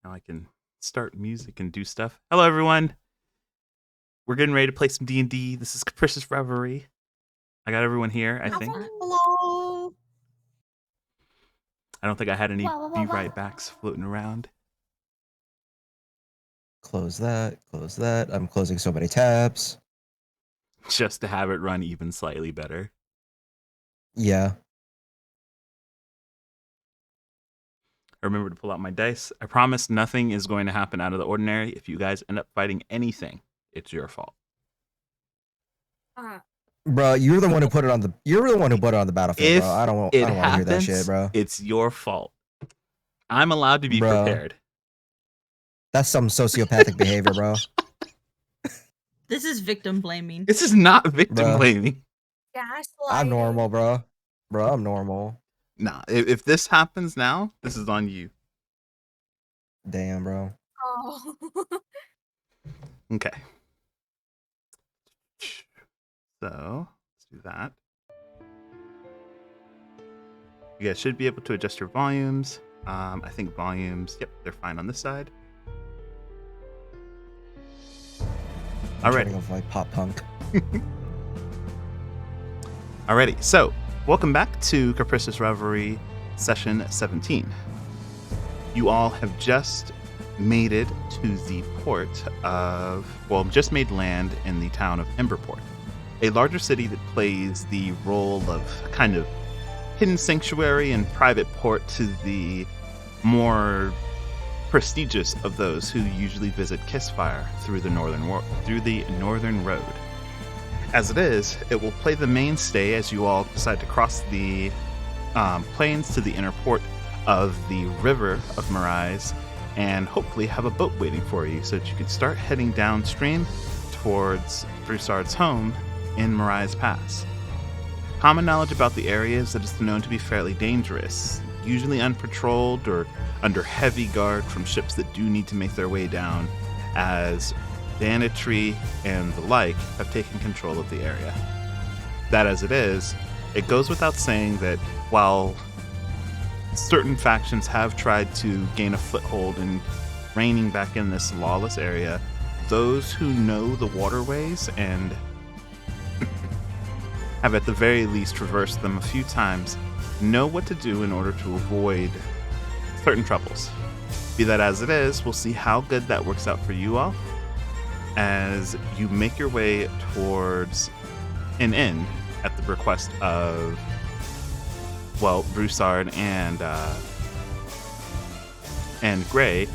Now I can start music and do stuff. Hello, everyone. We're getting ready to play some D&D. This is Capricious Reverie. I got everyone here, I think. Hello. I don't think I had any Wow, wow, be wow, right wow. backs floating around. Close that. Close that. I'm closing so many tabs. Just to have it run even slightly better. Yeah. Remember to pull out my dice. I promise nothing is going to happen out of the ordinary. If you guys end up fighting anything, it's your fault. Bro, you're the one who put it on the. You're the one who put it on the battlefield, If bro. I don't want it to hear that shit, happens, bro. it's your fault. I'm allowed to be Bro. prepared. That's some sociopathic behavior, bro. This is victim blaming. This is not victim Bruh. blaming. I'm normal, bro. Bro, I'm normal. Nah, if this happens now, this is on you. Damn, bro. Oh. Okay. So let's do that. You guys should be able to adjust your volumes. I think volumes, yep, they're fine on this side. I'm All right. trying to go for like pop punk. Alrighty, so welcome back to Capricious Reverie session 17. You all have just made it to the port of, well, just made land in the town of Emberport, a larger city that plays the role of kind of hidden sanctuary and private port to the more prestigious of those who usually visit Kissfire through the northern road. As it is, it will play the mainstay as you all decide to cross the plains to the inner port of the river of Mirais and hopefully have a boat waiting for you so that you can start heading downstream towards Broussard's home in Mirais Pass. Common knowledge about the area is that it's known to be fairly dangerous, usually unpatrolled or under heavy guard from ships that do need to make their way down, as banditry and the like have taken control of the area. That as it is, it goes without saying that while certain factions have tried to gain a foothold in reigning back in this lawless area, those who know the waterways and have at the very least traversed them a few times know what to do in order to avoid certain troubles. Be that as it is, we'll see how good that works out for you all as you make your way towards an inn at the request of, well, Broussard and Gray,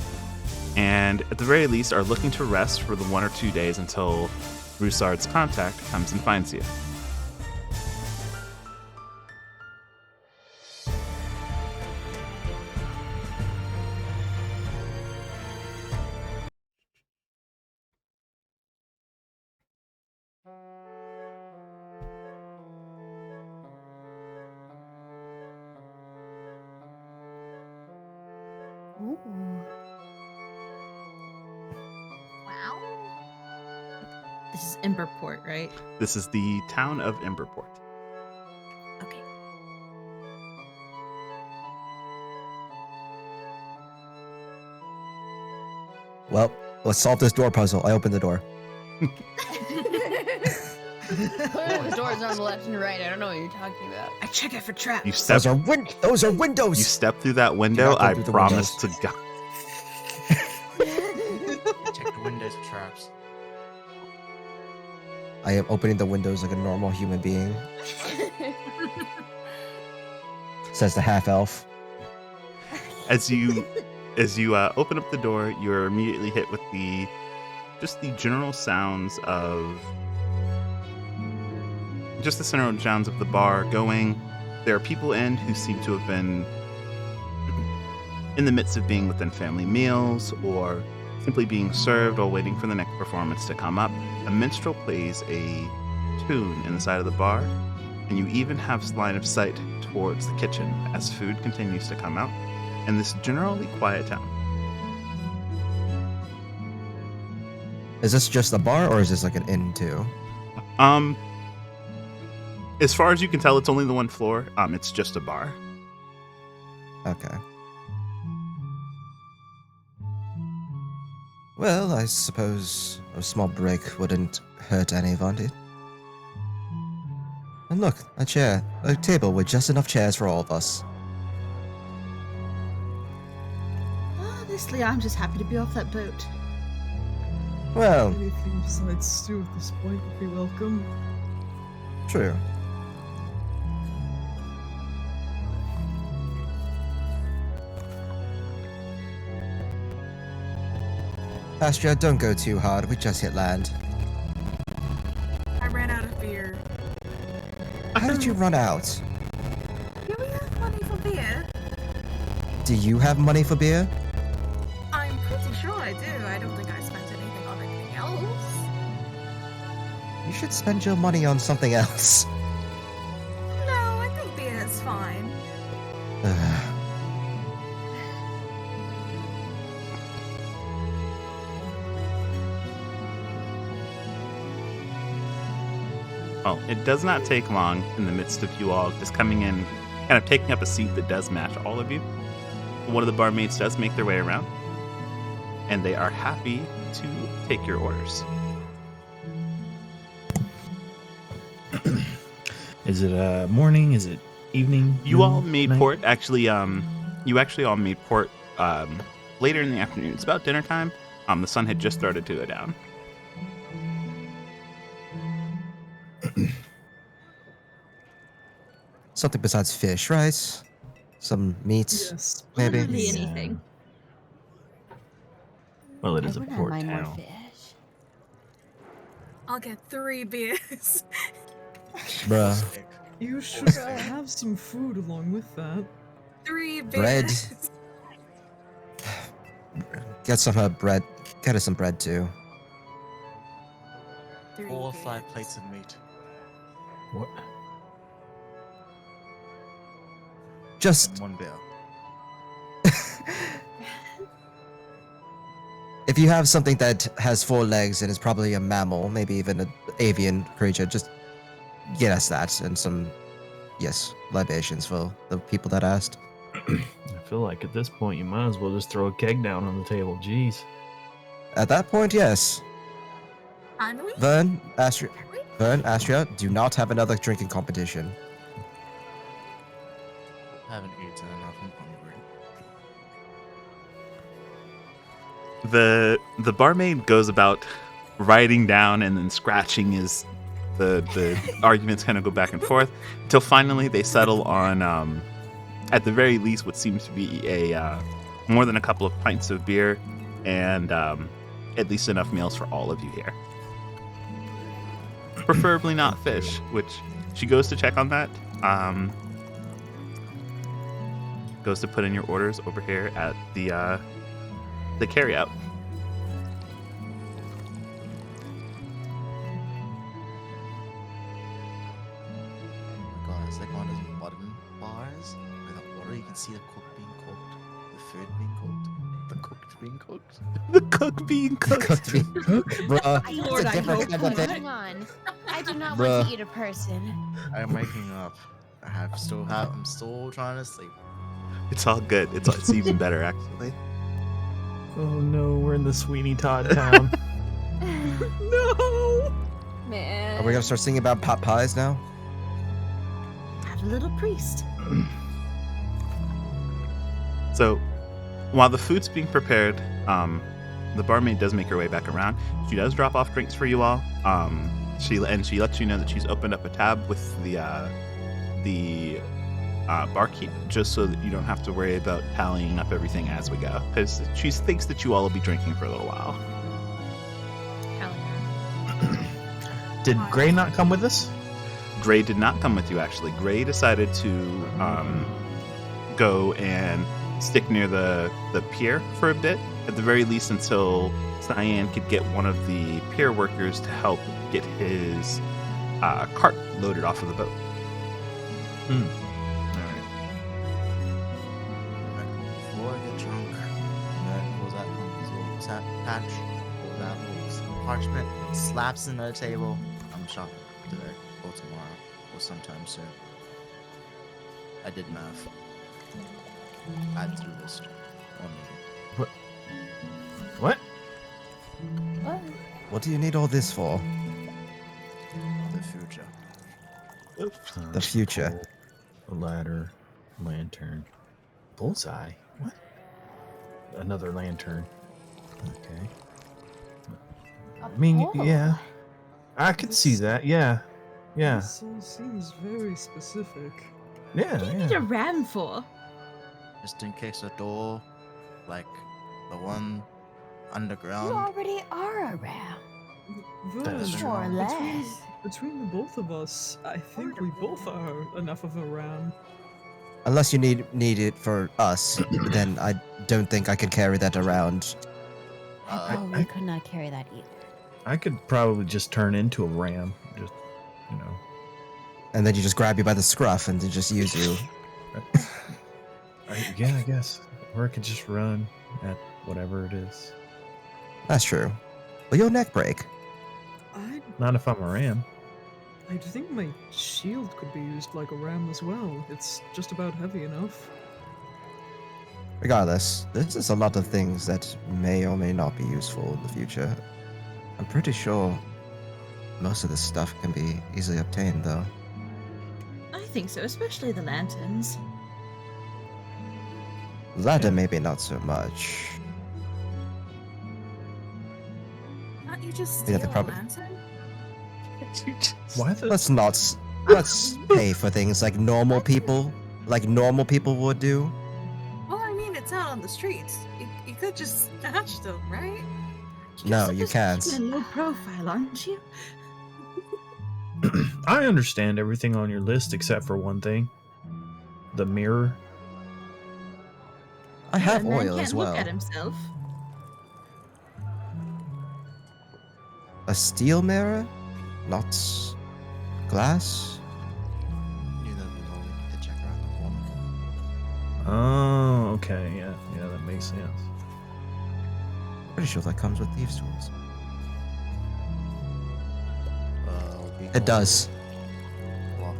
and at the very least are looking to rest for the 1 or 2 days until Broussard's contact comes and finds you. Ooh. Wow. This is Emberport, right? This is the town of Emberport. Okay. Well, let's solve this door puzzle. I opened the door. The doors on the left and right. I don't know what you're talking about. I check it for traps. You step Those are windows. You step through that window, not go I through the promise to God. Check the windows for traps. I am opening the windows like a normal human being, says the half elf. As you open up the door, you're immediately hit with the general sounds of the bar going. There are people in who seem to have been in the midst of being within family meals or simply being served while waiting for the next performance to come up. A minstrel plays a tune in the side of the bar, and you even have line of sight towards the kitchen as food continues to come out in this generally quiet town. Is this just a bar or is this like an inn too? As far as you can tell, it's only the one floor. It's just a bar. Okay. Well, I suppose a small break wouldn't hurt anybody. And look, a table with just enough chairs for all of us. Honestly, I'm just happy to be off that boat. Well, Anything besides stew at this point would be welcome. true. Astria, don't go too hard. We just hit land. I ran out of beer. did you run out? Do we have money for beer? Do you have money for beer? I'm pretty sure I do. I don't think I spent anything on anything else. You should spend your money on something else. No, I think beer is fine. Well, it does not take long in the midst of you all just coming in, kind of taking up a seat that does match all of you. One of the barmaids does make their way around, and they are happy to take your orders. Is it morning? Is it evening? You all noon, made night? port. Actually, you actually all made port later in the afternoon. It's about dinner time. The sun had just started to go down. Something besides fish, right? Some meats, Yes. maybe? Literally Yeah. anything. Well, it is I a wouldn't port mind more town. fish. I'll get 3 beers. Bruh. You should have some food along with that. 3 Bread. beers. Get some bread. Get us some bread too. 3 4 or beers. 5 plates of meat. What? Just And 1 beer. if you have something that has 4 legs and is probably a mammal, maybe even an avian creature, just get us that and some, yes, libations for the people that asked. I feel like at this point you might as well just throw a keg down on the table. Jeez. At that point, yes. Can we? Vern, Astria, Can we? Vern, Astria, do not have another drinking competition. I haven't eaten enough. I'm hungry. The barmaid goes about writing down and then scratching as the arguments kind of go back and forth until finally they settle on at the very least what seems to be a more than a couple of pints of beer and at least enough meals for all of you here. Preferably not fish, which she goes to check on that. Goes to put in your orders over here at the carryout. Oh my god, it's like one of those modern bars where the order you can see the cook being cooked, the food being cooked, the cooked being cooked. The cook being cooked. Cooked beef. Bruh, Lord, it's a I different hope kind of not. thing. Hang on. I do not Bruh. want to eat a person. I'm waking up. I'm still trying to sleep. It's all good. It's even better actually. Oh no, we're in the Sweeney Todd town. No! Man. Are we gonna start singing about pot pies now? Have a little priest. So, while the food's being prepared, the barmaid does make her way back around. She does drop off drinks for you all. She lets you know that she's opened up a tab with the barkeep, just so that you don't have to worry about tallying up everything as we go, because she thinks that you all will be drinking for a little while. Hell yeah. Did Gray not come with us? Gray did not come with you, actually. Gray decided to go and stick near the pier for a bit, at the very least until Cyan could get one of the pier workers to help get his cart loaded off of the boat. Before I get drunk, Nerd pulls out his little tap patch, pulls out little parchment, slaps it on the table. I'm shopping today, or tomorrow, or sometime soon. I did math. Add to the list. What? What? What do you need all this for? The future. The future. A ladder, lantern, bullseye. What? Another lantern. Okay. I mean, yeah, I could see that. Yeah, yeah, This all seems very specific. yeah, What do you need a yeah. ram for? Just in case a door, like the one You underground. already are around. Vern, That is More or between- less. Between the both of us, I think we both are enough of a ram. Unless you need it for us, then I don't think I could carry that around. I probably could not carry that either. I could probably just turn into a ram. Just, you know. And then you just grab you by the scruff and then just use you. Yeah, I guess. Or I could just run at whatever it is. That's true. Will your neck break? Not if I'm a ram. I think my shield could be used like a ram as well. It's just about heavy enough. Regardless, this is a lot of things that may or may not be useful in the future. I'm pretty sure most of this stuff can be easily obtained, though. I think so, especially the lanterns. Ladder, maybe not so much. Can't you just Yeah, steal they a probably- lantern? Why the Let's pay for things like normal people would do. Well, I mean, it's out on the streets. You could just snatch them, right? No, You're you supposed to can't. keep a low profile, aren't you? I understand everything on your list except for one thing. The mirror. I have The man oil can't as look well. at himself. A steel mirror? Not glass? Neither of you know, we need to check around the corner. Oh, okay. Yeah, that makes sense. Pretty sure that comes with thieves' tools. It does. Well,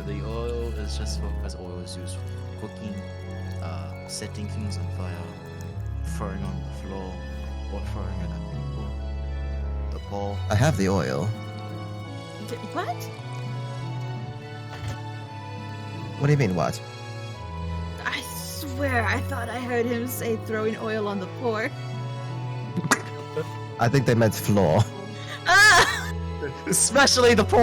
the oil is just as oil is used for cooking, setting things on fire, throwing on the floor, or throwing it at people. The ball. I have the oil. What? What do you mean, what? I swear I thought I heard him say throwing oil on the floor. I think they meant floor. Ah! Especially the poor!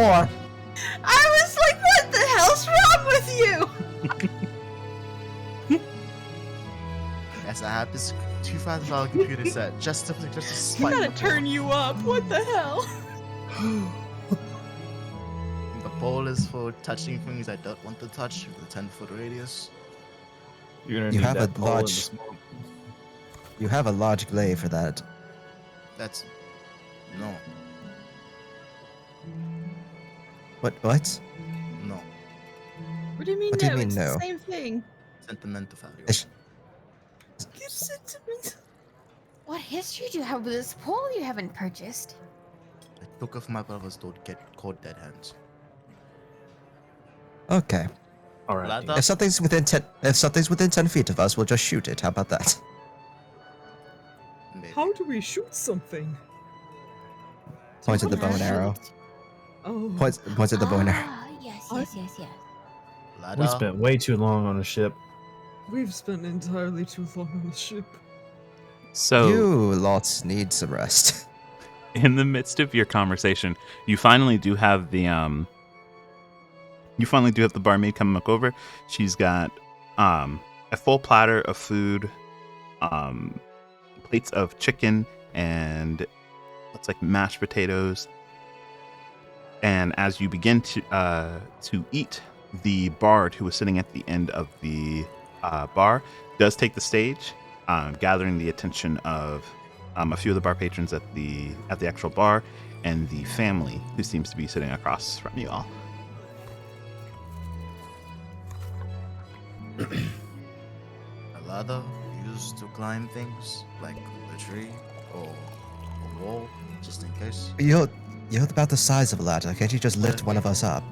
I was like, what the hell's wrong with you? Yes, I have this $2,000 computer set just to I spite gotta the turn you up. What the hell? ball. The ball is for touching things I don't want to touch with a 10-foot radius. You're gonna You need have that a pole in the large- smoke. You have a large glaive for that. That's no, What? no What do you mean What do you no? mean It's no? the same thing. sentimental value. It's- You sentiment. What history do you have with this pole you haven't purchased? I took off my brother's don't get caught dead hands. Okay. All right. Ladder? dude. If something's within 10 feet of us, we'll just shoot it. How about that? Maybe. How do we shoot something? Point at the bow and arrow. Oh, Points at the bow and arrow. Ah, yes. Ladder? We spent way too long on a ship. we've spent entirely too long on the ship. So, You lots need some rest. in the midst of your conversation, you finally do have the barmaid come look over. She's got a full platter of food, plates of chicken, and looks like mashed potatoes. And as you begin to eat, the bard who was sitting at the end of the bar does take the stage, gathering the attention of a few of the bar patrons at the actual bar, and the family who seems to be sitting across from you all. A ladder used to climb things like a tree or a wall, just in case. You're about the size of a ladder. Can't you just lift one of us up?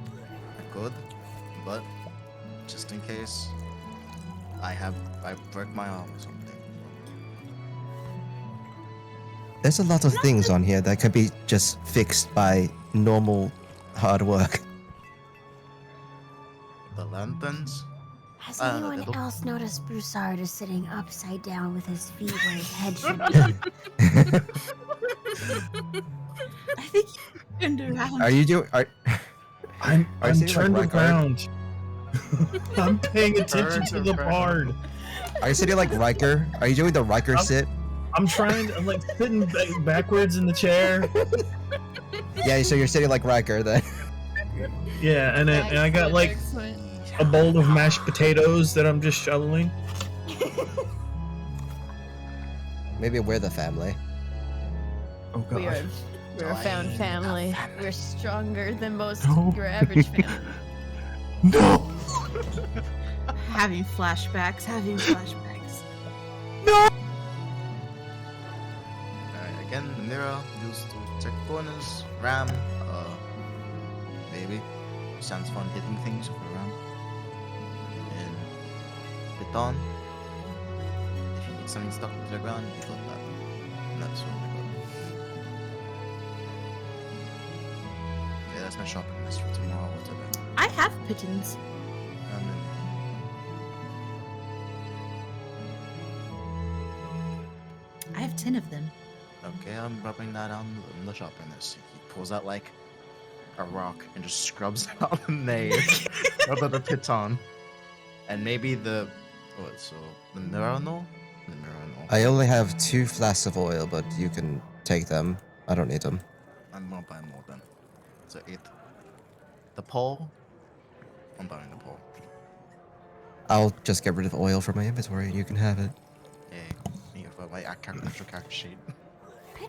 I could, but just in case, I broke my arm or something. There's a lot of things on here that could be just fixed by normal hard work. The lanterns? Has Uh, anyone it'll- else noticed Broussard is sitting upside down with his feet where his head should be? I think you turned around. Are you doing? I'm Are you turned sitting like Ryker? around. I'm paying attention to the bard. Are you sitting like Riker? Are you doing the Riker I'm- sit? I'm trying. I'm like sitting backwards in the chair. Yeah, so you're sitting like Riker then. Yeah, and I got like a bowl of mashed potatoes that I'm just shoveling. Maybe we're the family. Oh god. We're a found family. We're stronger than most No. your average family. No. Having flashbacks. Alright, again, the mirror used to check corners, ram, maybe. Sounds fun hitting things with a ram. And baton. If you need something stuck to the ground, you got that. And that's what we got. Yeah, that's my shopping list for tomorrow or today. I have pigeons. I have 10 of them. Okay, I'm rubbing that on the shopping list. He pulls out like a rock and just scrubs it on the nave of the piton. And maybe the the Murano? The Murano. I only have 2 flasks of oil, but you can take them. I don't need them. I'm gonna buy more then. So 8. The pole? I'm buying the pole. I'll just get rid of oil from my inventory and you can have it. Yay. Here for my actual character sheet.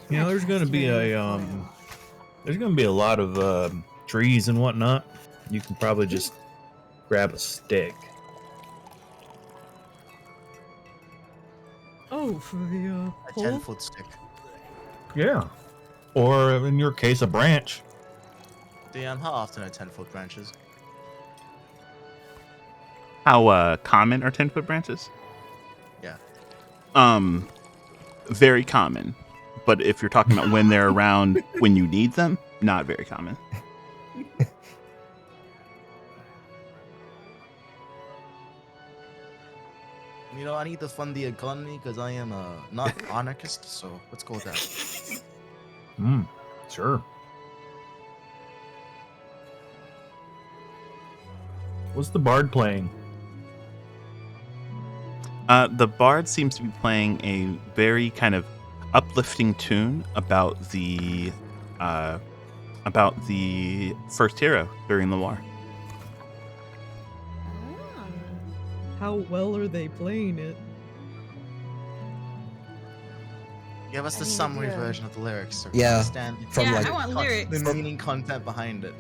You know, there's gonna be a lot of trees and whatnot. You can probably just grab a stick. Oh, for the A pole? 10-foot stick. Yeah. Or in your case, a branch. Dion, how often are 10-foot branches? How common are 10-foot branches? Yeah. Very common. But if you're talking about when they're around when you need them, not very common. You know, I need to fund the economy because I am not anarchist, so let's go with that. Sure. What's the bard playing? The bard seems to be playing a very kind of uplifting tune about the first hero during the war. How well are they playing it? Give us the summary version of the lyrics so we Yeah, understand from, yeah, like- I want lyrics. the meaning content behind it.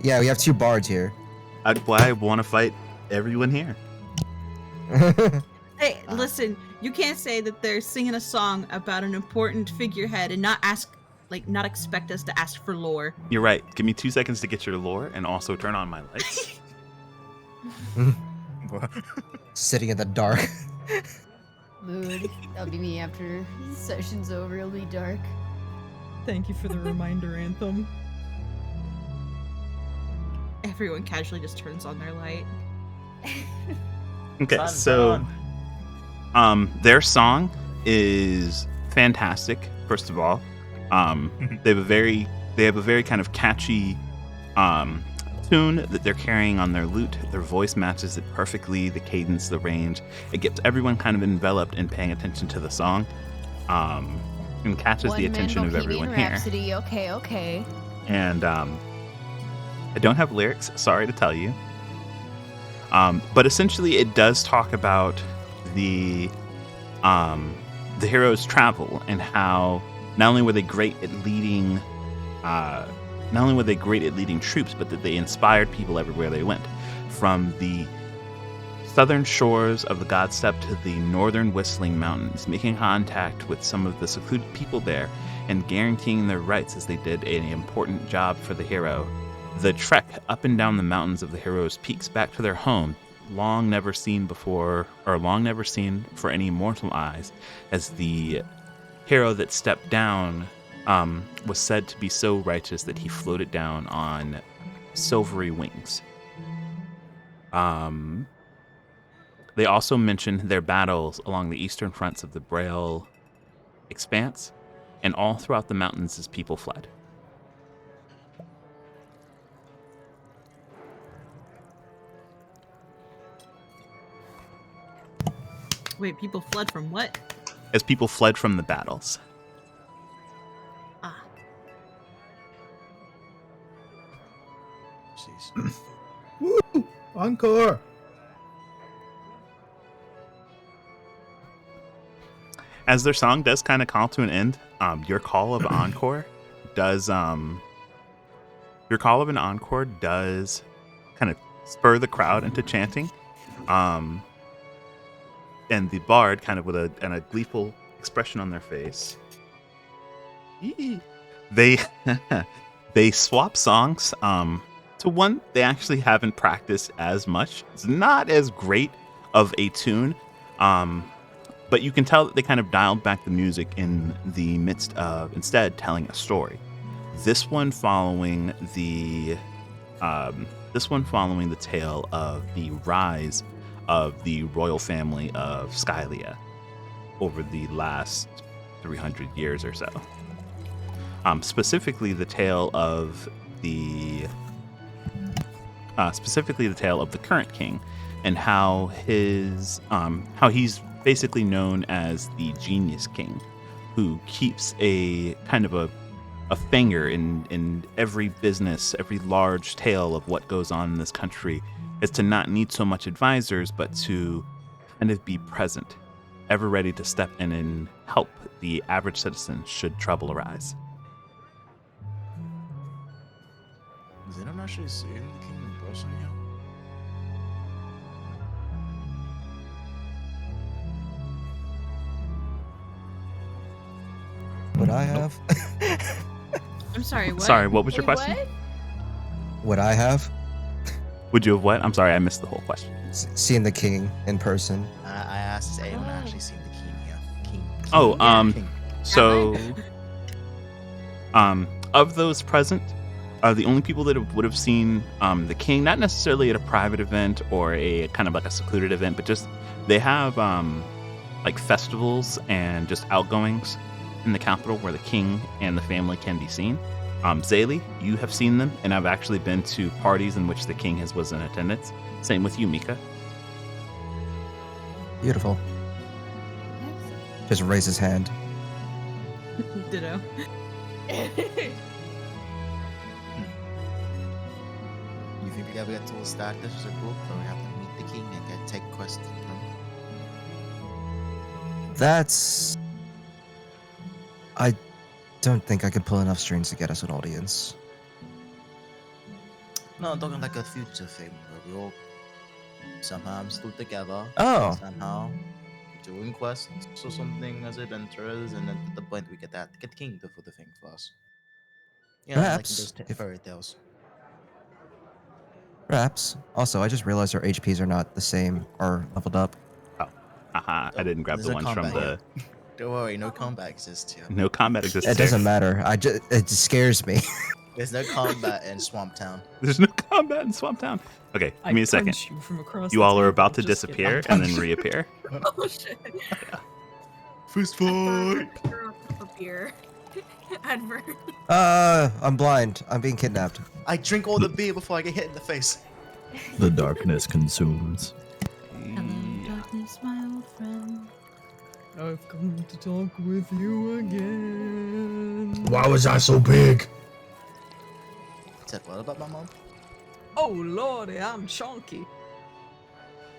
Yeah, we have 2 bards here. That's why I want to fight everyone here. Hey, listen, you can't say that they're singing a song about an important figurehead and not expect us to ask for lore. You're right. Give me 2 seconds to get your lore and also turn on my lights. Sitting in the dark. Mood. That'll be me after session's over. It'll be dark. Thank you for the reminder, Anthem. Everyone casually just turns on their light. Okay, Fun, so fun. their song is fantastic. First of all, they have a very kind of catchy tune that they're carrying on their lute. Their voice matches it perfectly. The cadence, the range, it gets everyone kind of enveloped in paying attention to the song, and catches the attention of everyone here. Rhapsody. Okay. And I don't have lyrics, sorry to tell you. But essentially, it does talk about the hero's travel and how not only were they great at leading troops, but that they inspired people everywhere they went, from the southern shores of the Godstep to the northern Whistling Mountains, making contact with some of the secluded people there and guaranteeing their rights as they did an important job for the hero. The trek up and down the mountains of the hero's peaks back to their home, long never seen for any mortal eyes, as the hero that stepped down was said to be so righteous that he floated down on silvery wings. They also mention their battles along the eastern fronts of the Braille Expanse and all throughout the mountains as people fled. Wait, people fled from what? as people fled from the battles. Ah. Jeez. Woo! Encore! As their song does kind of call to an end, your call of encore does kind of spur the crowd into chanting. And the bard, kind of with a gleeful expression on their face, they they swap songs to one they actually haven't practiced as much. It's not as great of a tune, but you can tell that they kind of dialed back the music in the midst of instead telling a story. This one following the tale of the rise of the royal family of Skylia over the last 300 years or so. Specifically the tale of the current king, and how he's basically known as the Genius King, who keeps a kind of a finger in every business, every large tale of what goes on in this country, is to not need so much advisors, but to kind of be present, ever ready to step in and help the average citizen should trouble arise. Is anyone actually seeing the king in person yet? Would I have? I'm sorry, what? Sorry, what was your Wait, question? what? Would I have Would you have what? I'm sorry, I missed the whole question. seen the king in person? I asked if anyone actually seen the king here. King. Oh, King. So, of those present, the only people that would have seen the king, not necessarily at a private event or a kind of like a secluded event, but just they have like festivals and just outgoings in the capital where the king and the family can be seen. Zaylee, you have seen them, and I've actually been to parties in which the king was in attendance. Same with you, Mika. Beautiful. Just raise his hand. Ditto. You think we ever get to start this as a group, or we have to meet the king and take questions from him? That's. I don't think I could pull enough strings to get us an audience. No, I'm talking like a future thing where we all somehow still together. Oh. Somehow doing quests or something as adventurers, and then at the point we get the king to do the thing for us. Yeah, Perhaps, like in those if- fairy tales. Perhaps. Also, I just realized our HPs are not the same or leveled up. Oh, haha! I didn't grab There's the no ones from combat the. Don't worry, no combat exists here. No combat exists. It there. doesn't matter. It scares me. There's no combat in Swamp Town. There's no combat in Swamp Town. Okay, give me a second. punch you from across You the all are table, about to just kidding. disappear and then reappear. Oh shit. Fist I threw up a beer. Advert. I'm blind. I'm being kidnapped. I drink all the beer before I get hit in the face. The darkness consumes. Hello, darkness, my old friend. I've come to talk with you again. Why was I so big? Said what about my mom? Oh lordy, I'm chunky.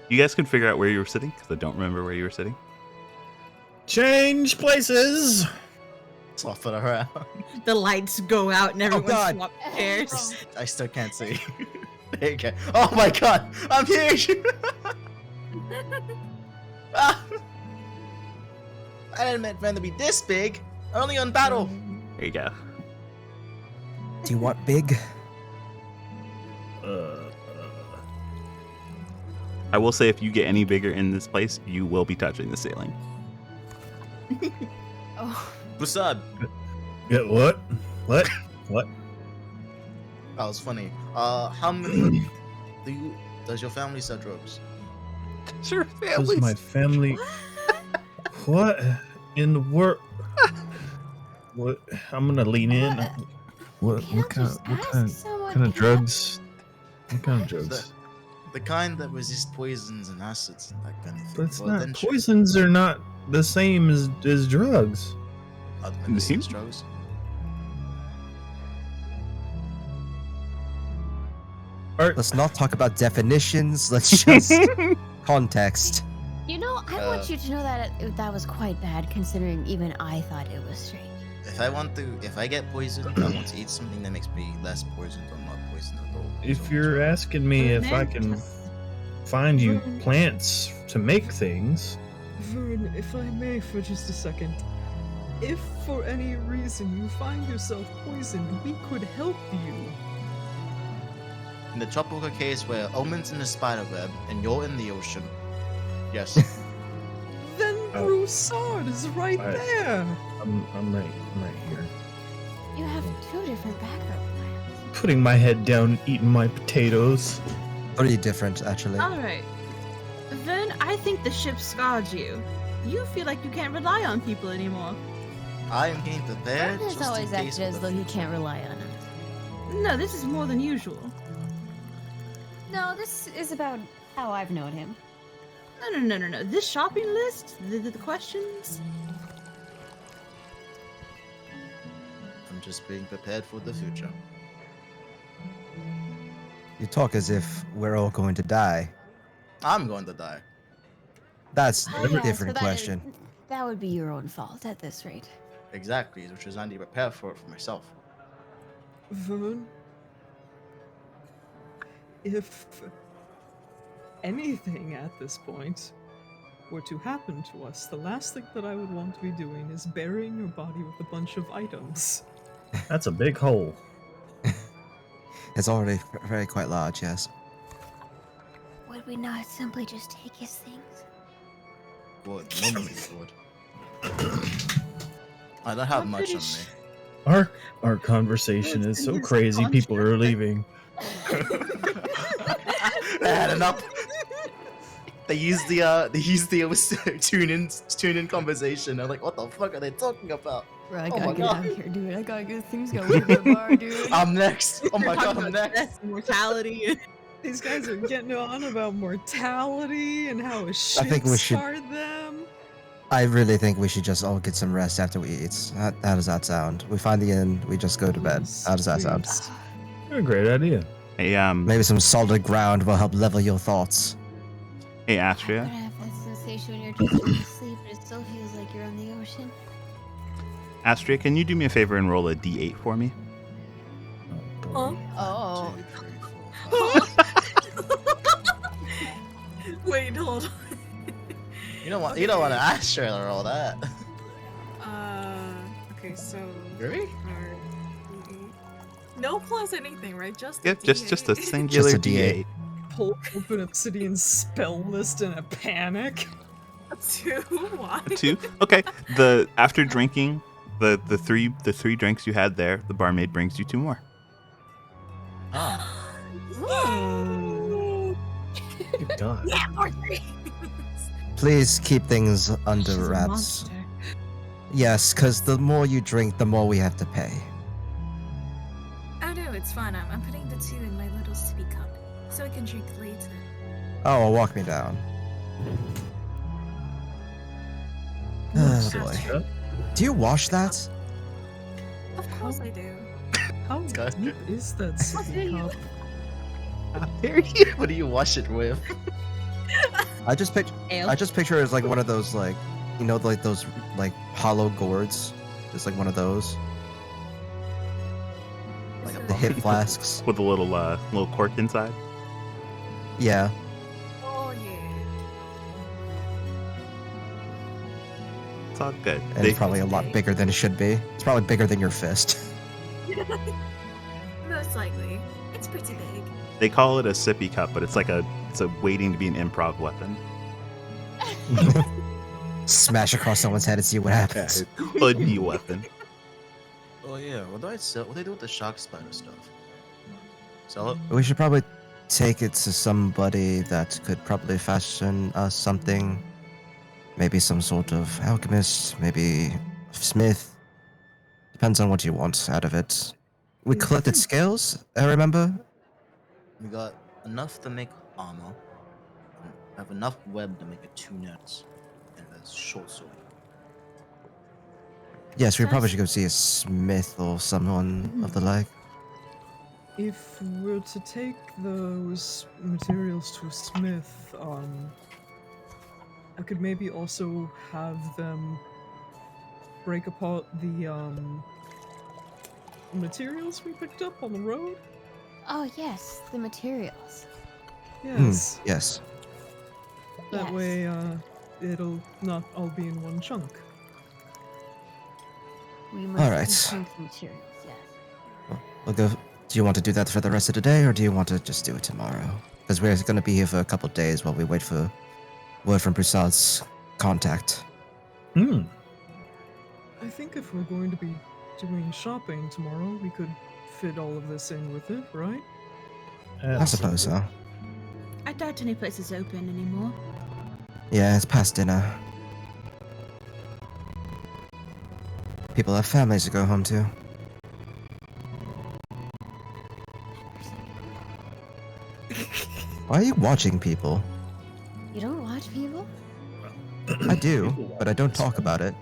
You guys can figure out where you were sitting because I don't remember where you were sitting. Change places. Swap it around. The lights go out and everyone God. swap chairs. I still can't see. There you go. Oh my god, I'm huge! Ah. I didn't meant for him to be this big. Only on battle. There you go. Do you want big? I will say if you get any bigger in this place, you will be touching the ceiling. Oh, What's up? Get what? What? What? That was funny. How many does your family sell drugs? Sure, Does my family? What in the world? What? I'm gonna lean in. What? can't What kind? just What ask kind? someone, Kind of can I- drugs? What kind of drugs? The kind that resist poisons and acids and that kind of thing. But it's Well, not. then sure. Poisons are not the same as drugs. Are the medicines drugs? Let's not talk about definitions. Let's just context. You know, I want you to know that that was quite bad, considering even I thought it was strange. If I get poisoned, I want to eat something that makes me less poisoned or not poisoned at all. If you're asking me if I can find you plants to make things, Vern, if I may for just a second. If for any reason you find yourself poisoned, we could help you. In the tropical case where Omen's in the spider web and you're in the ocean, yes. Then Broussard is right there. I'm right here. You have two different backup plans. Putting my head down, and eating my potatoes. Pretty different, actually. All right. Then I think the ship scarred you. You feel like you can't rely on people anymore. I am getting prepared. Vern has just always in case acted for as the though he future. can't rely on us. No, this is more than usual. No, this is about how I've known him. No. This shopping list, the questions. I'm just being prepared for the future. You talk as if we're all going to die. I'm going to die. That's Oh, a yeah, different so question. That would be your own fault at this rate. Exactly, which is I need to prepare for it for myself. Vern, if anything at this point were to happen to us, the last thing that I would want to be doing is burying your body with a bunch of items. That's a big hole. It's already very quite large, yes. Would we not simply just take his things? Would normally would. I don't have I'm much pretty on me. Our conversation is so It's crazy. People are contract. leaving. They had enough. They used the tune in conversation. They're like, what the fuck are they talking about? Bro, I Oh gotta my get God. out of here, dude. I gotta get things going at the bar, dude. I'm next. Oh my They're god, talking I'm about next. death and mortality. These guys are getting on about mortality and how a ship think we should- scarred them. I really think we should just all get some rest after we eat. How does that sound? We find the inn, we just go to bed. How does that sound? Please. A great idea. Hey, Maybe some solid ground will help level your thoughts. hey, I'm Astria. gonna have that sensation when you're drifting to sleep, but it still feels like you're on the ocean. Astria, can you do me a favor and roll a d8 for me? Huh? Oh. 2, 3, 4, 5. Wait, hold on. You don't want to ask her or all that. Okay, so. Really? No plus anything, right? Just Yeah, a just a D8. singular Just a D8. d8. Pull open Obsidian spell list in a panic. 2. Why? 2. Okay. After drinking the three drinks you had there, the barmaid brings you 2 more. Ah. Ooh. Good God. Yeah, more 3. Please keep things under She's a wraps. monster. Yes, because the more you drink, the more we have to pay. Oh no, it's fine. I'm putting the 2 in my little sippy cup so I can drink later. Oh, well, walk me down. Oh boy. Yep. Do you wash that? Of course I do. How good. deep is that How dare sippy you. cup? What do you wash it with? I just Ale. picture it as like one of those like, you know, like those like hollow gourds, just like one of those, Like a the hip flasks. With a little cork inside. Yeah. Oh yeah. It's all good. And it's probably a lot bigger than it should be. It's probably bigger than your fist. Most likely. It's pretty big. They call it a sippy cup, but it's a waiting to be an improv weapon. Smash across someone's head and see what happens. Could be a weapon. Oh yeah, what do I sell? What do they do with the shark spider stuff? Sell it? We should probably take it to somebody that could probably fashion us something. Maybe some sort of alchemist, maybe smith. Depends on what you want out of it. We collected scales, I remember. We got enough to make armor. I have enough web to make a 2 nets and a short sword. Yes, we probably Does- should go see a smith or someone of the like. If we're to take those materials to a smith, I could maybe also have them break apart the materials we picked up on the road. Oh yes, the materials. Yes, Yes. that Yes. way it'll not all be in one chunk. We must right. dechunk the materials. Yes. We'll go. Do you want to do that for the rest of the day, or do you want to just do it tomorrow? Because we're going to be here for a couple days while we wait for word from Prasad's contact. Hmm. I think if we're going to be doing shopping tomorrow, we could fit all of this in with it, right? I suppose so. I doubt any place is open anymore. Yeah, it's past dinner. People have families to go home to. Why are you watching people? You don't watch people? I do, but I don't talk about it.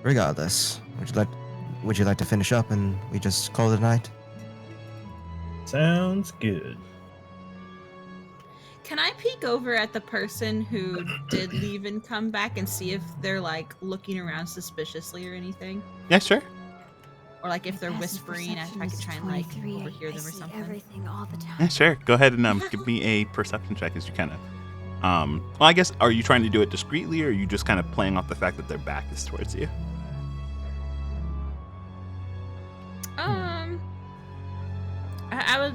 Regardless, would you like to finish up and we just call it a night? Sounds good. Can I peek over at the person who did leave and come back and see if they're like looking around suspiciously or anything? Yeah, sure. Or like if they're Passive whispering and if I perception could is try and like 23. overhear I them or see something. everything all the time. Yeah, sure. Go ahead and give me a perception check as you kind of. Well, I guess, are you trying to do it discreetly, or are you just kind of playing off the fact that their back is towards you?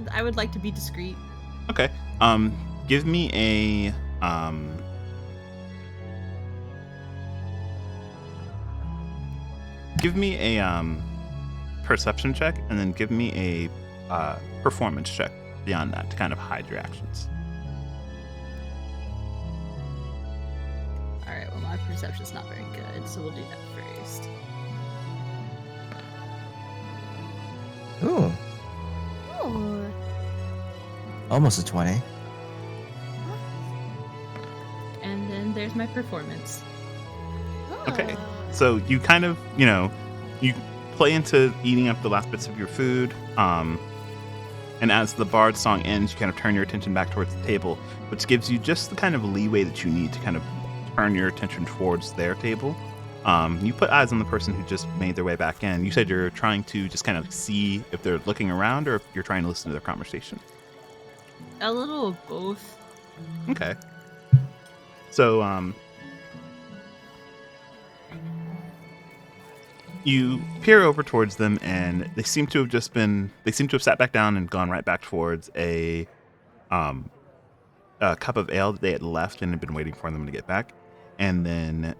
I would like to be discreet. Okay. Give me a perception check, and then give me a performance check beyond that to kind of hide your actions. All right. Well, my perception's not very good, so we'll do that first. Ooh, Oh. almost a 20. And then there's my performance. Okay. Oh. So you kind of, you play into eating up the last bits of your food. And as the bard song ends, you kind of turn your attention back towards the table, which gives you just the kind of leeway that you need to kind of turn your attention towards their table. You put eyes on the person who just made their way back in. You said you're trying to just kind of see if they're looking around or if you're trying to listen to their conversation. A little of both. Okay. So, you peer over towards them, and they seem to have sat back down and gone right back towards a cup of ale that they had left and had been waiting for them to get back. And then,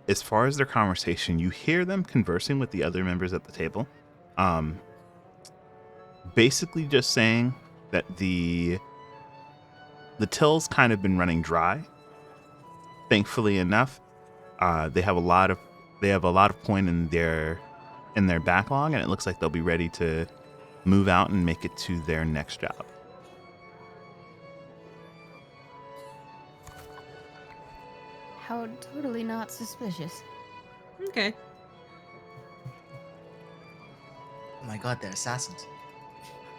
as far as their conversation, you hear them conversing with the other members at the table. Basically just saying that the till's kind of been running dry. Thankfully enough, they have a lot of coin in their backlog, and it looks like they'll be ready to move out and make it to their next job. How totally not suspicious. Okay. Oh my god, they're assassins.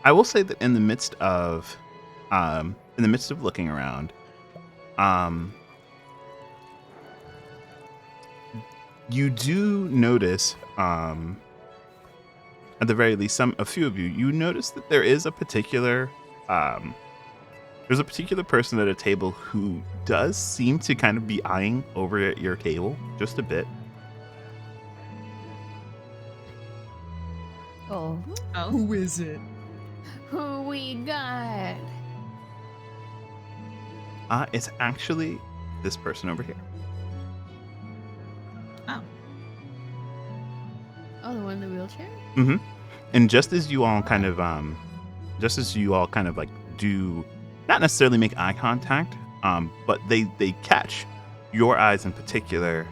I will say that in the midst of looking around, you do notice, at the very least, a few of you notice that there is a particular person at a table who does seem to kind of be eyeing over at your table just a bit. Oh. Oh. Who is it? Who we got? It's actually this person over here. Oh. Oh, the one in the wheelchair? Mm-hmm. And just as you all kind of like do not necessarily make eye contact, but they catch your eyes in particular,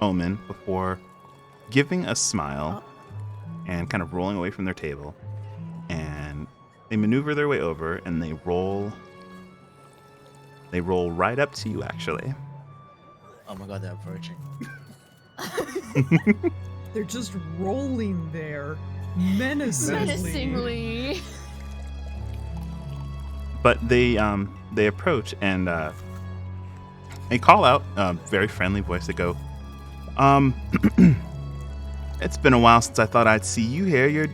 Omen, before giving a smile and kind of rolling away from their table. And they maneuver their way over, and they roll right up to you, actually. Oh my god, they're approaching. They're just rolling there, menacingly. Menacingly. But they approach, and they call out, very friendly voice. They go, it's been a while since I thought I'd see you here. You're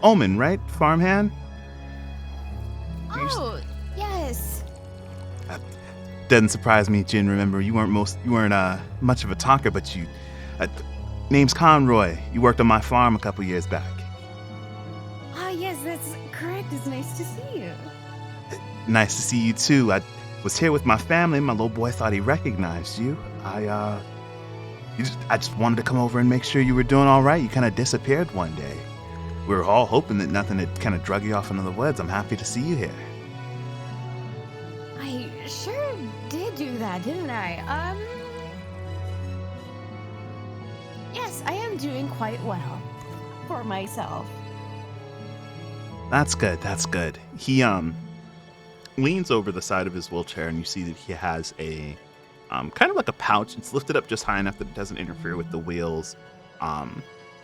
Omen, right? Farmhand? Oh, yes. Doesn't surprise me, Jin. Remember, you weren't much of a talker, but you. Name's Conroy. You worked on my farm a couple years back. Ah, yes, that's correct. It's nice to see you. Nice to see you too. I was here with my family. My little boy thought he recognized you. I just wanted to come over and make sure you were doing all right. You kind of disappeared one day. We were all hoping that nothing had kind of drug you off into the woods. I'm happy to see you here. I sure did do that, didn't I? Yes, I am doing quite well for myself. That's good. That's good. He leans over the side of his wheelchair, and you see that he has a kind of like a pouch. It's lifted up just high enough that it doesn't interfere with the wheels.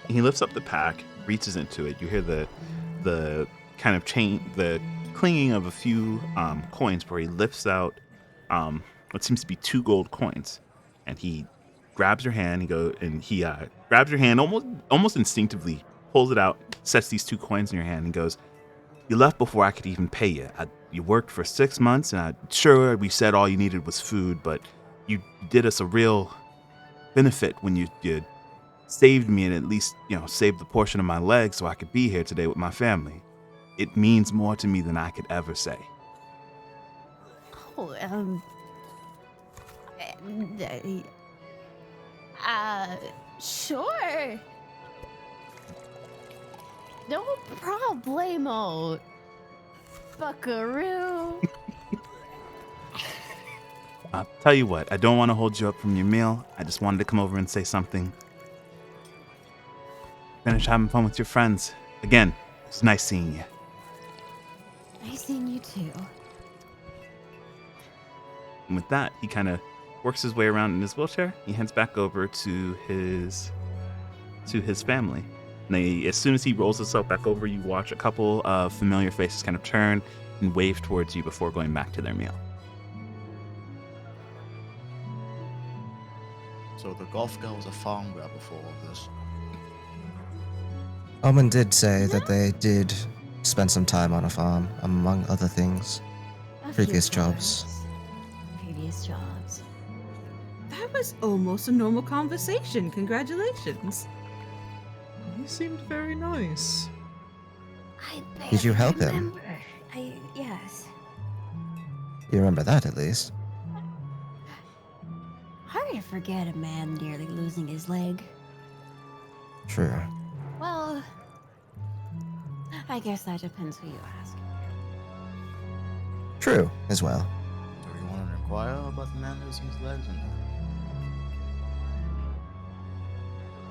He lifts up the pack, reaches into it. You hear the kind of the clinging of a few coins, where he lifts out what seems to be 2 gold coins, and he grabs your hand. He grabs your hand almost instinctively, pulls it out, sets these 2 coins in your hand, and goes, "You left before I could even pay you. You worked for 6 months, and sure, we said all you needed was food, but you did us a real benefit when you saved me, and at least, saved the portion of my leg so I could be here today with my family. It means more to me than I could ever say." Oh, sure. No problemo, buckaroo. I'll tell you what, I don't want to hold you up from your meal. I just wanted to come over and say something. Finish having fun with your friends. Again, it's nice seeing you. Nice seeing you too. And with that, he kind of works his way around in his wheelchair. He heads back over to his family. And as soon as he rolls himself back over, you watch a couple of familiar faces kind of turn and wave towards you before going back to their meal. So the golf girl was a farm girl before all this. Omen did say that they did spend some time on a farm, among other things. A few Previous jobs. times. Previous jobs. That was almost a normal conversation. Congratulations. He seemed very nice. I Did you help him? remember. Yes. You remember that, at least. Hard to forget a man nearly losing his leg. True. Well, I guess that depends who you ask. True, as well. Do you want to inquire about the man losing his legs or not?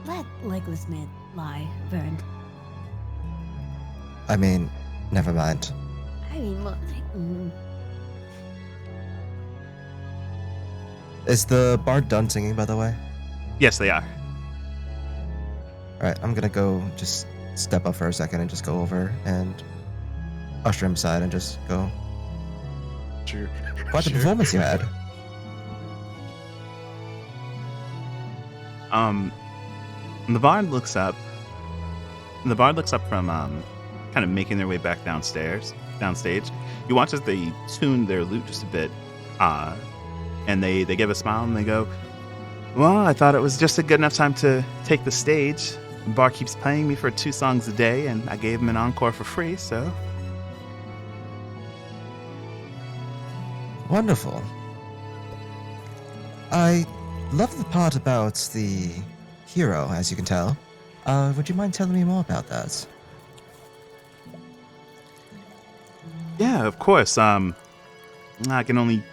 Let legless man lie, Vern. I mean, never mind. I mean, well, Is the bard done singing, by the way? Yes, they are. Alright, I'm gonna go just step up for a second and just go over and usher him aside and just go. Sure. Quite the performance you had. The bard looks up. The bard looks up from kind of making their way back downstage. You watch as they tune their lute just a bit, and they give a smile and they go, "Well, I thought it was just a good enough time to take the stage. The bar keeps paying me for 2 songs a day, and I gave him an encore for free, so." Wonderful. I love the part about the hero, as you can tell. Would you mind telling me more about that? Yeah, of course. I can only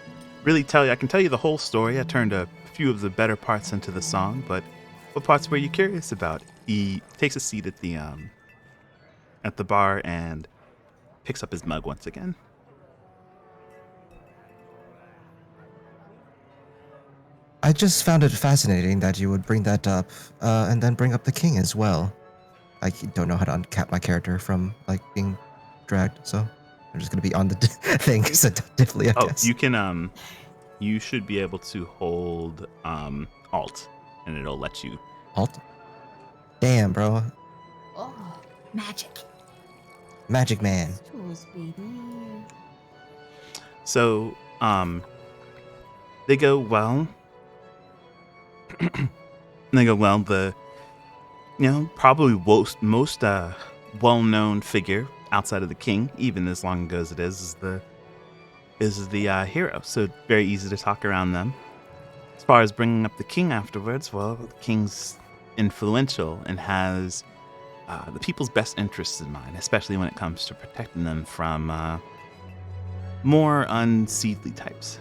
really tell you. I can tell you the whole story. I turned a few of the better parts into the song, but what parts were you curious about? he takes a seat at the bar and picks up his mug once again. I just found it fascinating that you would bring that up, and then bring up the king as well. I don't know how to uncap my character from like being dragged, so I'm just gonna be on the thing seductively, I Oh, guess. you can you should be able to hold alt, and it'll let you. Halt. Damn, bro. Oh, Magic. Magic man. tools, baby. So they go well. They go well. The probably most well-known figure outside of the king, even as long ago as it is the hero. So very easy to talk around them. As far as bringing up the king afterwards, well, the king's influential and has the people's best interests in mind, especially when it comes to protecting them from more unseedly types.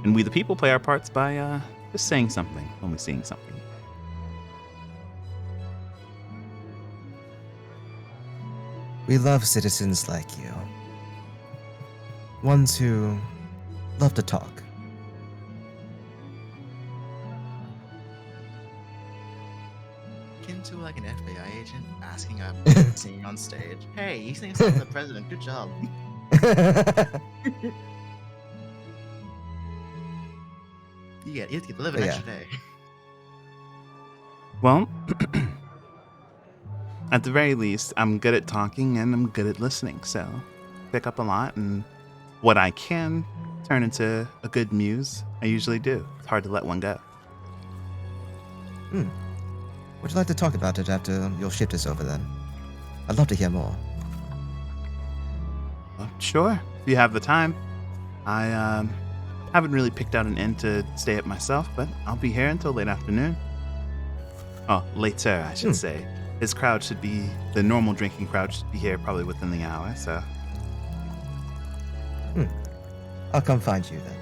And we, the people, play our parts by just saying something when we're seeing something. We love citizens like you. Ones who love to talk. Akin to like an FBI agent asking a singing on stage. Hey, you sing something to the president. Good job. You have to live an Yeah. extra day. Well, at the very least, I'm good at talking and I'm good at listening, so pick up a lot, and what I can turn into a good muse, I usually do. It's hard to let one go. Would you like to talk about it after your shift is over then? I'd love to hear more. Well, sure, if you have the time. I haven't really picked out an inn to stay at myself, but I'll be here until late afternoon. Oh, later, I should say. His crowd should be, the normal drinking crowd should be here probably within the hour, so. I'll come find you then.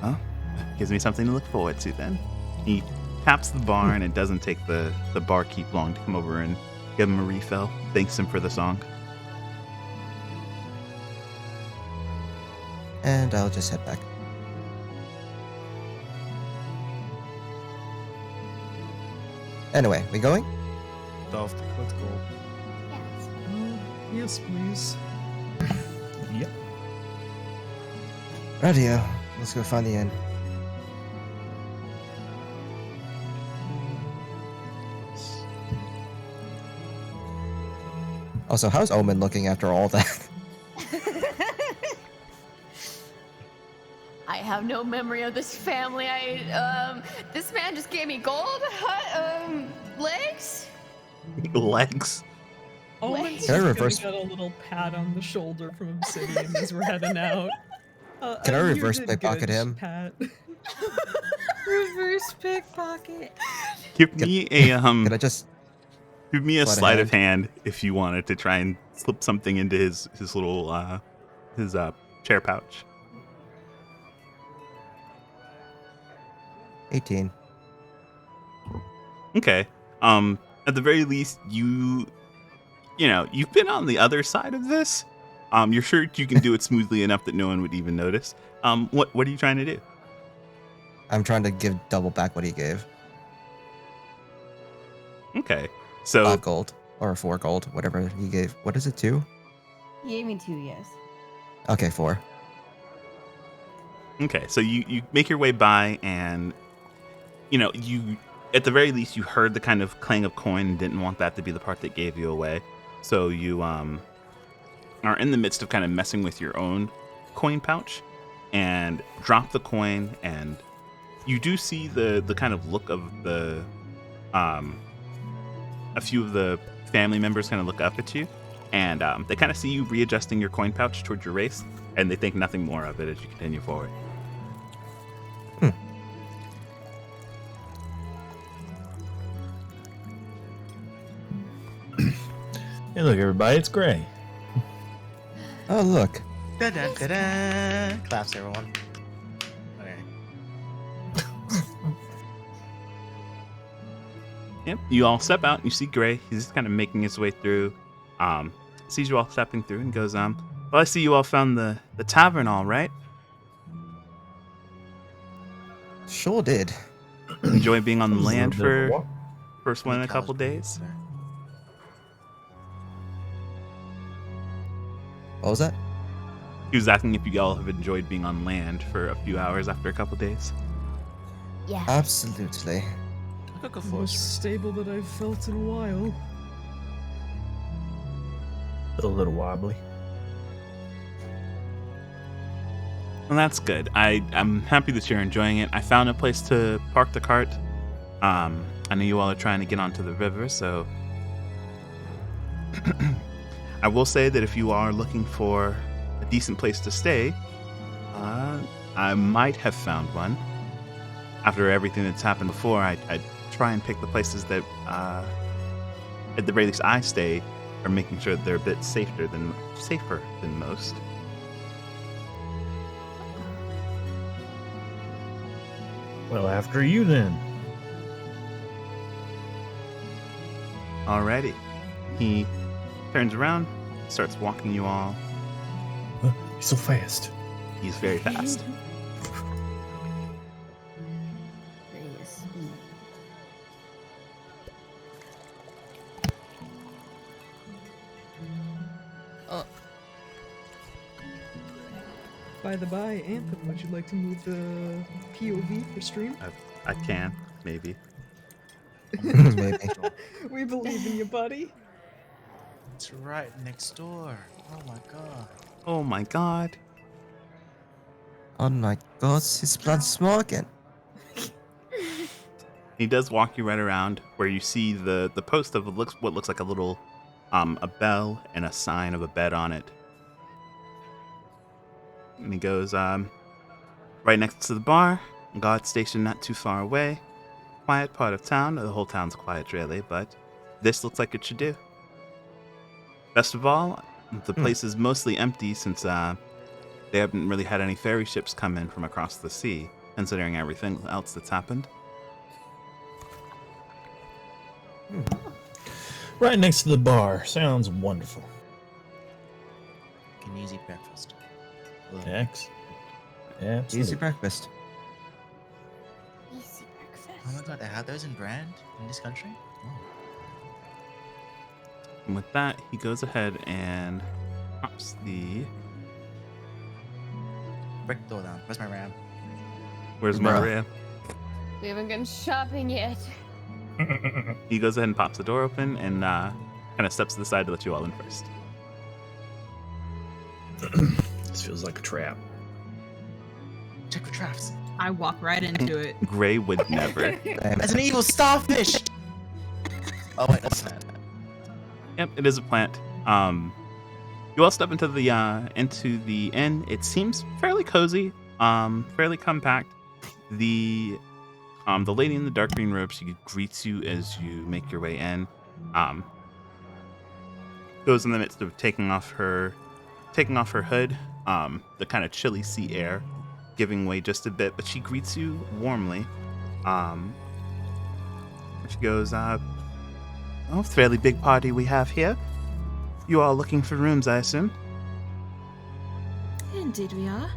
Well, gives me something to look forward to then. He taps the bar, and it doesn't take the barkeep long to come over and give him a refill. Thanks him for the song. And I'll just head back. Anyway, we going? Let's go. Yes, please. Yep. Radio. Let's go find the inn. Also, how's Omen looking after all that? I have no memory of this family. This man just gave me gold legs. Legs. Omen's Can I just gonna reverse- get a little pat on the shoulder from Obsidian as we're heading out. Can I You reverse did pickpocket good, him? Pat. Reverse pickpocket. Give me a Can I just... give me a sleight of sleight of hand if you wanted to try and slip something into his little his chair pouch. 18. Okay. At the very least, you've been on the other side of this. You're sure you can do it smoothly enough that no one would even notice. What are you trying to do? I'm trying to give double back what he gave. Okay. So 5 gold. Or 4 gold. Whatever he gave. What is it, 2? He gave me 2, yes. Okay, 4. okay, so you make your way by, and you at the very least you heard the kind of clang of coin and didn't want that to be the part that gave you away. So you are in the midst of kind of messing with your own coin pouch and drop the coin, and you do see the kind of look of the a few of the family members kind of look up at you, and they kind of see you readjusting your coin pouch towards your waist, and they think nothing more of it as you continue forward. Hey, look, everybody, it's Gray. Oh, look. Da da da da. Claps, everyone. Okay. Yep. You all step out and you see Gray. He's just kind of making his way through. Sees you all stepping through and goes, well, I see you all found the tavern, all right? Sure did. Enjoy being on the That was a land little bit of a for walk. first one in a couple days. What was that? He was asking if you all have enjoyed being on land for a few hours after a couple days. Yeah. Absolutely. Look The forward to it. most stable that I've felt in a while. A little wobbly. Well, that's good. I'm happy that you're enjoying it. I found a place to park the cart. I know you all are trying to get onto the river, so I will say that if you are looking for a decent place to stay, I might have found one. After everything that's happened before, I'd try and pick the places that, at the very least, I stay, are making sure that they're a bit safer than most. Well, after you then. Alrighty. He turns around, starts walking you all. He's so fast. He's very fast. Yes. Oh, By the by, Anthem, would you like to move the POV for stream? I can, maybe. Maybe. We believe in you, buddy. It's right next door. Oh my god. Oh my god. Oh my god, it's blood smoking. He does walk you right around where you see the post of what looks like a little a bell and a sign of a bed on it. And he goes, right next to the bar, guard station not too far away. Quiet part of town. The whole town's quiet really, but this looks like it should do. Best of all, the place is mostly empty since they haven't really had any ferry ships come in from across the sea, considering everything else that's happened. Right next to the bar. Sounds wonderful. An easy breakfast. Ugh. Excellent. Easy Absolutely. breakfast. Easy breakfast. Oh my god, they have those in Brand in this country? Oh. And with that, he goes ahead and pops the... Break the door down. Where's my RAM? Where's Bruh. Maria? we haven't gone shopping yet. He goes ahead and pops the door open and kind of steps to the side to let you all in first. This feels like a trap. Check for traps. I walk right into it. Gray would never. Damn That's it. an evil starfish! Oh wait, that's not. Yep, it is a plant. You all step into the inn. It seems fairly cozy, fairly compact. The lady in the dark green robe, she greets you as you make your way in. Goes in the midst of taking off her hood. The kind of chilly sea air giving way just a bit, but she greets you warmly. She goes, "Oh, fairly big party we have here. You all looking for rooms, I assume?" Indeed we are.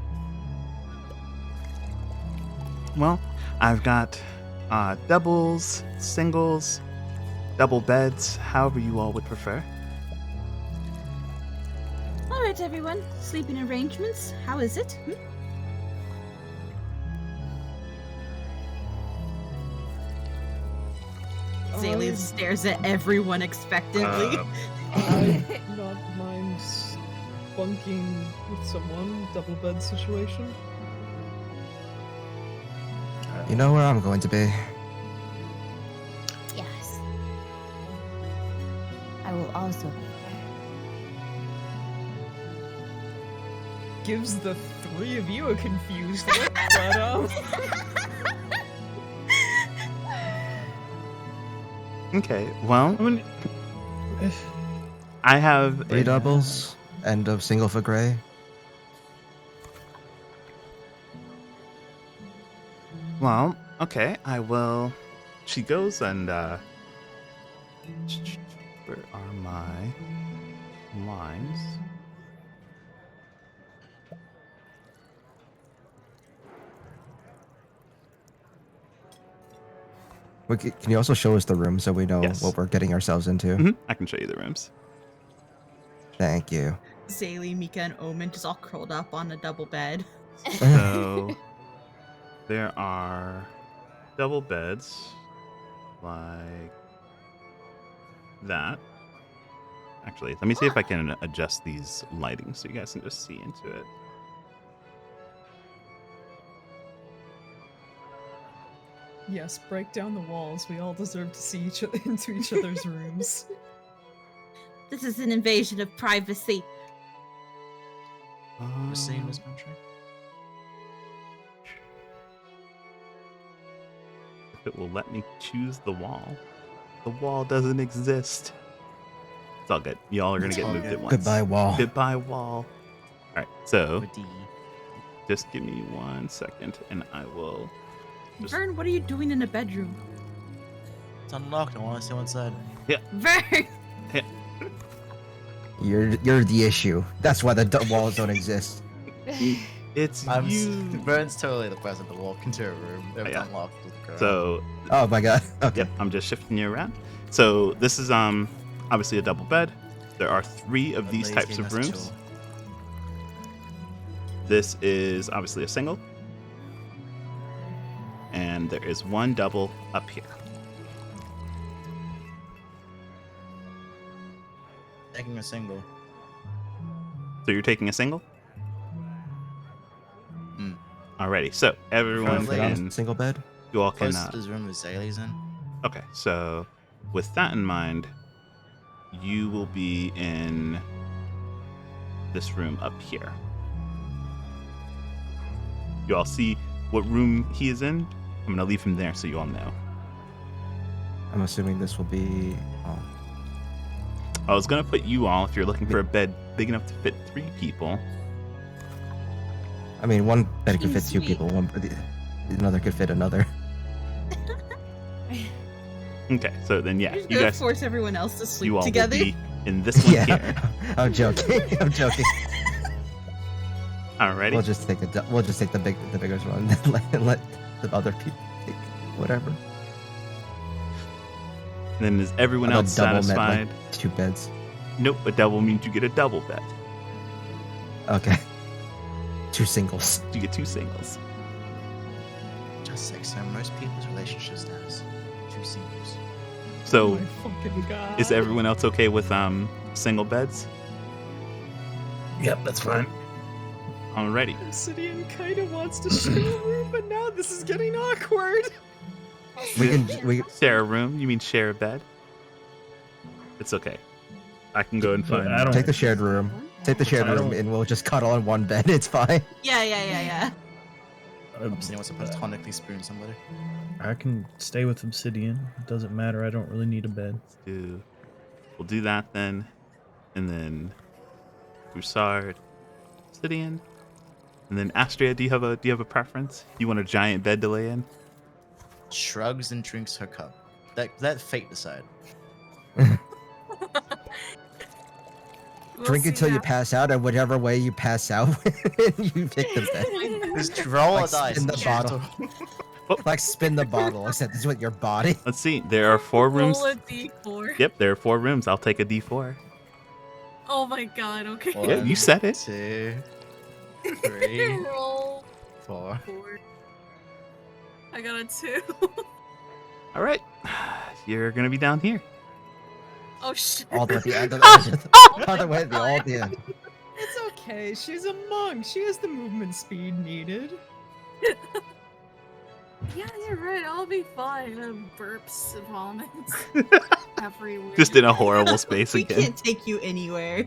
Well, I've got doubles, singles, double beds, however you all would prefer. All right, everyone. Sleeping arrangements. How is it? Zaylia stares at everyone expectantly. I'd not mind bunking with someone, double bed situation. You know where I'm going to be. Yes. I will also be there. Gives the three of you a confused look, but Okay, well, I mean, I have 3 doubles and a single for Gray. Well, okay, I will. She goes and Where are my lines? Can you also show us the room so we know Yes. what we're getting ourselves into? I can show you the rooms. Thank you. Zaylee, Mika, and Omen just all curled up on a double bed. So there are double beds like that. Actually, let me see if I can adjust these lighting so you guys can just see into it. Yes, break down the walls. We all deserve to see into each other's rooms. This is an invasion of privacy. We're seeing this country. If it will let me choose the wall. The wall doesn't exist. It's all good. Y'all are gonna get moved at once. Goodbye, wall. Goodbye, wall. All right, so With D. just give me 1 second, and I will. Vern, what are you doing in a bedroom? It's unlocked. I want to see what's inside. Vern! You're the issue. That's why the walls don't exist. It's I'm you. Vern's totally the person to walk into a room. If it's Yeah. unlocked. Just go around. So Oh my god. Okay. yep, I'm just shifting you around. So this is obviously a double bed. There are 3 of these Lazy types of mess rooms. tool. This is obviously a single. And there is 1 double up here. Taking a single. So you're taking a single? Mm. Alrighty. So everyone Currently- can, Single bed? you all can, Close to this room with Zaylee's in. okay. So with that in mind, you will be in this room up here. You all see what room he is in? I'm going to leave him there so you all know. I'm assuming this will be. Oh, I was going to put you all, if you're looking for a bed big enough to fit 3 people. I mean, one bed could fit Seems 2 sweet. people. Another could fit another. Okay, so then yeah, You're just you gonna guys, force everyone else to sleep you all together. will be in this one Yeah. here. I'm joking. I'm joking. Alrighty. We'll just take the biggest one and let the other people take whatever. Then is everyone How about else double meant, satisfied? like, 2 beds. Nope, a double means you get a double bed. Okay. 2 singles. You get 2 singles. Just like so most people's relationship status. 2 singles. So Oh my fucking god. is everyone else okay with single beds? Yep, that's fine. Alrighty. Obsidian kind of wants to share a room, but now this is getting awkward. We Share a room? You mean share a bed? It's okay. I can go and But find. I don't- take the shared room. Take the shared I room don't- and we'll just cuddle on one bed. It's fine. Yeah. Obsidian wants to platonically spoon somebody. I can stay with Obsidian. It doesn't matter. I don't really need a bed. We'll do that then, and then Broussard, Obsidian, and then Astria. Do you have a preference? You want a giant bed to lay in? Shrugs and drinks her cup. Let fate decide. We'll Drink see until you now. pass out, and whichever way you pass out, you pick the bed. Just roll Like a dice. spin the bottle. Like spin the bottle, except it's with your body. Let's see. There are 4 rooms. Roll a d4. Yep, there are 4 rooms. I'll take a D4. Oh my god, okay. Yeah, you said it. 2, 3, Roll 4. 4. I got a 2. All right, you're gonna be down here. Oh shit. All the way at the end. All the way at the end. It's okay. She's a monk. She has the movement speed needed. Yeah, you're right. I'll be fine. Burps, vomits everywhere. Just in a horrible space We again. can't take you anywhere.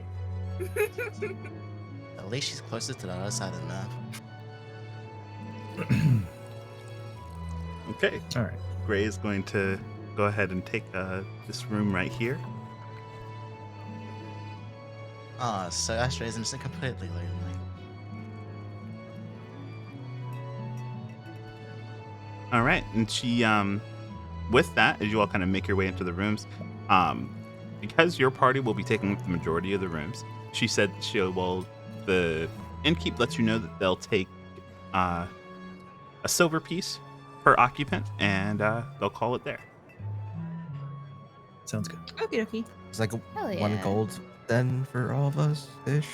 At least she's closest to the other side of the map. Okay. All right. Gray is going to go ahead and take this room right here. Ah, so Astra isn't completely lonely. All right, and she, with that, as you all kind of make your way into the rooms, Because your party will be taking up the majority of the rooms, she said the innkeep lets you know that they'll take a silver piece per occupant, and they'll call it there. Sounds good. Okay, okay. It's like Hell one yeah. gold then for all of us ish.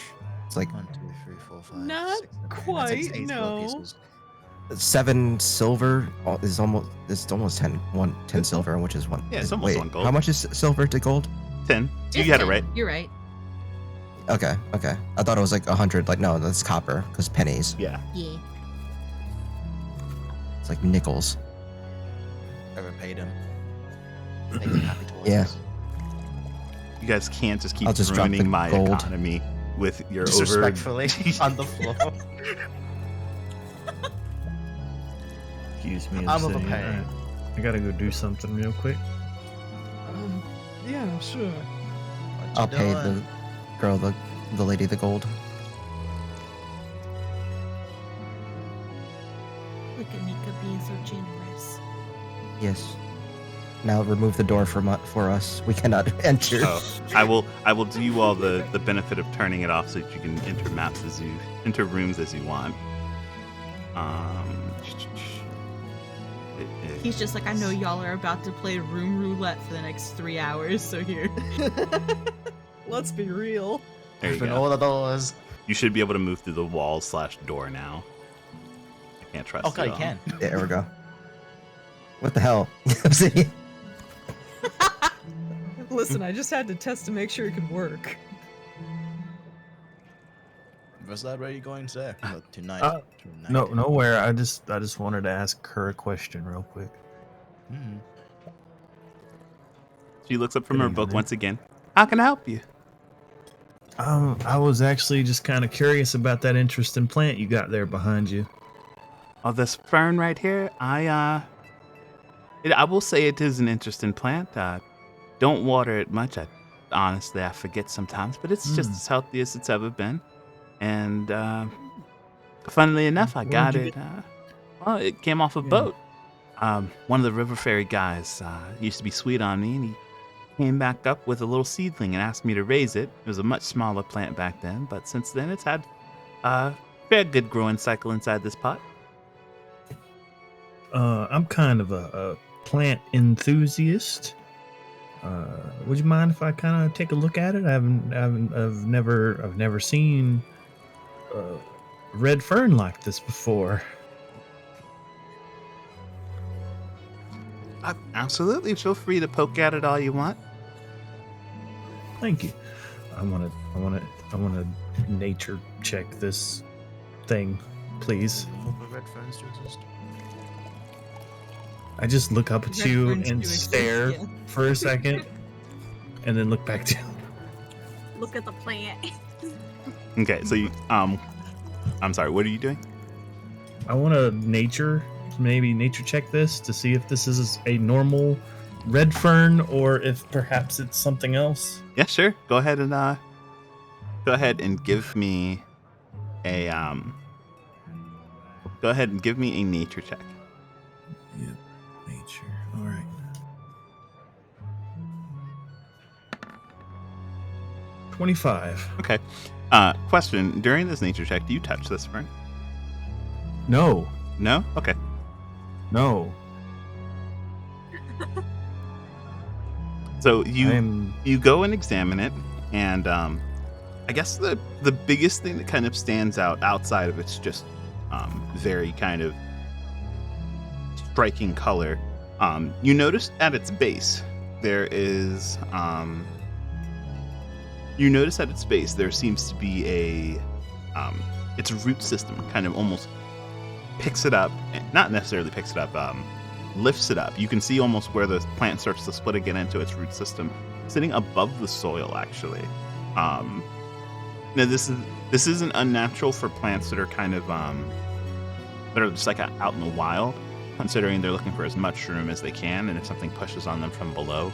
It's like 1, 2, 3, 4, 5, Not 6, 7, 8. That's quite, 8 silver no. pieces. 7 silver is almost 10 silver, which is one. Yeah, it's almost wait, one gold. How much is silver to gold? 10. So you It's had it 10. right. You're right. Okay. I thought it was like 100. Like no, that's copper because pennies. Yeah. Yeah. It's like nickels. Ever paid him. Make him happy towards Yeah. us. You guys can't just keep I'll just drop the ruining my gold. economy with your Disrespectfully on the floor. Excuse me. I'm saying, overpaying. alright, I gotta go do something real quick. Yeah, sure. What I'll you pay doing? the girl, the lady, the gold. Look at Nika being so generous. Yes. Now remove the door for us. We cannot enter. Oh, I will do you all the benefit of turning it off so that you can enter rooms as you want. He's just like, I know y'all are about to play room roulette for the next 3 hours, so here. Let's be real. There you Open go. all the doors. You should be able to move through the wall/door now. I can't trust Okay, it you all. can. There we go. What the hell? Obsidian. Listen, I just had to test to make sure it could work. Was that where you going today? No, tonight. Tonight. No, nowhere. I just wanted to ask her a question real quick. Mhm. She looks up from Good her book evening. once again. How can I help you? I was actually just kind of curious about that interesting plant you got there behind you. Oh, this fern right here. I will say it is an interesting plant. Don't water it much. Honestly, I forget sometimes, but it's just as healthy as it's ever been. And funnily enough, I Where'd got you it. Well, it came off a boat. One of the River Fairy guys used to be sweet on me, and he came back up with a little seedling and asked me to raise it. It was a much smaller plant back then, but since then it's had a fair good growing cycle inside this pot. I'm kind of a plant enthusiast. Would you mind if I kind of take a look at it? I've never seen red fern like this before. Absolutely, feel free to poke at it all you want. Thank you. I want to nature check this thing, please. Hope the red ferns do exist. I just look up at Red you ferns and do exist, stare yeah. for a second, and then look back down. Look at the plant. Okay, so you I'm sorry, what are you doing? I want to nature check this to see if this is a normal red fern or if perhaps it's something else. Yeah, sure. Go ahead and give me a nature check. Yep, nature. All right. 25. Okay. Question, during this nature check, do you touch this fern? No, No? Okay. no. So you I'm you go and examine it, and I guess the biggest thing that kind of stands out outside of its just very kind of striking color, you notice at its base there is there seems to be its root system kind of almost picks it up, not necessarily picks it up, lifts it up. You can see almost where the plant starts to split again into its root system, sitting above the soil actually. Now this isn't unnatural for plants that are kind of that are just like out in the wild, considering they're looking for as much room as they can, and if something pushes on them from below,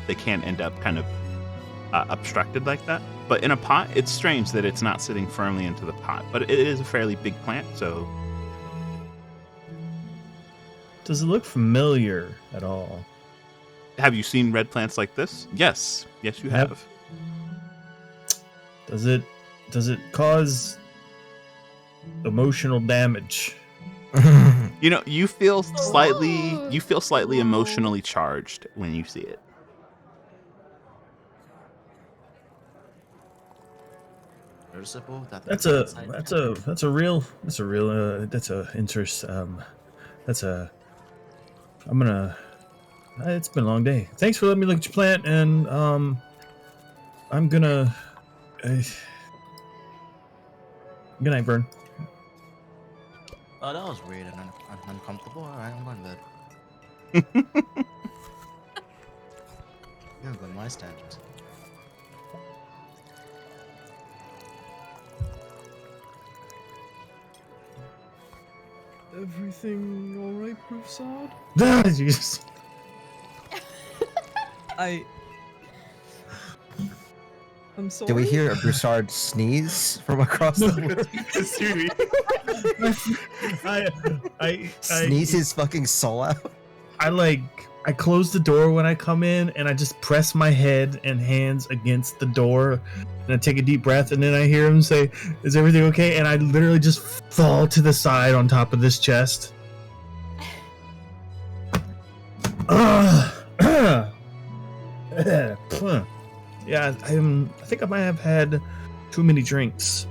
they can end up kind of obstructed like that. But in a pot, it's strange that it's not sitting firmly into the pot, but it is a fairly big plant, so Does it look familiar at all? Have you seen red plants like this? Yes. Yes, you Yep. have. Does it cause emotional damage? You know, you feel slightly emotionally charged when you see it. Noticeable that the That's plants a real interest. That's a I'm gonna. It's been a long day. Thanks for letting me look at your plant, and I'm gonna. Good night, Vern. Oh, that was weird and uncomfortable. All right, I'm going to bed. Yeah, by my standards. Everything all right, Broussard? Jesus. I'm sorry. Do we hear a Broussard sneeze from across the room? I Sneeze his fucking soul out? I close the door when I come in, and I just press my head and hands against the door, and I take a deep breath, and then I hear him say, "Is everything okay?" And I literally just fall to the side on top of this chest. Yeah, I think I might have had too many drinks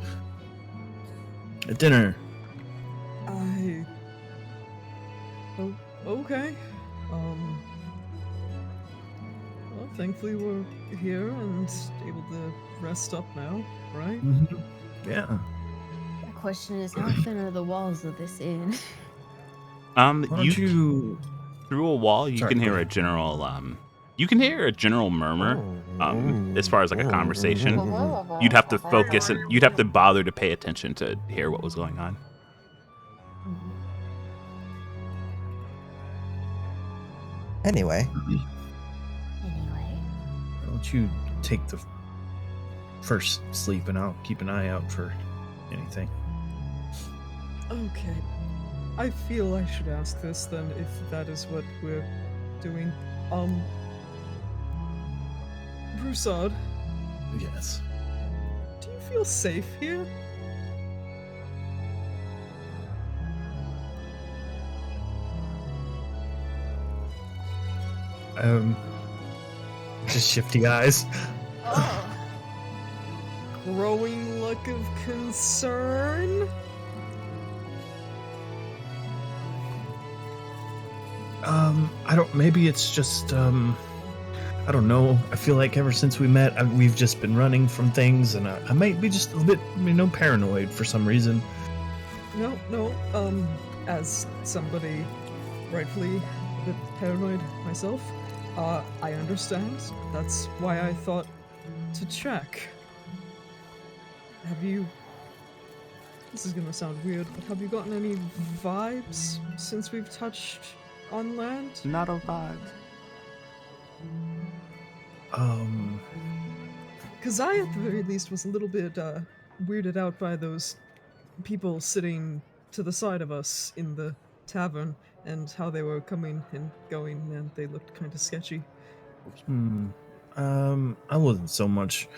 at dinner. Oh, okay. Well, thankfully we're here and able to rest up now, right? Yeah. The question is, how thin are the walls of this inn? Why don't you through a wall, you Sorry, can go hear a ahead. general murmur. As far as like a conversation, you'd have to focus and you'd have to bother to pay attention to hear what was going on. Anyway, Anyway, Why don't you take the first sleep, and I'll keep an eye out for anything. Okay. I feel I should ask this then, if that is what we're doing. Broussard, Yes. do you feel safe here? Just shifty eyes. Growing look of concern? I don't. Maybe it's just. I don't know. I feel like ever since we met, we've just been running from things, and I might be just a little bit, paranoid for some reason. No. As somebody rightfully a bit paranoid myself, I understand. That's why I thought to check. Have you... This is gonna sound weird, but have you gotten any vibes since we've touched on land? Not a vibe. Because I, at the very least, was a little bit weirded out by those people sitting to the side of us in the tavern and how they were coming and going, and they looked kind of sketchy. I wasn't so much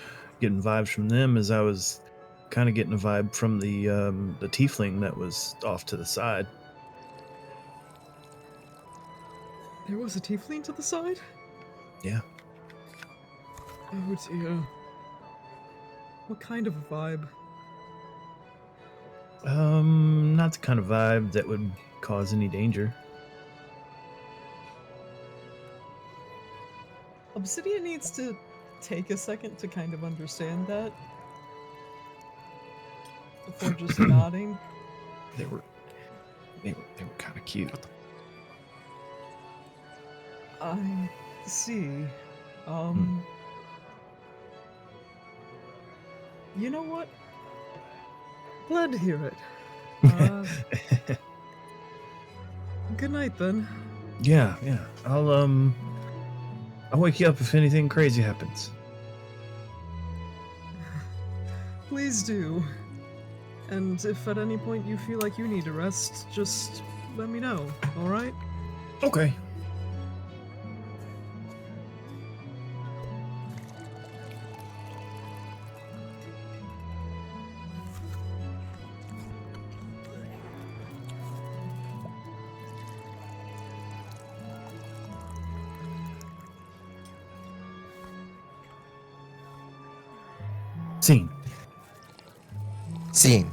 getting vibes from them as I was kind of getting a vibe from the tiefling that was off to the side. There was a tiefling to the side? Yeah. Oh dear. What kind of a vibe? Not the kind of vibe that would cause any danger. Obsidian needs to take a second to kind of understand that before just nodding. They were kind of cute. I see. You know what? Glad to hear it. Good night then. Yeah. I'll wake you up if anything crazy happens. Please do. And if at any point you feel like you need a rest, just let me know, alright? Okay. Scene. Scene.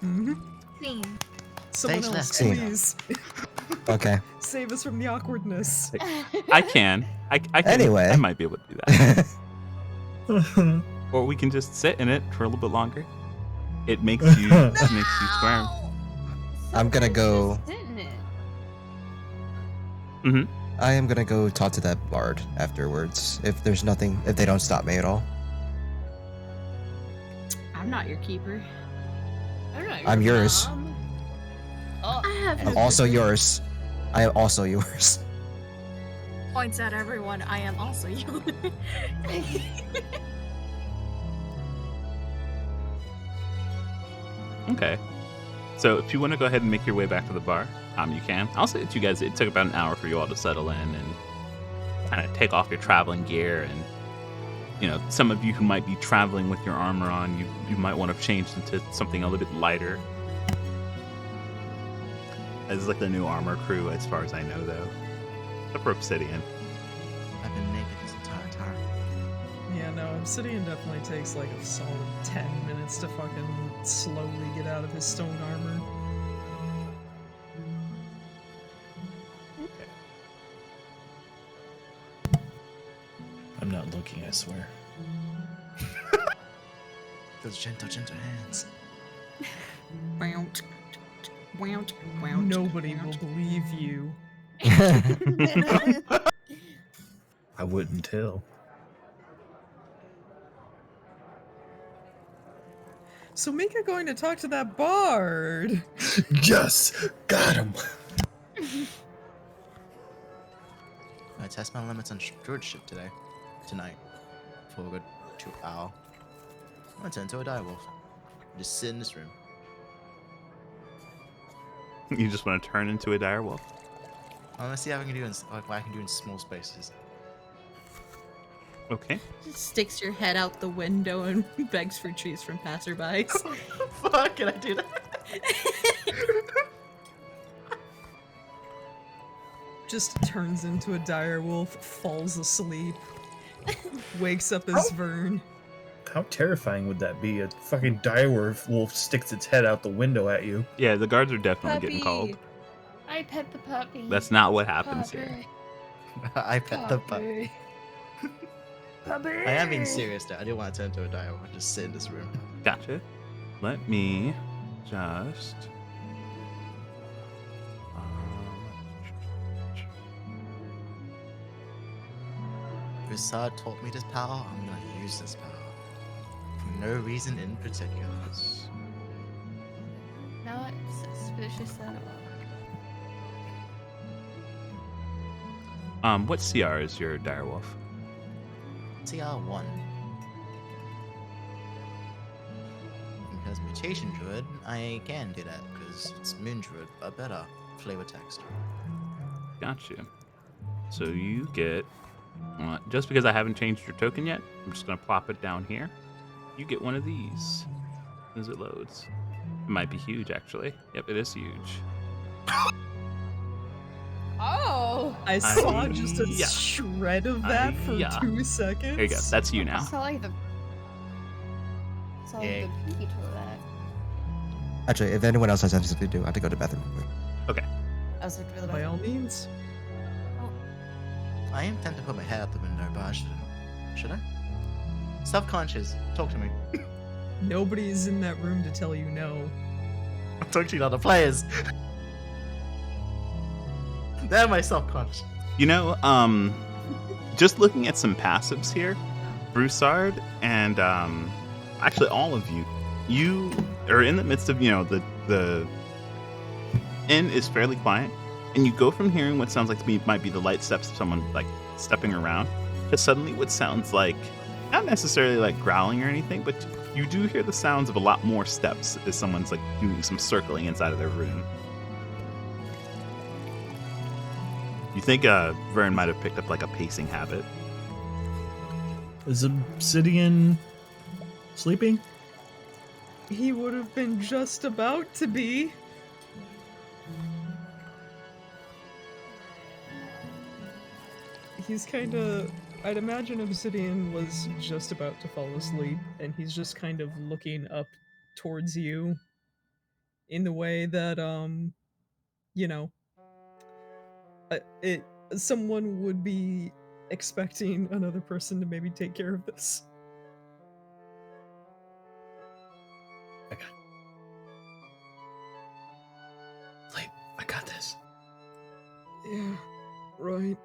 Mm-hmm. Scene. Someone Stage else, left. Scene. please. Okay. Save us from the awkwardness. I can. I can. Anyway. I might be able to do that. Or we can just sit in it for a little bit longer. It makes you squirm. I'm gonna go. Just sit in it. Mm-hmm. I am gonna go talk to that bard afterwards. If there's nothing, if they don't stop me at all. I'm not your keeper. I'm yours. Oh, I have I'm also yours. I am also yours. Points at everyone. I am also you. Okay. So if you want to go ahead and make your way back to the bar, you can. I'll say that you guys, it took about an hour for you all to settle in and kind of take off your traveling gear. And, you know, some of you who might be traveling with your armor on, you might want to change into something a little bit lighter. As like the new armor crew, as far as I know, though. Except for Obsidian. I've been naked this entire time. Yeah, no, Obsidian definitely takes like a solid 10 minutes to fucking slowly get out of his stone armor. I'm not looking, I swear. Those gentle hands. Nobody will believe you. I wouldn't tell. So Mika going to talk to that bard. Yes! Got him! I test my limits on stewardship tonight, for a good 2 hours. I'm gonna turn into a direwolf. Just sit in this room. You just want to turn into a direwolf. I wanna see how I can do what I can do in small spaces. Okay. Just sticks your head out the window and begs for trees from passerbys. Fuck, can I do that? Just turns into a direwolf, falls asleep, wakes up as Vern. How terrifying would that be? A fucking direwolf wolf sticks its head out the window at you. Yeah, the guards are definitely getting called. I pet the puppy. That's not what happens here. I pet the pup. Puppy. Puppy. I am being serious though. I didn't want to turn into a direwolf. I just sit in this room. Gotcha. Let me just. Broussard taught me this power. I'm gonna use this power. For no reason in particular. Not suspicious at all. What CR is your direwolf? TR1. Because mutation druid, I can do that because it's moon druid, but better flavor text. Got you. So you get, just because I haven't changed your token yet, I'm just gonna plop it down here. You get one of these as it loads. It might be huge, actually. Yep, it is huge. Oh! I saw just a Yeah. shred of that for Yeah. 2 seconds. There you go. That's you I now. saw like the. Saw like Yeah. the peak of that. Actually, if anyone else has anything to do, I have to go to the bathroom. I was like, really By all means. I am tempted to put my head out the window, but I shouldn't. Should I? Self-conscious. Talk to me. Nobody's in that room to tell you no. I'm talking to the other players. They're my self-conscious. You know, just looking at some passives here, Broussard and actually all of you are in the midst of, you know, the inn is fairly quiet, and you go from hearing what sounds like to me might be the light steps of someone like stepping around to suddenly what sounds like not necessarily like growling or anything, but you do hear the sounds of a lot more steps as someone's like doing some circling inside of their room. You think Vern might have picked up like a pacing habit. Is Obsidian sleeping? He would have been just about to be. He's kind of I'd imagine Obsidian was just about to fall asleep, and he's just kind of looking up towards you in the way that, you know, it someone would be expecting another person to maybe take care of this. I got this. Yeah, right.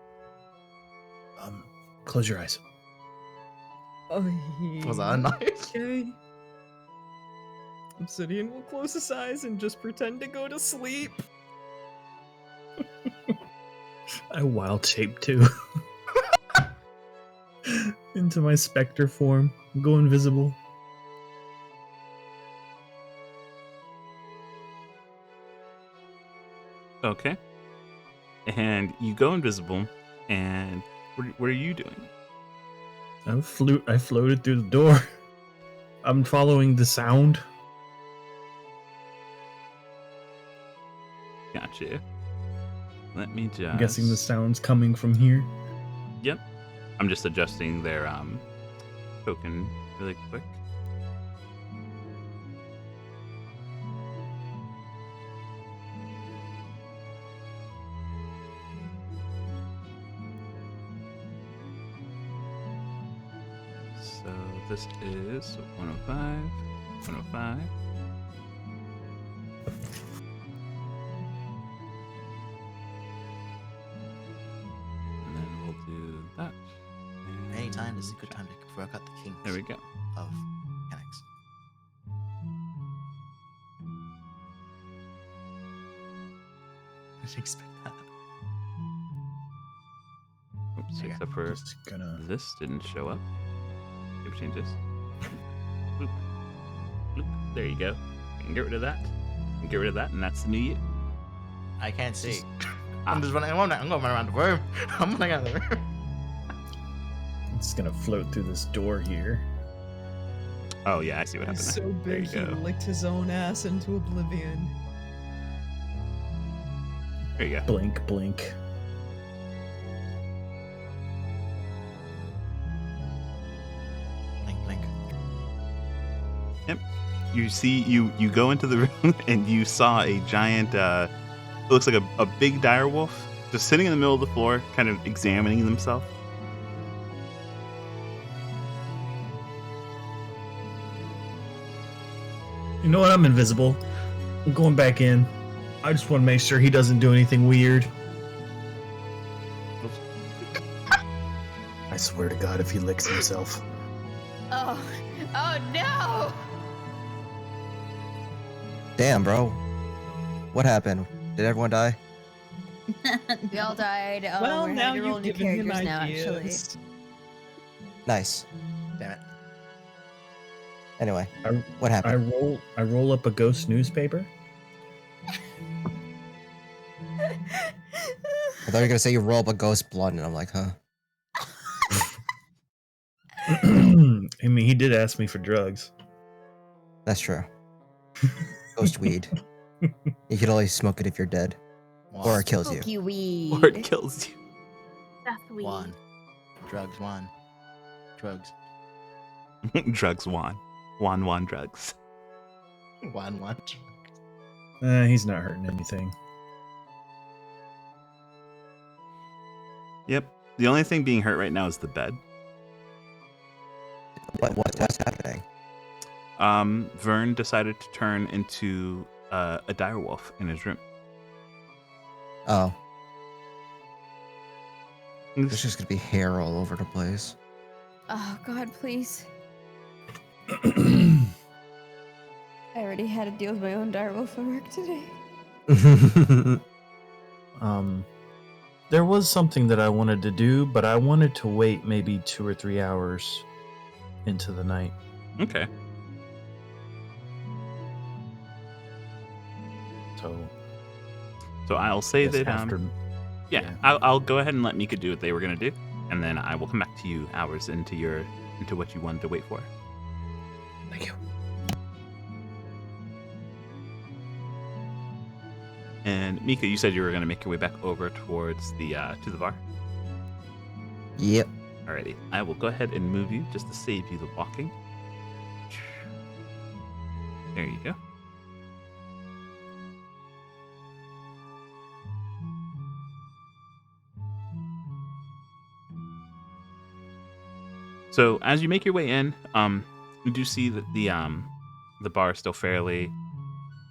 Close your eyes. Was that a knife? Okay. Obsidian will close his eyes and just pretend to go to sleep. I wild shape too. Into my specter form. Go invisible. Okay. And you go invisible, and what are you doing? I floated through the door. I'm following the sound. Gotcha. Let me just... I'm guessing the sound's coming from here. Yep. I'm just adjusting their token really quick. So this is 105, 105. And then we'll do that. Anytime is a good time to work out the kinks There we go. of mechanics. I didn't expect that. Oops, There you except for Just gonna. this didn't show up. Maybe change this. Bloop. Bloop. There you go. You can get rid of that. You can get rid of that, and that's the new you. I can't see. Ah. I'm just running. I'm going to run around the room. I'm running out of the room. It's gonna float through this door here. Oh yeah, I see what happened He's there. so There big you he go. licked his own ass into oblivion. There you go. Blink, blink. Blink, blink. You see, you go into the room and you saw a giant. It looks like a big dire wolf just sitting in the middle of the floor, kind of examining themselves. You know what? I'm invisible. I'm going back in. I just want to make sure he doesn't do anything weird. I swear to God, if he licks himself. Oh, oh no! Damn, bro. What happened? Did everyone die? We all died. Well, we're now having to roll you've new given him characters now, actually. ideas. Nice. Damn it. Anyway, I, what happened? I roll up a ghost newspaper. I thought you were gonna say you roll up a ghost blunt, and I'm like, huh? I mean, he did ask me for drugs. That's true. Ghost weed. You can only smoke it if you're dead, or it kills you. Spooky weed. Or it kills you. Death weed. One. Drugs, one. Drugs. Drugs won. Won drugs. One. He's not hurting anything. Yep. The only thing being hurt right now is the bed. What's happening? Vern decided to turn into a dire wolf in his room. Oh, there's just gonna be hair all over the place. Oh God, please. I already had to deal with my own direwolf at work today. There was something that I wanted to do, but I wanted to wait maybe 2 or 3 hours into the night. Okay. So I'll say Yes, that after. yeah. I'll go ahead and let Mika do what they were gonna do, and then I will come back to you hours into what you wanted to wait for. Thank you. And Mika, you said you were gonna make your way back over towards the to the bar. Yep. Alrighty, I will go ahead and move you just to save you the walking. There you go. So as you make your way in, you do see that the bar is still fairly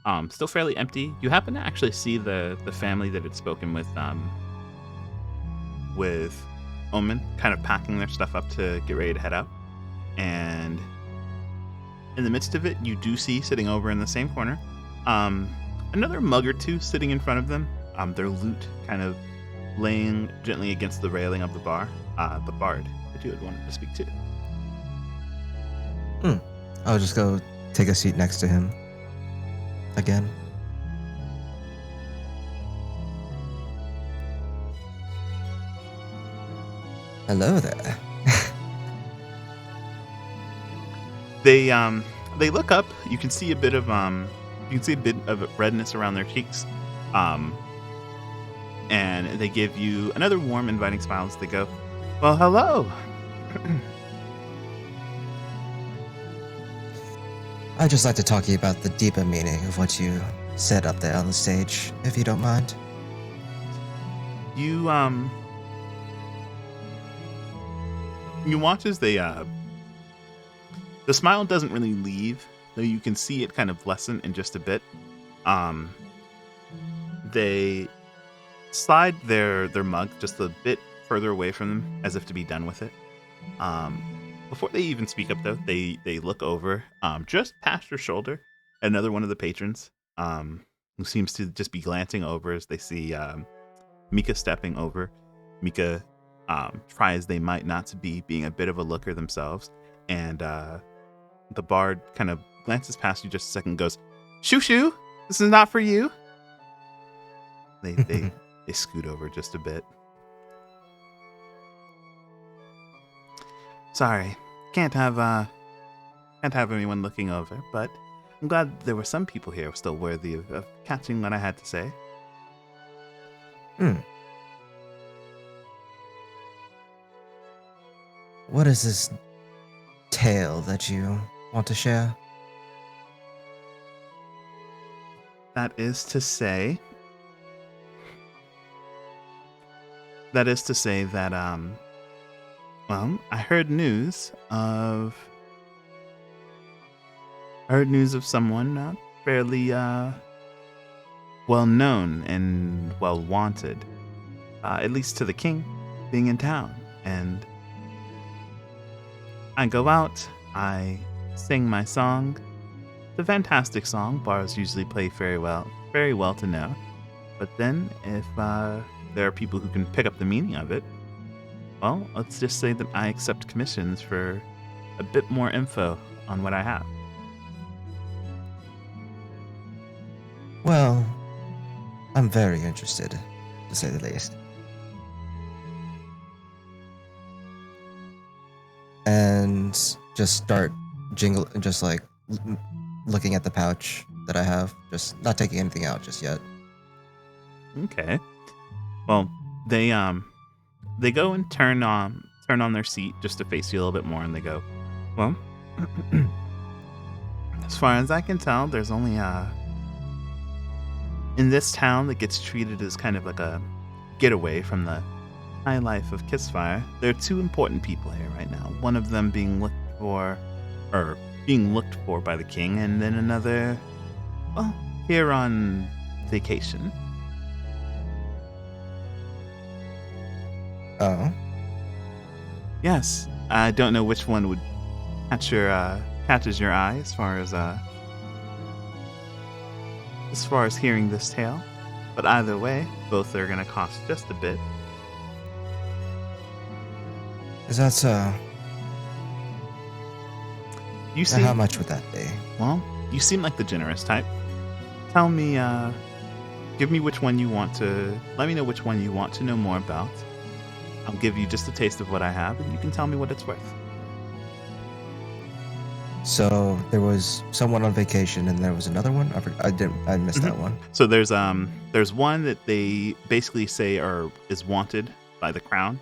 empty. You happen to actually see the family that had spoken with Omen kind of packing their stuff up to get ready to head out. And in the midst of it, you do see sitting over in the same corner, another mug or two sitting in front of them. Their loot kind of laying gently against the railing of the bar. The bard that you had wanted to speak to. I'll just go take a seat next to him. Again. Hello there. They look up. You can see a bit of redness around their cheeks, and they give you another warm, inviting smile as they go, "Well, hello." I'd just like to talk to you about the deeper meaning of what you said up there on the stage, if you don't mind. You watch as the smile doesn't really leave, though you can see it kind of lessen in just a bit. They slide their mug just a bit further away from them, as if to be done with it. Before they even speak up, though, they look over, just past your shoulder, at another one of the patrons, who seems to just be glancing over as they see Mika stepping over. Mika, try as they might not to be, being a bit of a looker themselves, and the bard kind of glances past you just a second, and goes, "Shoo shoo, this is not for you." They scoot over just a bit. Sorry, can't have anyone looking over, but I'm glad there were some people here still worthy of catching what I had to say. What is this tale that you want to share? That is to say that well, I heard news of someone fairly well known and well wanted, at least to the king, being in town. And I go out, I sing my song. It's a fantastic song. Bars usually play very well to know. But then, if there are people who can pick up the meaning of it, well, let's just say that I accept commissions for a bit more info on what I have. Well, I'm very interested, to say the least. And just start looking at the pouch that I have, just not taking anything out just yet. Okay. Well, they go and turn on their seat just to face you a little bit more, and they go, "Well, as far as I can tell, there's only in this town that gets treated as kind of like a getaway from the high life of Kissfire. There are two important people here right now. One of them being looked for by the king, and then another, well, here on vacation." Oh? Yes, I don't know which one would catches your eye as far as hearing this tale, but either way, both are going to cost just a bit. Is that so? You Now see, how much would that be? well, you seem like the generous type. Tell me, give me which one you want to. Let me know which one you want to know more about. I'll give you just a taste of what I have, and you can tell me what it's worth. So there was someone on vacation, and there was another one. I missed that one. So there's one that they basically say is wanted by the crown.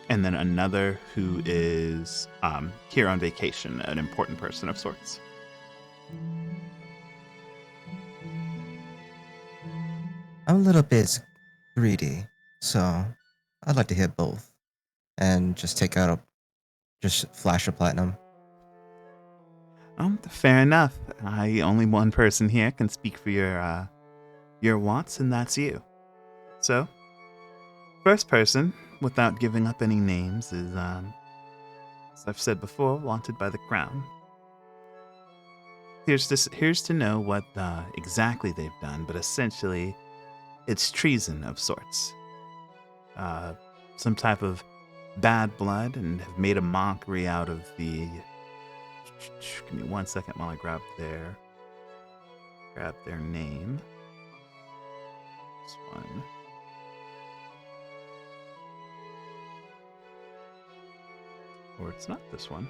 and then another who is here on vacation, an important person of sorts. I'm a little bit greedy, so I'd like to hit both and just take out just flash a platinum. Fair enough. Only one person here can speak for your wants, and that's you. So, first person, without giving up any names, is as I've said before, wanted by the crown. Here's to know what exactly they've done, but essentially, it's treason of sorts. Some type of bad blood, and have made a mockery out of the. Give me 1 second while I grab their name. This one. Or it's not this one.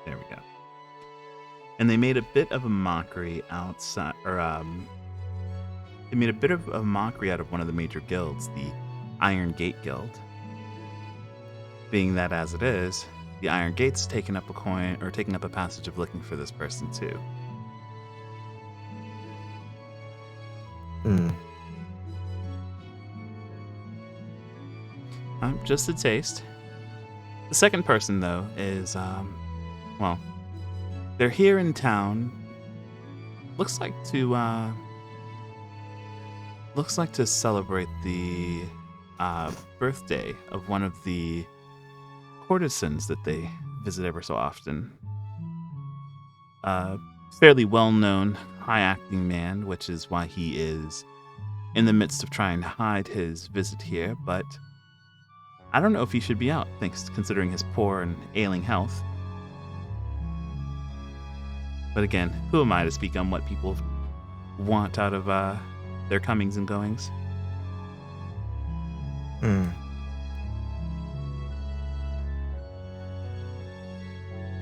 There we go. And they made a bit of a mockery outside, they made a bit of a mockery out of one of the major guilds, the Iron Gate Guild. Being that as it is, the Iron Gate's taking up a passage of looking for this person too. Just a taste. The second person, though, is they're here in town. Looks like to celebrate the birthday of one of the courtesans that they visit ever so often. Fairly well-known, high-acting man, which is why he is in the midst of trying to hide his visit here, but I don't know if he should be out, considering his poor and ailing health. But again, who am I to speak on what people want out of their comings and goings?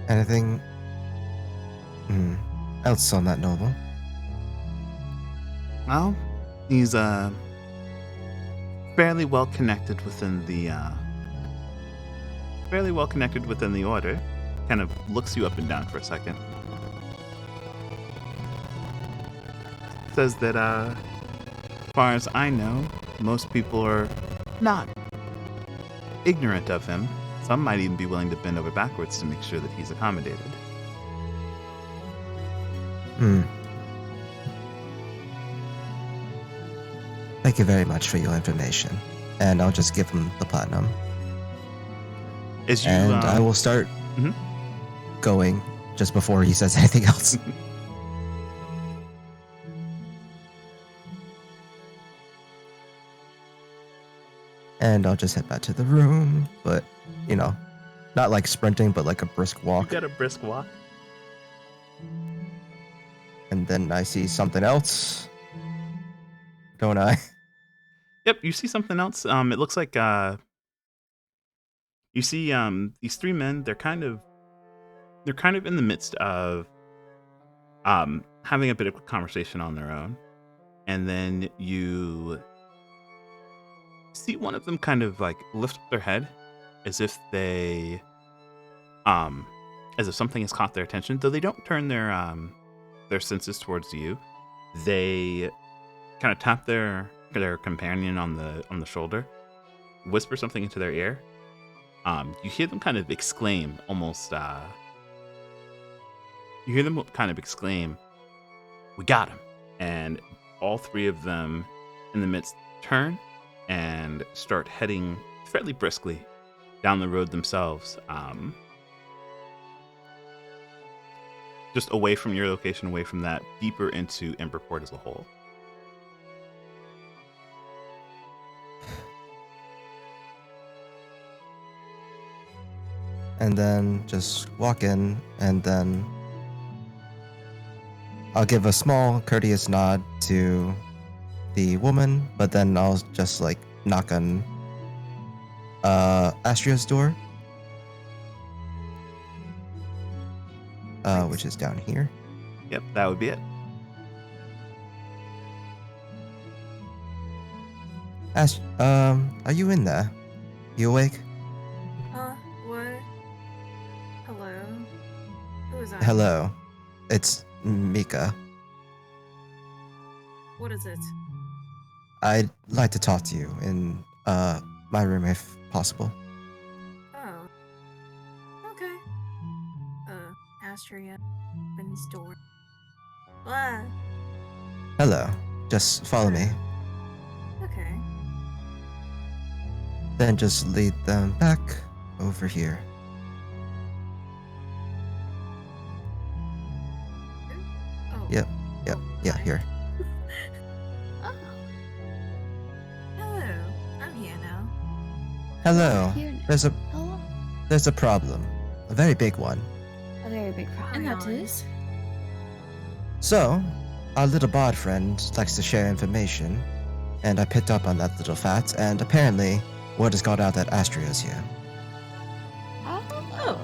Anything else on that noble? Well, he's fairly well connected within the order. Kind of looks you up and down for a second. Says that as far as I know, most people are not ignorant of him. Some might even be willing to bend over backwards to make sure that he's accommodated. Thank you very much for your information. And I'll just give him the platinum. I will start going just before he says anything else. And I'll just head back to the room, but, not like sprinting, but like a brisk walk. You got a brisk walk? And then I see something else. Don't I? Yep, you see something else. It looks like you see these three men. They're kind of in the midst of having a bit of a conversation on their own, and then you see one of them kind of like lift up their head as if something has caught their attention, though they don't turn their senses towards you. They kind of tap their companion on the shoulder, whisper something into their ear. You hear them kind of exclaim, "We got him!" And all three of them in the midst turn and start heading fairly briskly down the road themselves, just away from your location, away from that, deeper into Emberport as a whole. And then just walk in, and then I'll give a small courteous nod to the woman, but then I'll just like knock on Astria's door, which is down here. Yep, that would be it. Are you in there? You awake? Huh? What? Hello? Who is that? Hello. It's Mika. What is it? I'd like to talk to you in my room if possible. Oh. Okay. Astria opens door. Ah. Hello. Just follow me. Okay. Then just lead them back over here. Oh. Yep. Oh, Yeah, hi. here. Oh, Hello. I'm here now. Hello. here now. There's Hello. a problem. A very big one. A very big problem. And that Hang on. is. So, our little bard friend likes to share information, and I picked up on that little fact, and apparently, word has got out that Astria's here. Oh. Oh.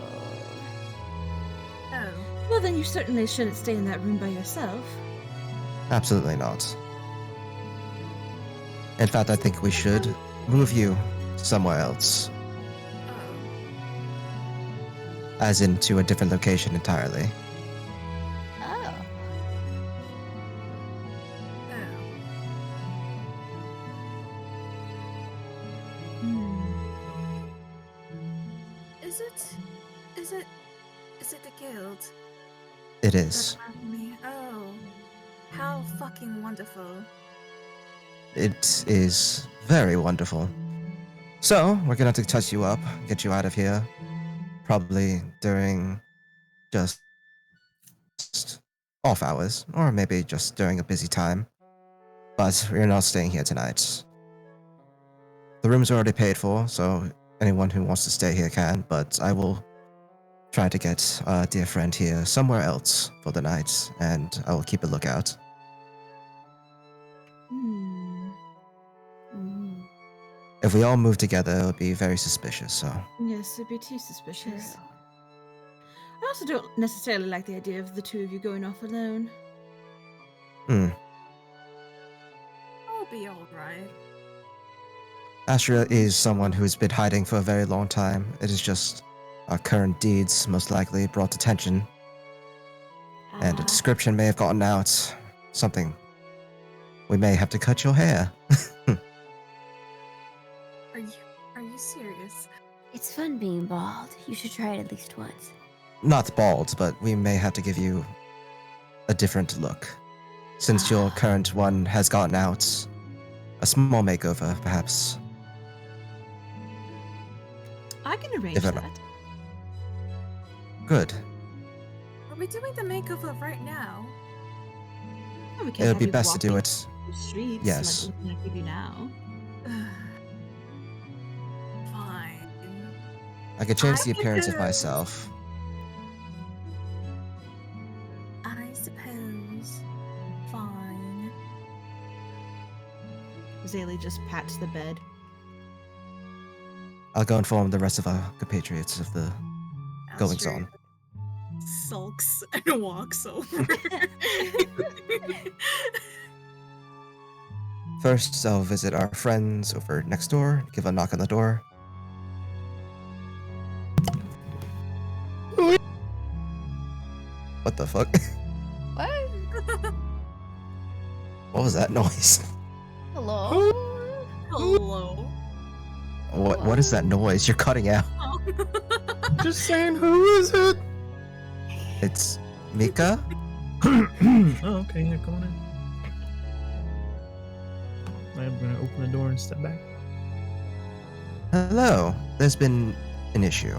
Well, then you certainly shouldn't stay in that room by yourself. Absolutely not. In fact, I think we should move you somewhere else, Oh. as in to a different location entirely. Oh. Oh. Hmm. Is it the guild? It that is. found me? Oh. How fucking wonderful. It is very wonderful. So, we're gonna have to touch you up, get you out of here, probably during just off hours, or maybe just during a busy time. But we're not staying here tonight. The room's already paid for, so anyone who wants to stay here can, but I will try to get our dear friend here somewhere else for the night, and I will keep a lookout. Hmm. Mm, If we all move together, it would be very suspicious, so. Yes, it'd be too suspicious. true. I also don't necessarily like the idea of the two of you going off alone. I'll be alright. Astria is someone who's been hiding for a very long time. It is just our current deeds most likely brought attention, and a Ah, description may have gotten out. Something. We may have to cut your hair. Are you serious? It's fun being bald. You should try it at least once. Not bald, but we may have to give you a different look. Since your current one has gotten out, a small makeover, perhaps. I can arrange If it- that. Good. Are we doing the makeover right now? And we It can't would have be you best to do walking it. through the streets Yes. like looking like we do now. Fine. I could change I the appearance of suppose. myself. I suppose. Fine. Zaylee just pats the bed. I'll go inform the rest of our compatriots of the goings on. Sulks and walks over. First, I'll visit our friends over next door, give a knock on the door. What the fuck? what? What was that noise? Hello? Hello. What is that noise? You're cutting out. Just saying, who is it? It's Mika? Oh, okay, yeah, come on in. I'm gonna open the door and step back. Hello. There's been an issue.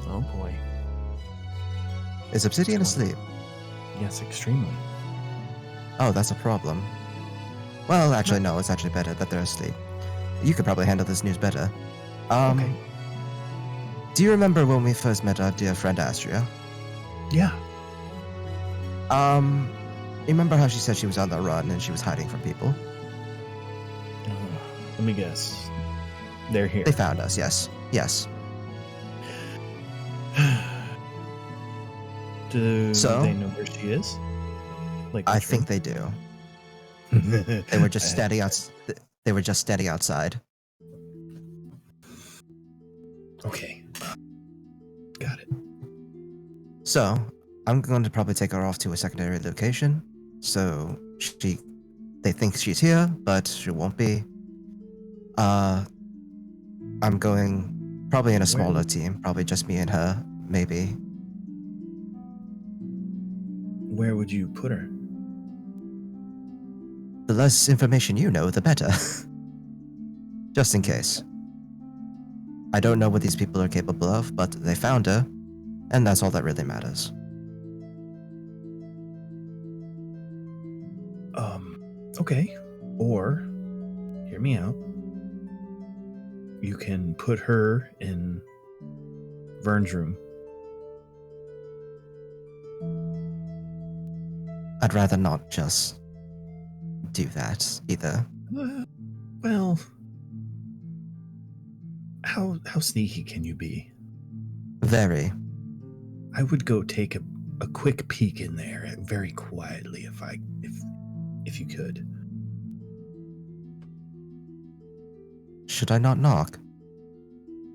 Oh boy. Is Obsidian asleep? Yes, extremely. Oh, that's a problem. Well, actually, no, it's actually better that they're asleep. You could probably handle this news better. Okay. Do you remember when we first met our dear friend Astria? Yeah. You remember how she said she was on the run and she was hiding from people? Let me guess. They're here. They found us, yes. Yes. Do So? they know where she is? Like, I which think they do. room? They were just standing out. They were just standing outside. Okay. Got it. So, I'm going to probably take her off to a secondary location. So, they think she's here, but she won't be. I'm going probably in a smaller team, probably just me and her, maybe. Where would you put her? The less information you know, the better. Just in case. I don't know what these people are capable of, but they found her, and that's all that really matters. Okay. Or, hear me out. You can put her in Vern's room. I'd rather not just do that either. Well, how sneaky can you be? Very. I would go take a quick peek in there very quietly if you could. Should I not knock?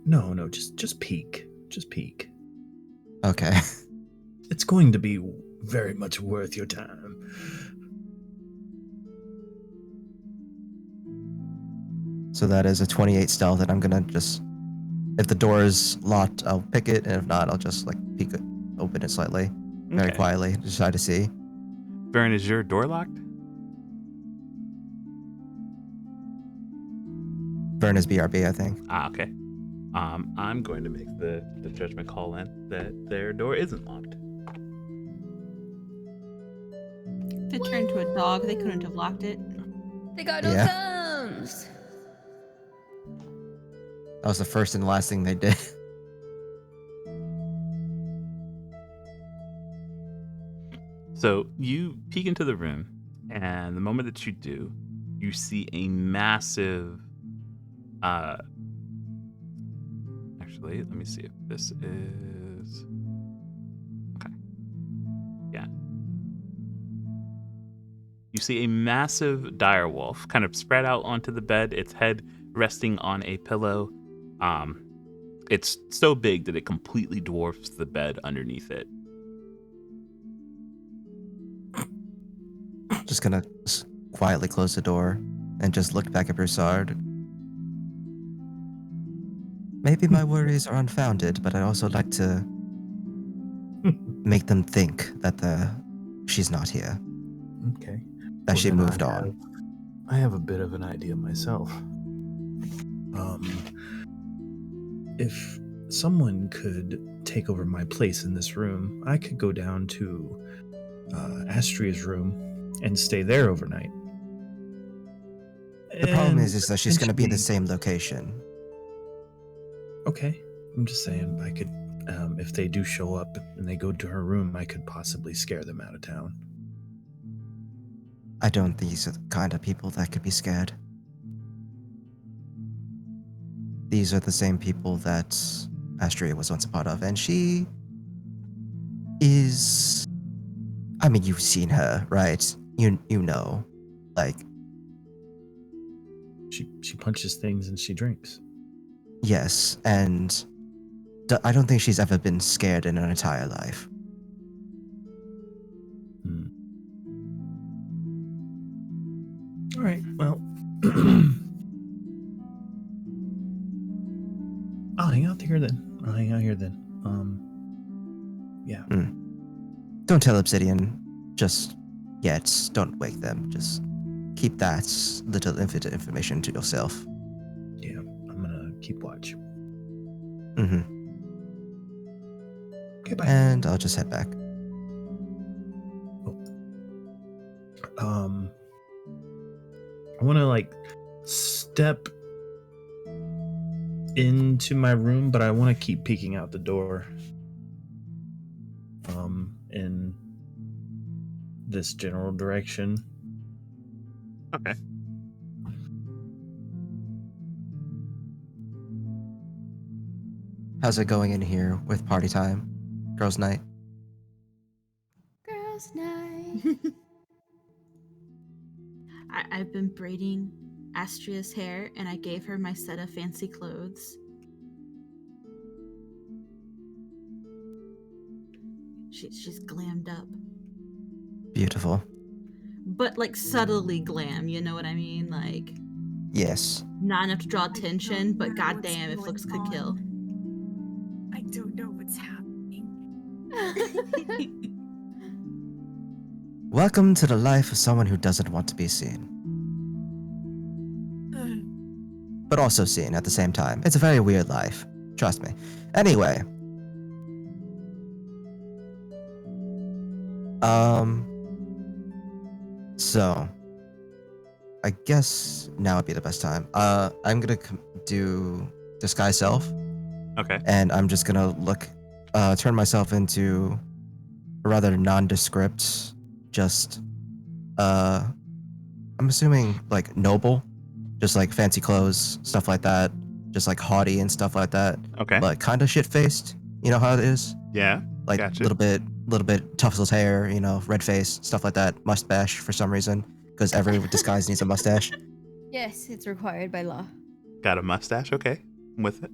No, just peek. Just peek. Okay. It's going to be very much worth your time. So that is a 28 stealth, and I'm gonna just... If the door is locked, I'll pick it, and if not, I'll just, peek it, open it slightly. Very Okay. quietly, just try to see. Vern, is your door locked? Vern is BRB, I think. Okay. I'm going to make the judgment call in that their door isn't locked. If it turned to a dog, they couldn't have locked it. They got no Yeah. thumbs. That was the first and last thing they did. So you peek into the room, and the moment that you do, you see a massive. Actually, let me see if this is. Okay. Yeah. You see a massive direwolf kind of spread out onto the bed, its head resting on a pillow. It's so big that it completely dwarfs the bed underneath it. Just gonna quietly close the door and just look back at Broussard. Maybe my worries are unfounded, but I also like to make them think that she's not here. Okay. That she then moved on. I have a bit of an idea myself. If someone could take over my place in this room, I could go down to Astria's room and stay there overnight. The problem is that she's going to be in the potentially- same location. Okay, I'm just saying I could, if they do show up and they go to her room, I could possibly scare them out of town. I don't think these are the kind of people that could be scared. These are the same people that Astria was once a part of, and she is... I mean, you've seen her, right? You know. She punches things and she drinks. Yes, and I don't think she's ever been scared in her entire life. All right, well, I'll hang out here then. Yeah. Don't tell Obsidian just yet. Don't wake them. Just keep that little information to yourself. Yeah, I'm gonna keep watch. Mm-hmm. Okay, bye. And I'll just head back. I want to step into my room, but I want to keep peeking out the door. In this general direction. Okay. How's it going in here with party time? Girls' night? Girls' night. I've been braiding Astria's hair and I gave her my set of fancy clothes. She's glammed up. Beautiful. But like subtly glam, you know what I mean? Like Yes. not enough to draw attention, but know goddamn if what's looks could going kill. on. I don't know what's happening. Welcome to the life of someone who doesn't want to be seen, but also seen at the same time. It's a very weird life. Trust me. Anyway. So, I guess now would be the best time. I'm gonna do disguise self, Okay. and I'm just gonna turn myself into a rather nondescript, just, I'm assuming like noble, just like fancy clothes, stuff like that, just like haughty and stuff like that, Okay. but kind of shit-faced. You know how it is? Yeah. Like Gotcha. little bit tousled hair, you know, red face, stuff like that, mustache for some reason, because every disguise needs a mustache. Yes, it's required by law. Got a mustache? Okay. I'm with it.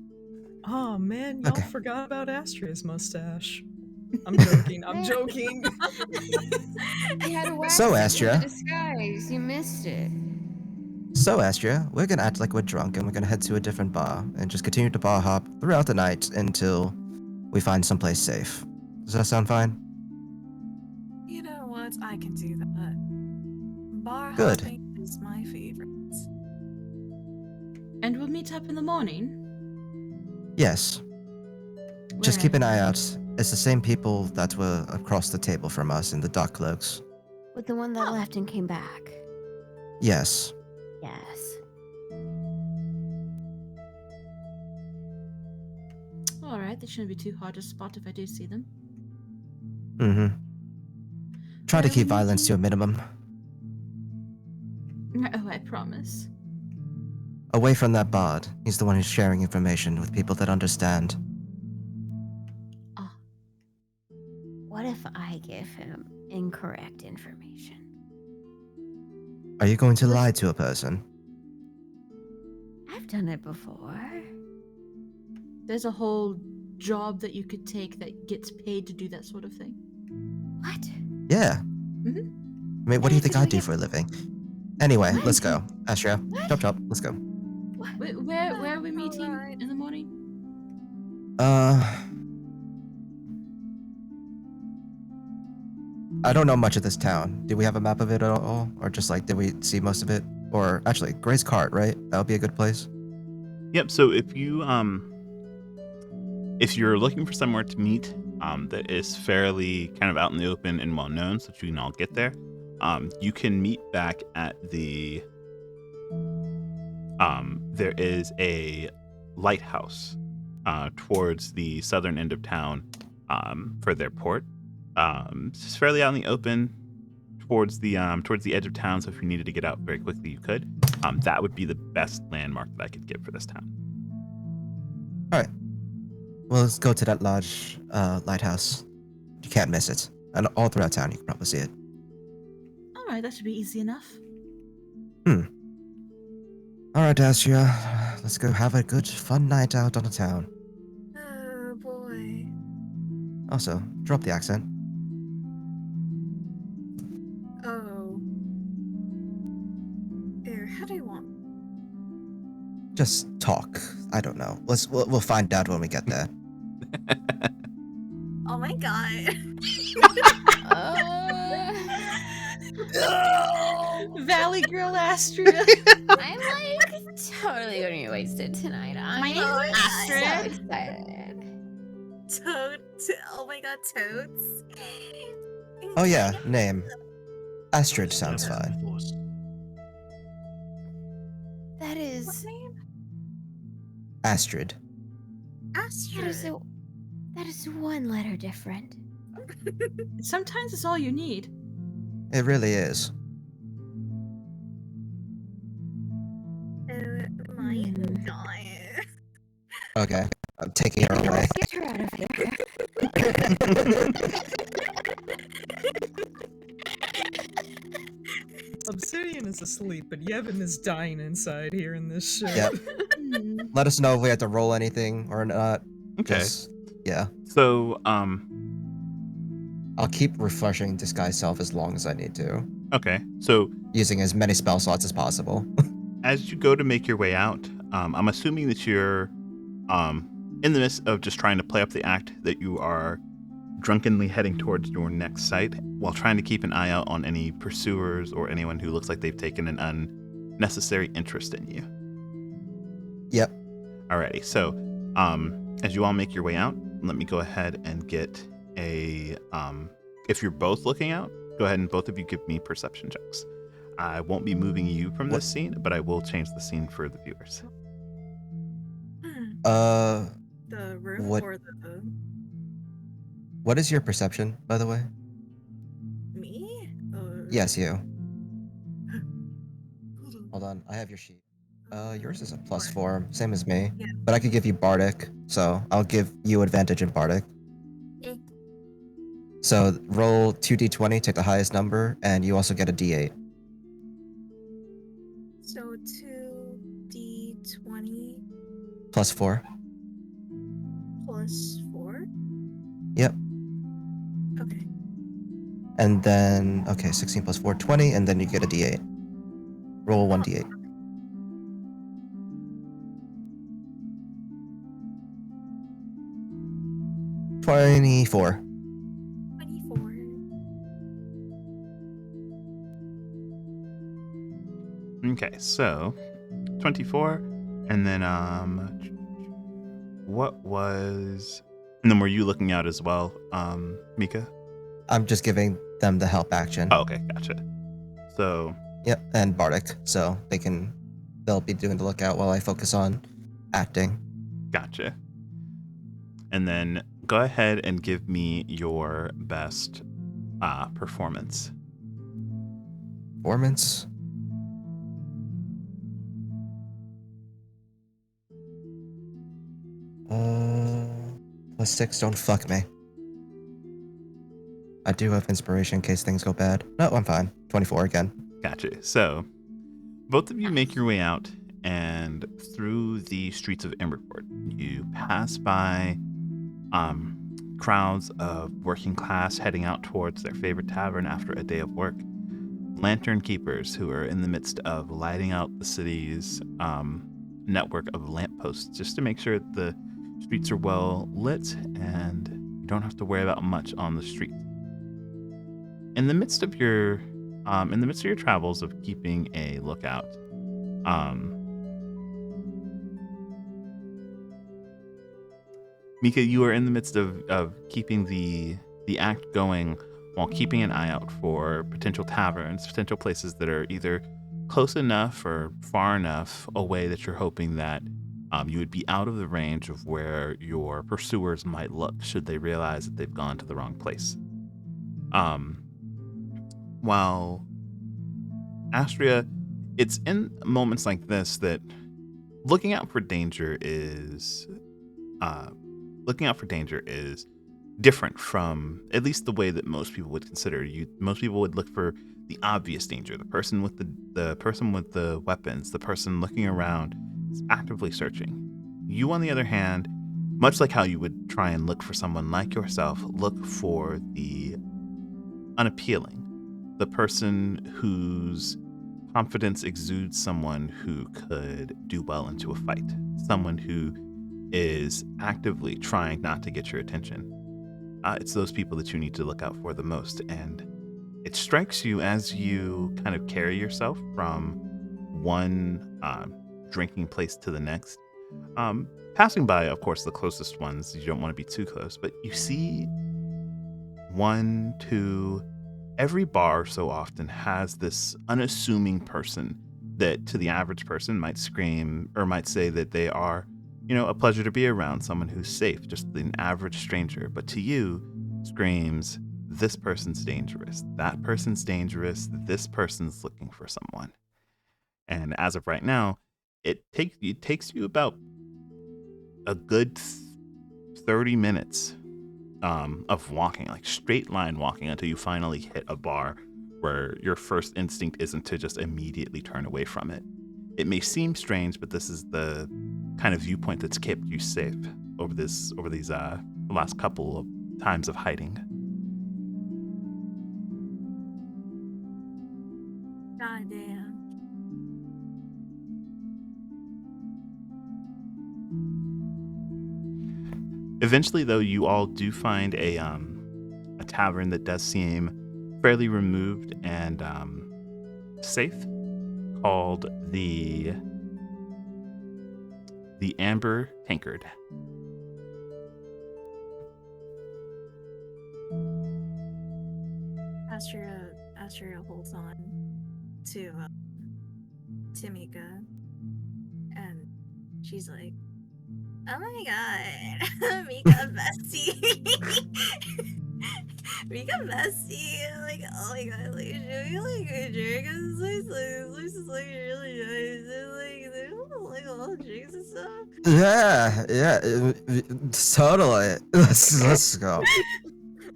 Oh man, y'all Okay. forgot about Astria's mustache. I'm joking. I'm joking. You had a wax So, for Astria. the disguise. You missed it. So, Astria, we're gonna act like we're drunk and we're gonna head to a different bar and just continue to bar hop throughout the night until we find someplace safe. Does that sound fine? You know what? I can do that. Bar Good. hopping is my favorite. And we'll meet up in the morning. Yes. Just keep Where? an eye out. It's the same people that were across the table from us in the dark cloaks. With the one that left and came back. Yes. Yes. Alright, they shouldn't be too hard to spot if I do see them. Mm-hmm. Try to Where are keep we violence to a minimum. Oh, I promise. Away from that bard. He's the one who's sharing information with people that understand. What if I give him incorrect information? Are you going to lie to a person? I've done it before. There's a whole job that you could take that gets paid to do that sort of thing. What? Yeah. Mhm. I mean, what do you think I What? do for a living? Anyway, let's go. Astria, chop chop, let's go. Wait, where are we meeting Alright. in the morning? I don't know much of this town. Do we have a map of it at all? Or just like, did we see most of it? Or actually, Gray's Cart, right? That would be a good place. Yep. So if you're looking for somewhere to meet that is fairly kind of out in the open and well known, so that you can all get there, you can meet back at the. There is a lighthouse towards the southern end of town for their port. It's just fairly out in the open towards the edge of town. So if you needed to get out very quickly, you could. That would be the best landmark that I could give for this town. All right. Well, let's go to that large lighthouse. You can't miss it. And all throughout town, you can probably see it. Alright, that should be easy enough. All right, Astria. Let's go have a good, fun night out on the town. Oh boy. Also, drop the accent. Oh. Here, how do you want? Just talk. I don't know. We'll find out when we get there. Oh my god. Valley Girl Astria. I'm like totally gonna get wasted tonight. My name's I'm so Astrid. excited. Toad. Oh my god, toads. Oh yeah, name. Astrid sounds fine. That What is name? Astrid. Astrid. That is one letter different. Sometimes it's all you need. It really is. Oh my god. Okay, I'm taking her away. Get her out of here. Obsidian is everyone's asleep, but Yevon is dying inside here in this shit. Yep. Hmm. Let us know if we have to roll anything or not. Okay. Just, yeah. So, I'll keep refreshing disguise self as long as I need to, okay. So, using as many spell slots as possible. as you go to make your way out, I'm assuming that you're in the midst of just trying to play up the act that you are drunkenly heading towards your next site while trying to keep an eye out on any pursuers or anyone who looks like they've taken an unnecessary interest in you. Yep. Alrighty, so as you all make your way out, let me go ahead and get a if you're both looking out, go ahead and both of you give me perception checks. I won't be moving you from this scene, but I will change the scene for the viewers. The room What- or the What is your perception, by the way? me? Or... Yes, you. Hold on. Hold on, I have your sheet. Yours is a +4, same as me. Yeah. But I could give you Bardic, so I'll give you advantage in Bardic. Eh. So roll 2d20, take the highest number, and you also get a d8. So 2d20 +4. plus 4? Yep. Okay. And then, okay, 16 plus 4, 20, and then you get a d8. Roll 1d8. $24. 24. Okay, so 24, and then what was, and then were you looking out as well, Mika? I'm just giving them the help action. Oh, okay, gotcha. So Yep, and Bardic, so they'll be doing the lookout while I focus on acting. gotcha. And then go ahead and give me your best performance. Performance. +6, don't fuck me. I do have inspiration in case things go bad. No, I'm fine. 24 again. Gotcha. So both of you make your way out, and through the streets of Emberport, you pass by crowds of working class heading out towards their favorite tavern after a day of work. Lantern keepers who are in the midst of lighting out the city's network of lampposts just to make sure the streets are well lit and you don't have to worry about much on the street. In the midst of your travels of keeping a lookout, Mika, you are in the midst of keeping the act going while keeping an eye out for potential taverns, potential places that are either close enough or far enough away that you're hoping that you would be out of the range of where your pursuers might look should they realize that they've gone to the wrong place. While Astria, it's in moments like this that looking out for danger is different from at least the way that most people would consider you. Most people would look for the obvious danger, the person with the person with the weapons, the person looking around is actively searching. You, on the other hand, much like how you would try and look for someone like yourself, look for the unappealing, the person whose confidence exudes someone who could do well into a fight, someone who is actively trying not to get your attention. It's those people that you need to look out for the most. And it strikes you as you kind of carry yourself from one drinking place to the next, passing by, of course, the closest ones. You don't want to be too close, but you see 1, 2, every bar so often has this unassuming person that to the average person might scream or might say that they are, a pleasure to be around, someone who's safe, just an average stranger. But to you, screams, this person's dangerous, that person's dangerous, this person's looking for someone. And as of right now, it takes you about a good 30 minutes of walking, like straight line walking, until you finally hit a bar where your first instinct isn't to just immediately turn away from it. It may seem strange, but this is the kind of viewpoint that's kept you safe over these last couple of times of hiding. God damn. Eventually, though, you all do find a tavern that does seem fairly removed and safe, called the Amber Tankard. Astria holds on to Mika, and she's like, "Oh my god, Mika bestie, Mika bestie!" Like, oh my god, like, should we like a drink? This place is like really nice. And, like, there's like all drinks and stuff. Yeah, totally. Let's go.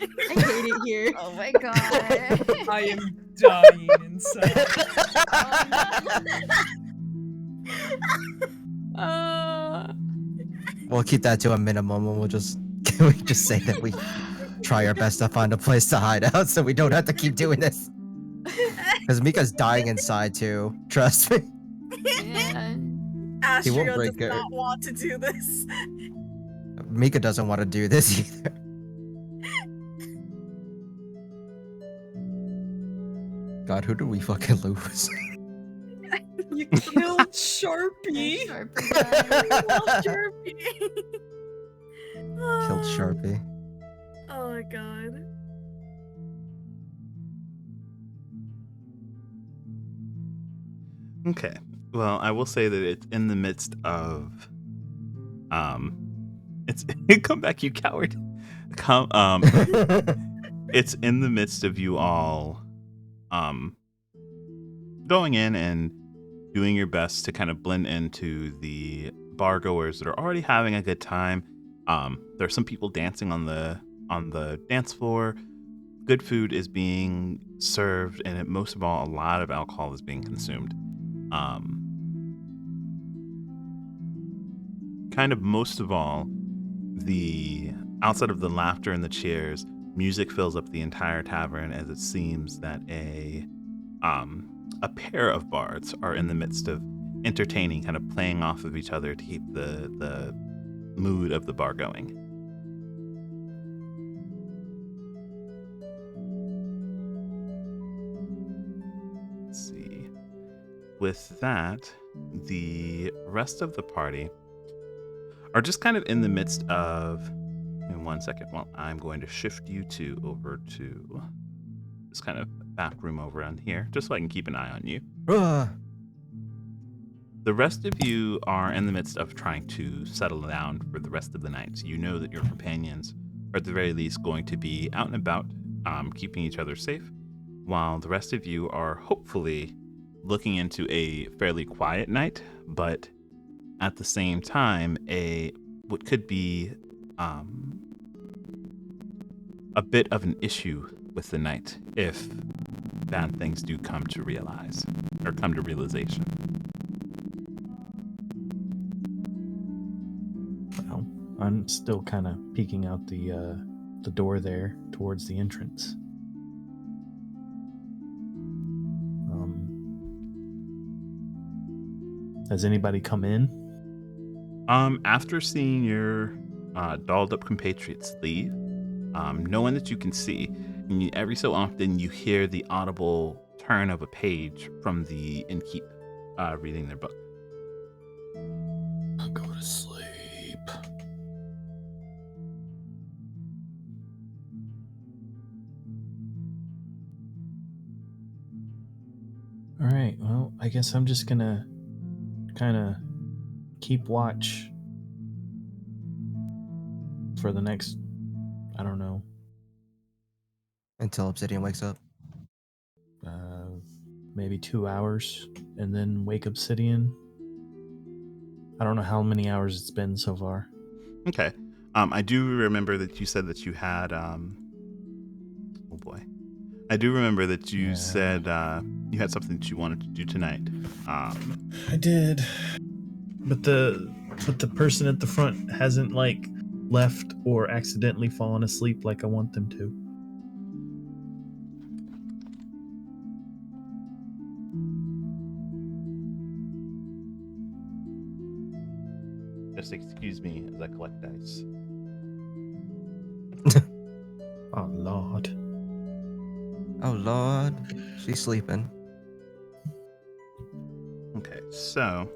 I hate it here. Oh my god. I am dying inside. We'll keep that to a minimum, and can we just say that we try our best to find a place to hide out, so we don't have to keep doing this. Because Mika's dying inside too. Trust me. Yeah. Astria break does her. not want to do this. Mika doesn't want to do this either. God, who did we fucking lose? You killed Sharpie. Sharpie. Killed Sharpie. Oh my god. Okay. Well, I will say that it's in the midst of it's come back, you coward. It's in the midst of you all going in and doing your best to kind of blend into the bar goers that are already having a good time. There are some people dancing on the dance floor. Good food is being served, and most of all, a lot of alcohol is being consumed. Kind of most of all, the outside of the laughter and the cheers, music fills up the entire tavern, as it seems that a pair of bards are in the midst of entertaining, kind of playing off of each other to keep the mood of the bar going. Let's see. With that, the rest of the party are just kind of in the midst of. In 1 second, well, I'm going to shift you two over to this kind of back room over on here, just so I can keep an eye on you. The rest of you are in the midst of trying to settle down for the rest of the night. So you know that your companions are at the very least going to be out and about, keeping each other safe, while the rest of you are hopefully looking into a fairly quiet night, but at the same time, what could be a bit of an issue with the night if bad things do come to realization. Well, I'm still kind of peeking out the door there towards the entrance. Has anybody come in? After seeing your dolled up compatriots leave, no one that you can see, and every so often you hear the audible turn of a page from the innkeep reading their book. I'll go to sleep. All right, well, I guess I'm just gonna kind of keep watch for the next, I don't know, Until Obsidian wakes up. maybe 2 hours, and then wake Obsidian. I don't know how many hours it's been so far. Okay. I do remember that you said that you had I do remember that you Yeah. said you had something that you wanted to do tonight. I did, but the person at the front hasn't like left or accidentally fallen asleep like I want them to. Just excuse me as I collect dice. Oh Lord. Oh Lord, she's sleeping. Okay, so,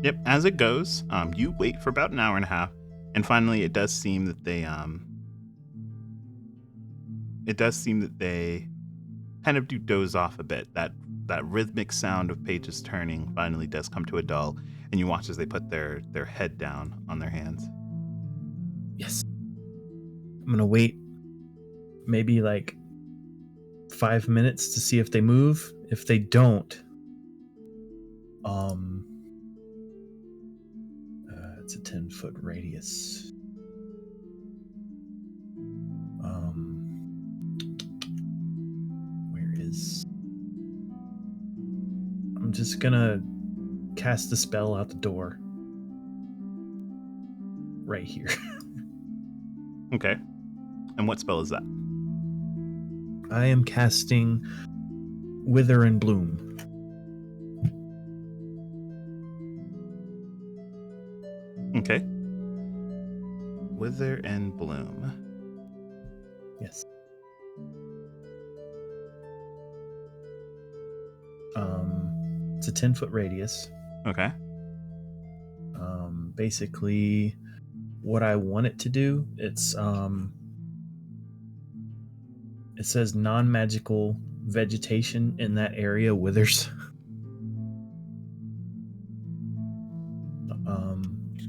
yep. As it goes, you wait for about an hour and a half, and finally, it does seem that they kind of do doze off a bit. That rhythmic sound of pages turning finally does come to a dull, and you watch as they put their head down on their hands. Yes. I'm gonna wait maybe like 5 minutes to see if they move. If they don't, it's a 10-foot radius. Where is? I'm just gonna cast the spell out the door. Right here. Okay, and what spell is that? I am casting Wither and Bloom. Okay, Wither and Bloom. Yes. It's a 10-foot radius. Okay. Basically, what I want it to do, it says non-magical vegetation in that area withers. Oh,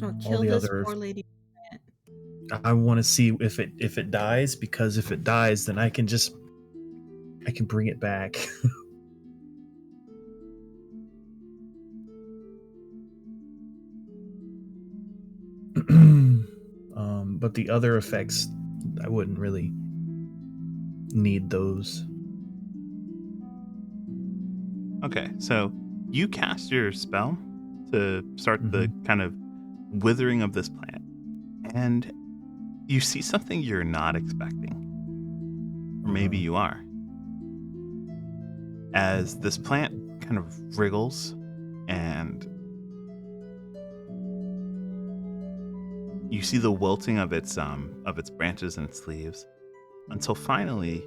all kill the this other, poor lady. I want to see if it dies, because if it dies, then I can bring it back. But the other effects, I wouldn't really need those. Okay, so you cast your spell to start the kind of withering of this plant, and you see something you're not expecting. Or maybe you are. As this plant kind of wriggles and you see the wilting of its branches and its leaves, until finally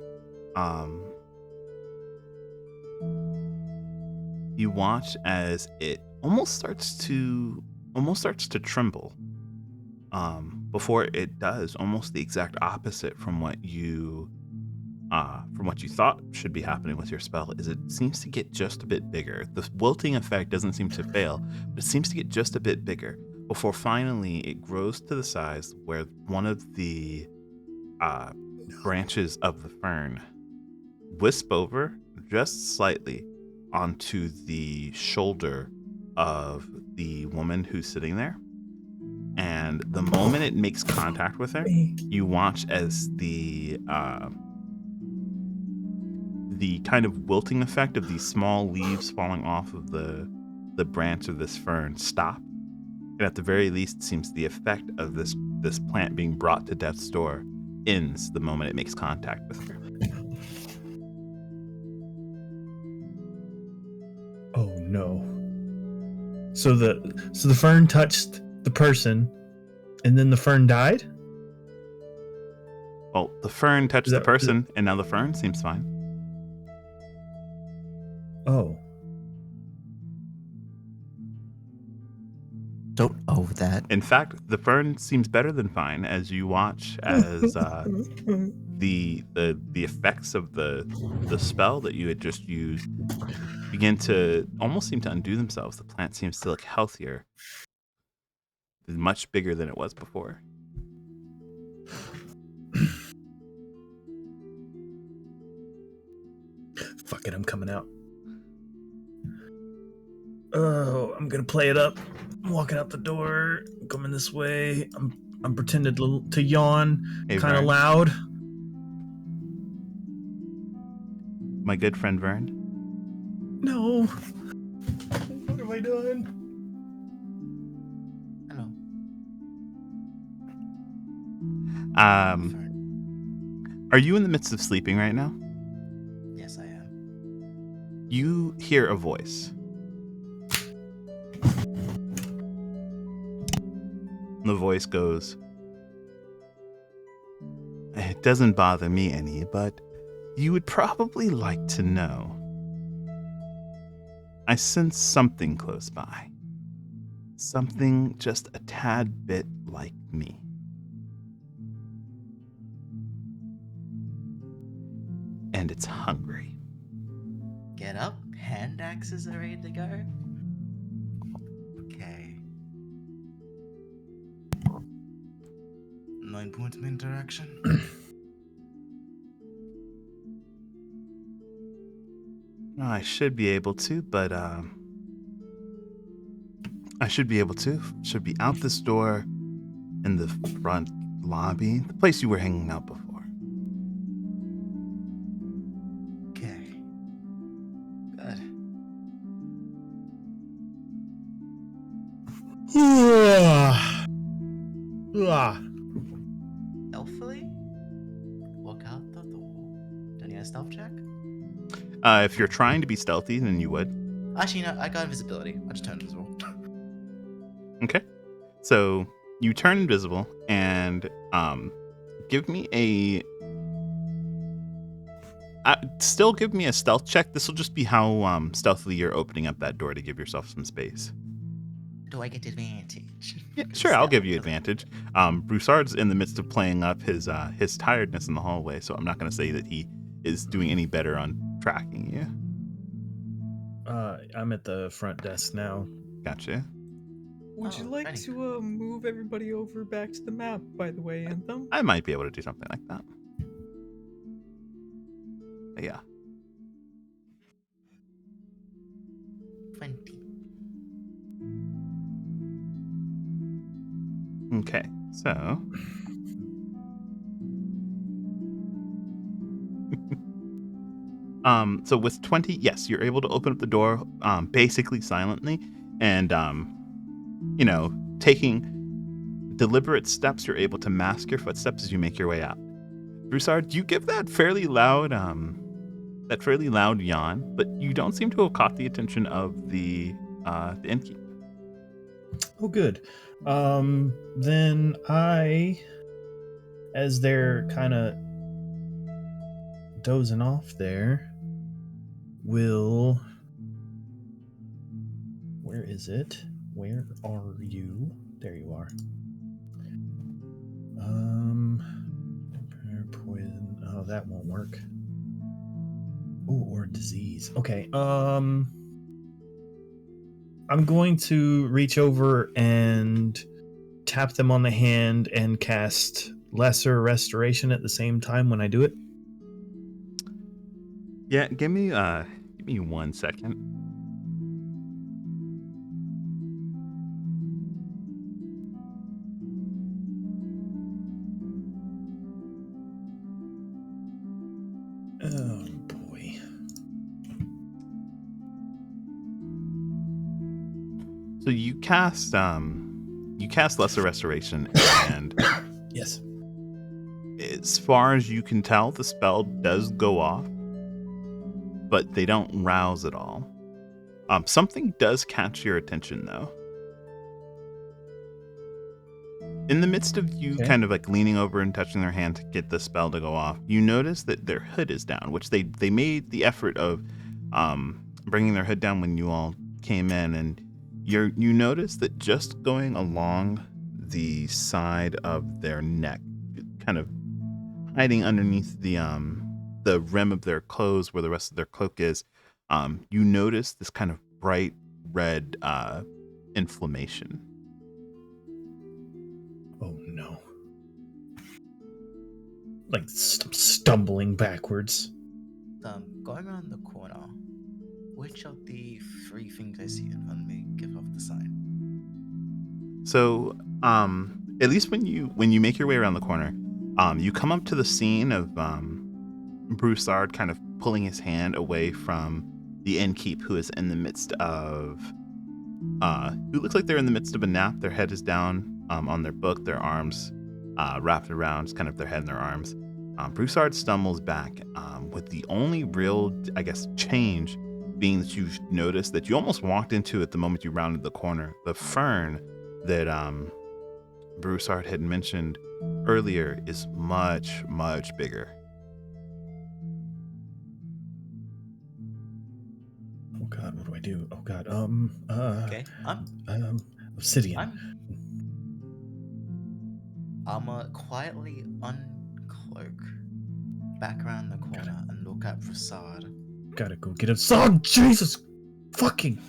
you watch as it almost starts to tremble. Before it does almost the exact opposite from what you thought should be happening with your spell. Is it seems to get just a bit bigger. The wilting effect doesn't seem to fail, but it seems to get just a bit bigger before finally it grows to the size where one of the branches of the fern wisp over just slightly onto the shoulder of the woman who's sitting there. And the moment it makes contact with her, you watch as the kind of wilting effect of these small leaves falling off of the branch of this fern stop. And at the very least, it seems the effect of this plant being brought to death's door ends the moment it makes contact with her. Oh no. So the fern touched the person, and then the fern died? Well, the fern touched the person, and now the fern seems fine. Oh. Don't know that. In fact, the fern seems better than fine as you watch as the effects of the spell that you had just used begin to almost seem to undo themselves. The plant seems to look healthier, much bigger than it was before. Fuck it, I'm coming out. Oh, I'm gonna play it up. I'm walking out the door, coming this way. I'm pretending to yawn, Hey, kind of Vern. loud. my good friend Vern. No. What have I done? Hello. Are you in the midst of sleeping right now? Yes, I am. You hear a voice. The voice goes, "It doesn't bother me any, but you would probably like to know. I sense something close by. Something just a tad bit like me. And it's hungry." Get up. Hand axes are ready to go. Okay. 9 points of interaction. I should be able to, but I should be able to. Should be out this door in the front lobby, the place you were hanging out before. Okay. Good. Stealthily walk out the door. Do I need a stealth check? If you're trying to be stealthy, then you would. Actually, no, I got invisibility. I just turned invisible. Okay. So you turn invisible and give me a. Still give me a stealth check. This will just be how stealthily you're opening up that door to give yourself some space. Do I get advantage? Yeah, sure. I'll give you advantage. Broussard's in the midst of playing up his tiredness in the hallway, so I'm not going to say that he is doing any better on tracking you. I'm at the front desk now. Gotcha. Would you like Benny. to move everybody over back to the map, by the way, Anthem? I might be able to do something like that. But yeah. 20. Okay. So. So with 20, yes, you're able to open up the door basically silently, and taking deliberate steps, you're able to mask your footsteps as you make your way out. Broussard, you give that fairly loud yawn, but you don't seem to have caught the attention of the innkeep. Oh, good. Then I, as they're kind of dozing off there, will. Where is it? Where are you? There you are. Poison. Oh, that won't work. Oh, or disease. Okay. I'm going to reach over and tap them on the hand and cast Lesser Restoration at the same time when I do it. Yeah, give me 1 second. Oh boy. So you cast Lesser Restoration, and Yes. as far as you can tell, the spell does go off, but they don't rouse at all. Something does catch your attention, though. In the midst of you kind of like leaning over and touching their hand to get the spell to go off, you notice that their hood is down, which they made the effort of bringing their hood down when you all came in, and you notice that just going along the side of their neck, kind of hiding underneath the rim of their clothes where the rest of their cloak is, you notice this kind of bright red inflammation. Oh no. Like stumbling backwards. Going around the corner, which of the 3 things I see in front of me give off the sign? So, at least when you make your way around the corner, you come up to the scene of Broussard kind of pulling his hand away from the innkeep, who is in the midst of who looks like they're in the midst of a nap. Their head is down on their book, their arms wrapped around kind of their head and their arms. Broussard stumbles back with the only real, I guess, change being that you've noticed that you almost walked into at the moment you rounded the corner. The fern that Broussard had mentioned earlier is much, much bigger. Oh God, what do I do? Oh God, Okay, obsidian. I'ma quietly uncloak, back around the corner, and look at Prasad. Gotta go get a song. Jesus, fucking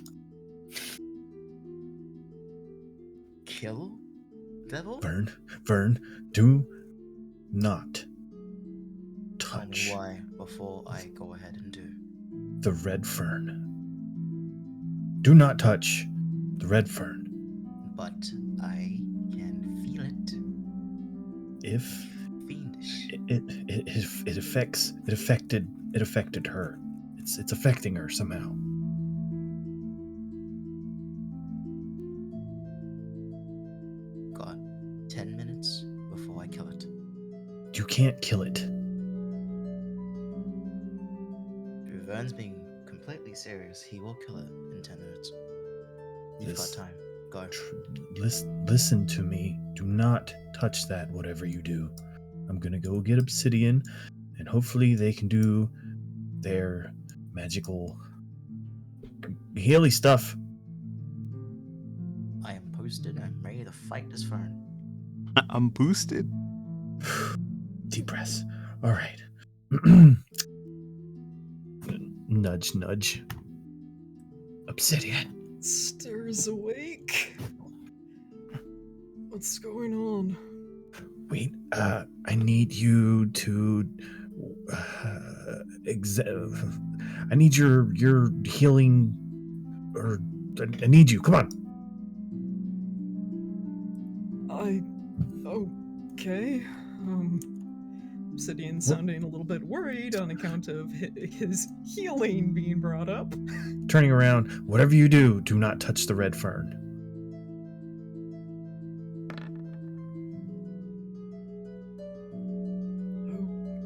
Kill devil? Vern, do not Tell me touch why before I go ahead and do. the red fern. Do not touch the red fern. But I can feel it. If Fiendish. it affected her. It's affecting her somehow. Got 10 minutes before I kill it. You can't kill it. If Vern's being completely serious, he will kill it in 10 minutes. You've got time. Go. Listen to me. Do not touch that, whatever you do. I'm gonna go get obsidian, and hopefully they can do their magical healy stuff. I am posted and I'm ready to fight this Fern. I'm boosted. Deep breaths. All right. Nudge, nudge. Obsidian. Stairs awake. What's going on? Wait, I need you to I need your healing, or I need you. Come on. Okay. Obsidian sounding a little bit worried on account of his healing being brought up. Turning around. Whatever you do, do not touch the red fern.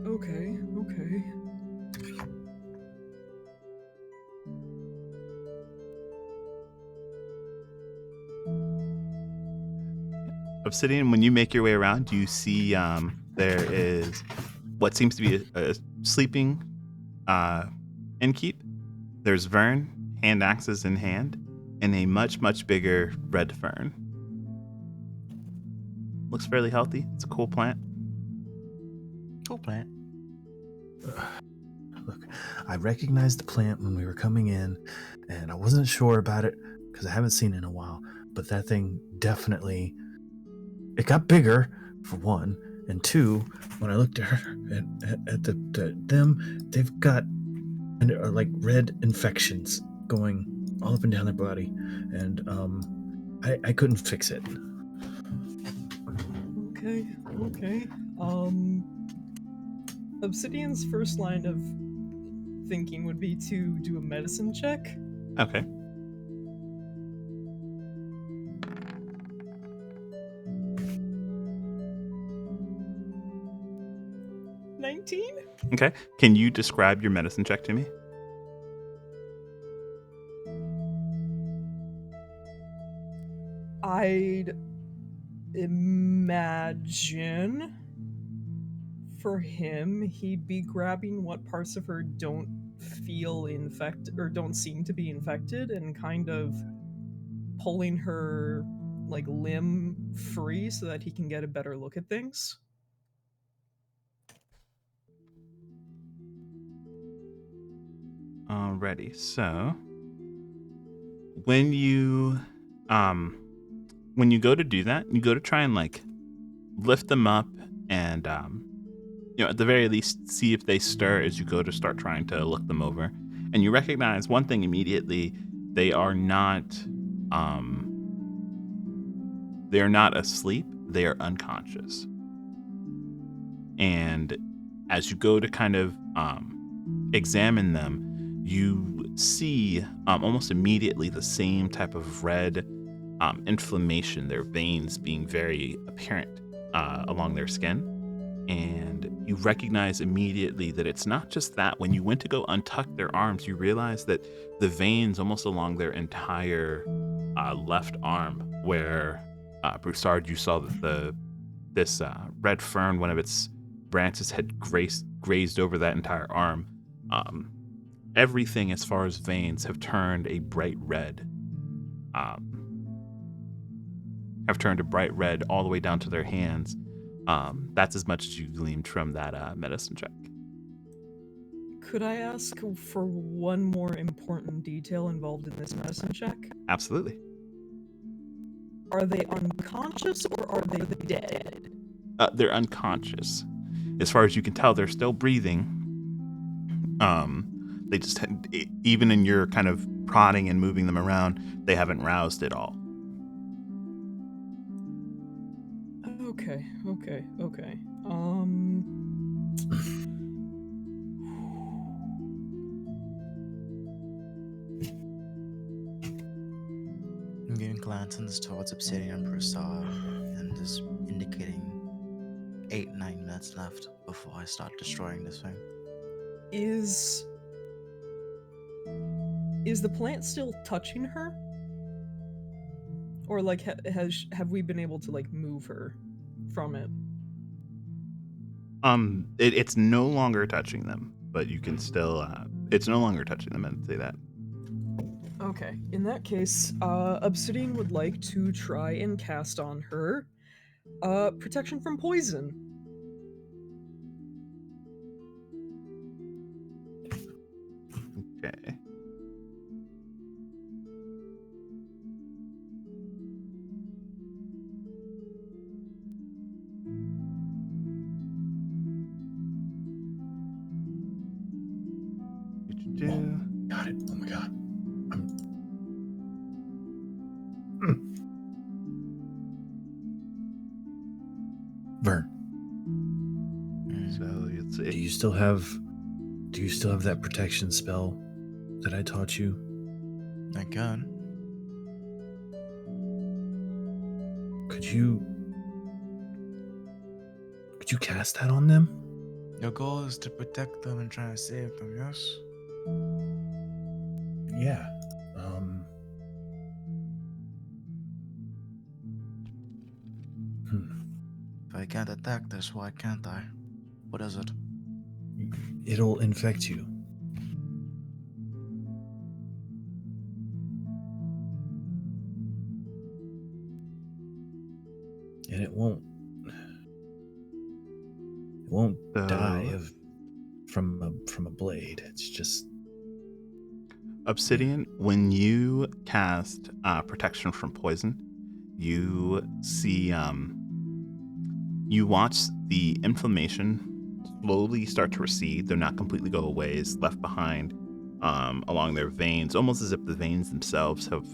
Okay. Obsidian, when you make your way around, you see there is what seems to be a sleeping innkeep. There's Vern, hand axes in hand, and a much, much bigger red fern. Looks fairly healthy. It's a cool plant. Cool plant. Look, I recognized the plant when we were coming in, and I wasn't sure about it because I haven't seen it in a while. But that thing definitely, it got bigger for one, and two, when I looked at her, at them, they've got like red infections going all up and down their body, and I couldn't fix it. Okay. Obsidian's first line of thinking would be to do a medicine check. Okay. Okay. Can you describe your medicine check to me? I'd imagine for him, he'd be grabbing what parts of her don't feel infected or don't seem to be infected and kind of pulling her like limb free so that he can get a better look at things. Alrighty. So when you go to do that, you go to try and like lift them up and at the very least see if they stir as you go to start trying to look them over. And you recognize one thing immediately: they are not asleep, they are unconscious. And as you go to kind of examine them, you see almost immediately the same type of red inflammation, their veins being very apparent along their skin. And you recognize immediately that it's not just that. When you went to go untuck their arms, you realize that the veins almost along their entire left arm, where Broussard, you saw that this red fern, one of its branches had grazed over that entire arm. Everything as far as veins have turned a bright red. Have turned a bright red all the way down to their hands. That's as much as you gleaned from that medicine check. Could I ask for one more important detail involved in this medicine check? Absolutely. Are they unconscious or are they dead? They're unconscious. As far as you can tell, they're still breathing. They just, even in your kind of prodding and moving them around, they haven't roused at all. Okay. I'm giving glances towards Obsidian and Broussard and just indicating 8-9 minutes left before I start destroying this thing. Is the plant still touching her? Or like have we been able to like move her from it? It's no longer touching them, but you can still it's no longer touching them, and say that. Okay, in that case, Obsidian would like to try and cast on her protection from poison. Okay. Got it. Oh my god. Vern. So it's Do you still have that protection spell that I taught you? I can. Could you cast that on them? Your goal is to protect them and try to save them, yes? Yeah. If I can't attack this, why can't I? What is it? It'll infect you. And it won't die from a blade. It's just Obsidian, when you cast protection from poison, you see you watch the inflammation slowly start to recede, though not completely go away. It's left behind along their veins, almost as if the veins themselves have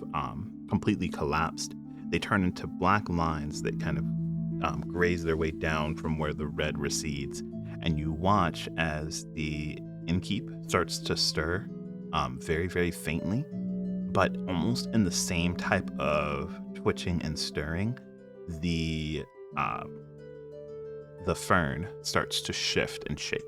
completely collapsed. They turn into black lines that kind of graze their way down from where the red recedes. And you watch as the innkeep starts to stir very, very faintly, but almost in the same type of twitching and stirring. The fern starts to shift and shake.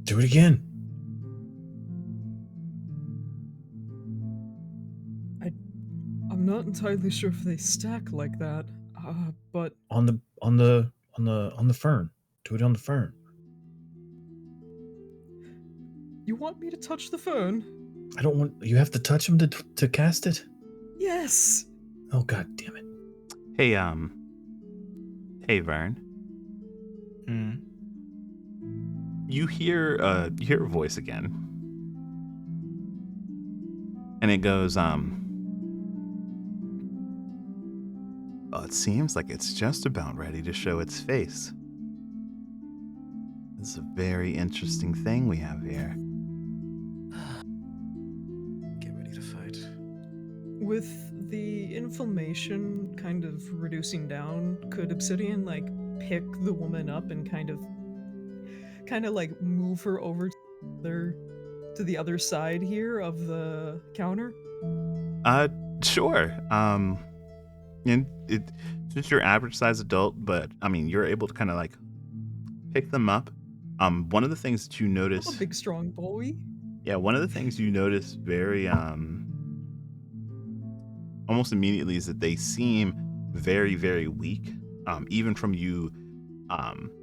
Do it again. I'm not entirely sure if they stack like that, but On the fern. Do it on the fern. you want me to touch the fern? I don't want. You have to touch them to cast it. Yes. Oh god damn it! Hey Vern. You hear a voice again, and it goes, well, it seems like it's just about ready to show its face. This is a very interesting thing we have here. Get ready to fight. with the inflammation kind of reducing down, could Obsidian like pick the woman up and kind of like move her over to the other side here of the counter? Sure. And since you're average size adult, but I mean, you're able to kind of like pick them up. One of the things that you notice, I'm a big strong boy. yeah, one of the things you notice very almost immediately is that they seem very, very weak. Even from you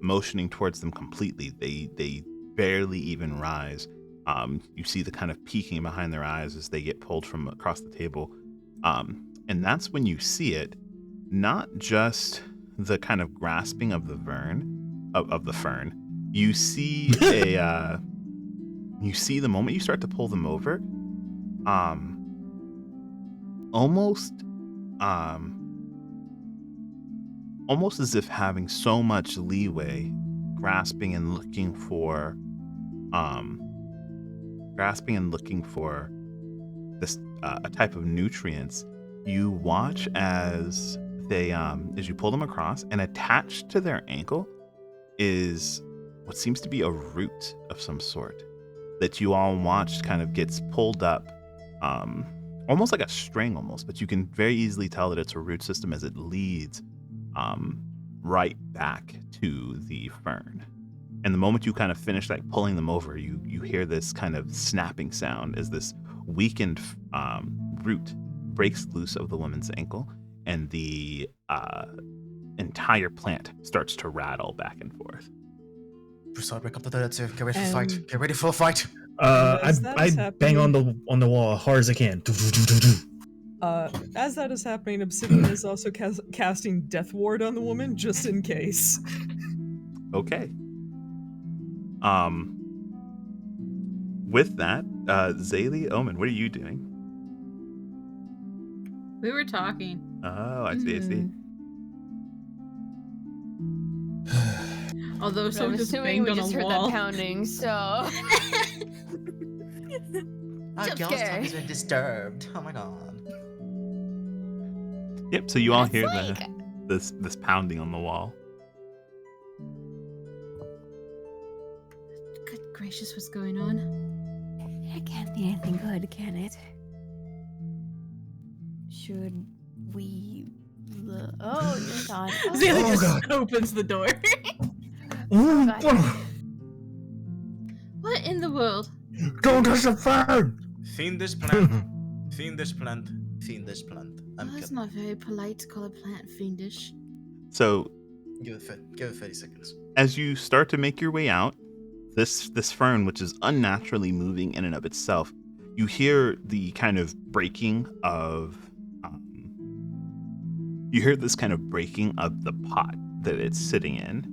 motioning towards them completely, they barely even rise. You see the kind of peeking behind their eyes as they get pulled from across the table. And that's when you see it, not just the kind of grasping of the fern. You see you see the moment you start to pull them over, almost as if having so much leeway, grasping and looking for this a type of nutrients. You watch as they as you pull them across, and attached to their ankle is what seems to be a root of some sort that you all watched kind of gets pulled up, almost like a string almost, but you can very easily tell that it's a root system as it leads right back to the fern. And the moment you kind of finish like pulling them over, you hear this kind of snapping sound as this weakened root breaks loose of the woman's ankle, and the entire plant starts to rattle back and forth. Broussard, break up the third too. Get ready for a fight. Get ready for a fight. I bang on the wall as hard as I can. As that is happening, Obsidian is also casting Death Ward on the woman, just in case. Okay. With that, Zaylee, Omen, what are you doing? We were talking. Oh, I see. Although I'm someone just assuming banged we on just a heard wall. that pounding, so. Our Jump girl's scare. tongue has been disturbed. Oh my god. Yep, so you all It's hear like- this pounding on the wall. Good gracious, what's going on? It can't be anything good, can it? Should we... Oh, you're gone. Zayla Oh, just God. opens the door. God. What in the world? Don't touch the fern! Fiendish plant. Fiendish plant. Fiendish plant. I'm That's kidding. not very polite to call a plant fiendish. So Give it 30 seconds. as you start to make your way out, this fern, which is unnaturally moving in and of itself, you hear the kind of breaking of this kind of breaking of the pot that it's sitting in,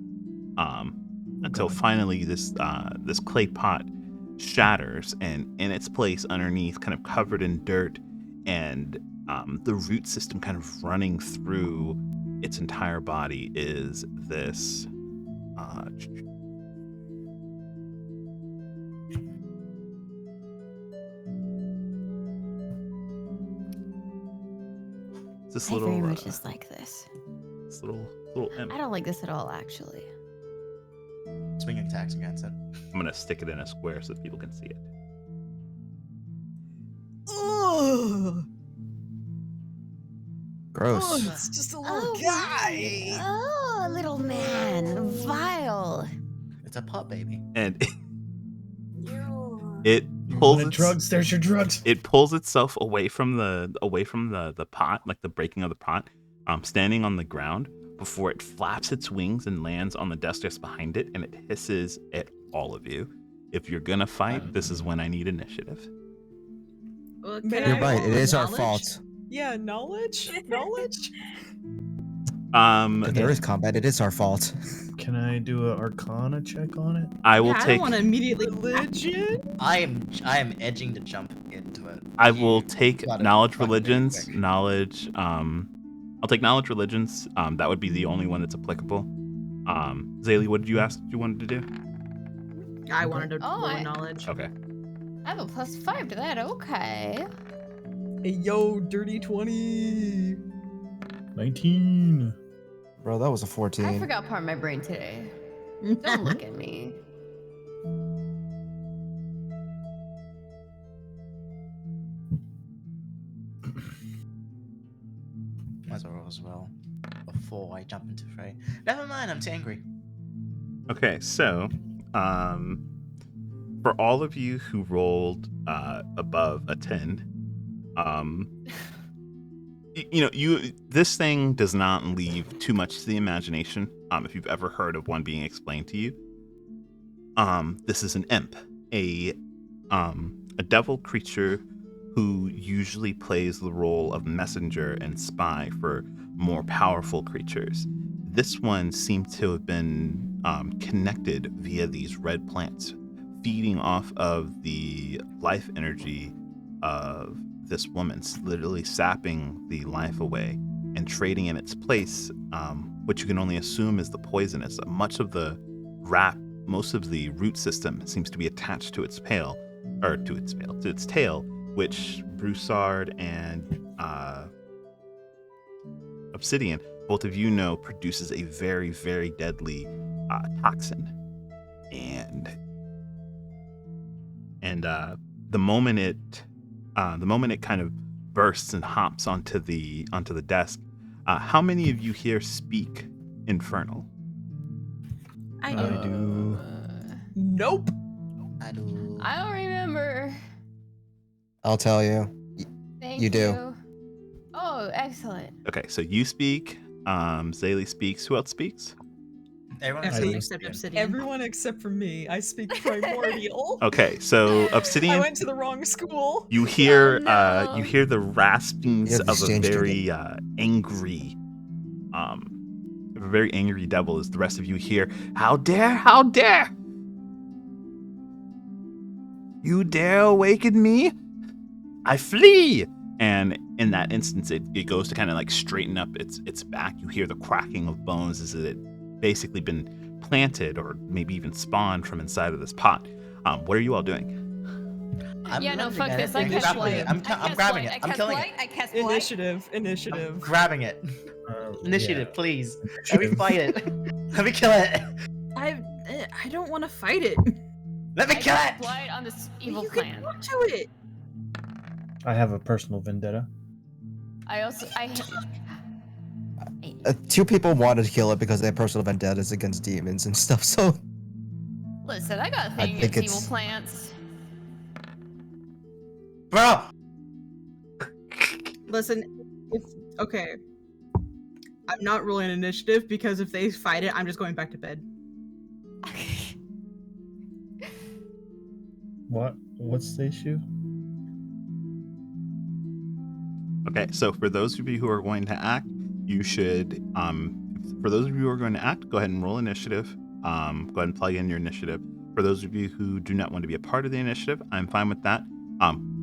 until finally this clay pot shatters, and in its place underneath, kind of covered in dirt, and the root system kind of running through its entire body is this this I little very much dislike this. this little imp. I don't like this at all, actually. Swinging attacks against it. I'm gonna stick it in a square so that people can see it. Ugh. Gross. Oh, it's just a little guy. Oh, little man. Vile. It's a pot baby. And Ew. it You pulls wanted its, drugs? There's your drugs. it pulls itself away from the pot, like the breaking of the pot, standing on the ground before it flaps its wings and lands on the desk just behind it, and it hisses at all of you. If you're gonna fight, this is when I need initiative. Well, May can I I You're right. roll It is our knowledge? fault. Yeah, knowledge? Knowledge? If there is combat, it is our fault. Can I do an Arcana check on it? I will Yeah, I don't take want to immediately. Religion? I am edging to jump into it. I will You take gotta knowledge fucking make it religions, quick. knowledge. I'll take knowledge religions. That would be the only one that's applicable. Zaylee, what did you ask you wanted to do? I wanted to Oh, roll I- knowledge. Okay. I have a +5 to that. Okay. Hey, yo, dirty 20. 19. Bro, that was a I 14. forgot part of my brain today. Don't look at me. As well. Before I jump into fray. Never mind, I'm too angry. Okay, so for all of you who rolled above a 10, this thing does not leave too much to the imagination. If you've ever heard of one being explained to you, this is an imp, a devil creature who usually plays the role of messenger and spy for more powerful creatures. This one seemed to have been connected via these red plants, feeding off of the life energy of this woman, literally sapping the life away and trading in its place, which you can only assume is the poisonous. Most of the root system seems to be attached to its tail, which Broussard and Obsidian, both of you know, produces a very, very deadly toxin. And the moment it kind of bursts and hops onto the desk, how many of you here speak Infernal? I I do. do. Nope. I do. I don't remember. I'll tell you. Thank You you. do. Oh, excellent. Okay, so you speak. Zaylee speaks. Who else speaks? Everyone Everyone Everyone except except Obsidian. Obsidian. Everyone except for me. I speak primordial. Okay, so I Obsidian, went to the wrong school. you hear Oh, no. you hear the raspings You're the of a exchange very angry devil as the rest of you hear, how dare you dare awaken me, I flee. And in that instance, it goes to kind of like straighten up its back. You hear the cracking of bones as it basically been planted or maybe even spawned from inside of this pot. What are you all doing? I'm Yeah, no, lunging fuck at this. it I and cast grappling it. light. I'm grabbing it. I'm killing it. I cast blight. Initiative. I'm grabbing it. Initiative, Yeah. please. Let me fight it. Let me kill it. I don't want to fight it. Let me I kill cast it. blight on this evil You plant. can talk to it. I have a personal vendetta. Two people wanted to kill it because they have personal vendettas against demons and stuff, so Listen, I got a I thing think against evil it's- plants. Bro! Listen, okay. I'm not rolling initiative because if they fight it, I'm just going back to bed. What's the issue? Okay, so for those of you who are going to act, you should, for those of you who are going to act, go ahead and roll initiative. Go ahead and plug in your initiative. For those of you who do not want to be a part of the initiative, I'm fine with that.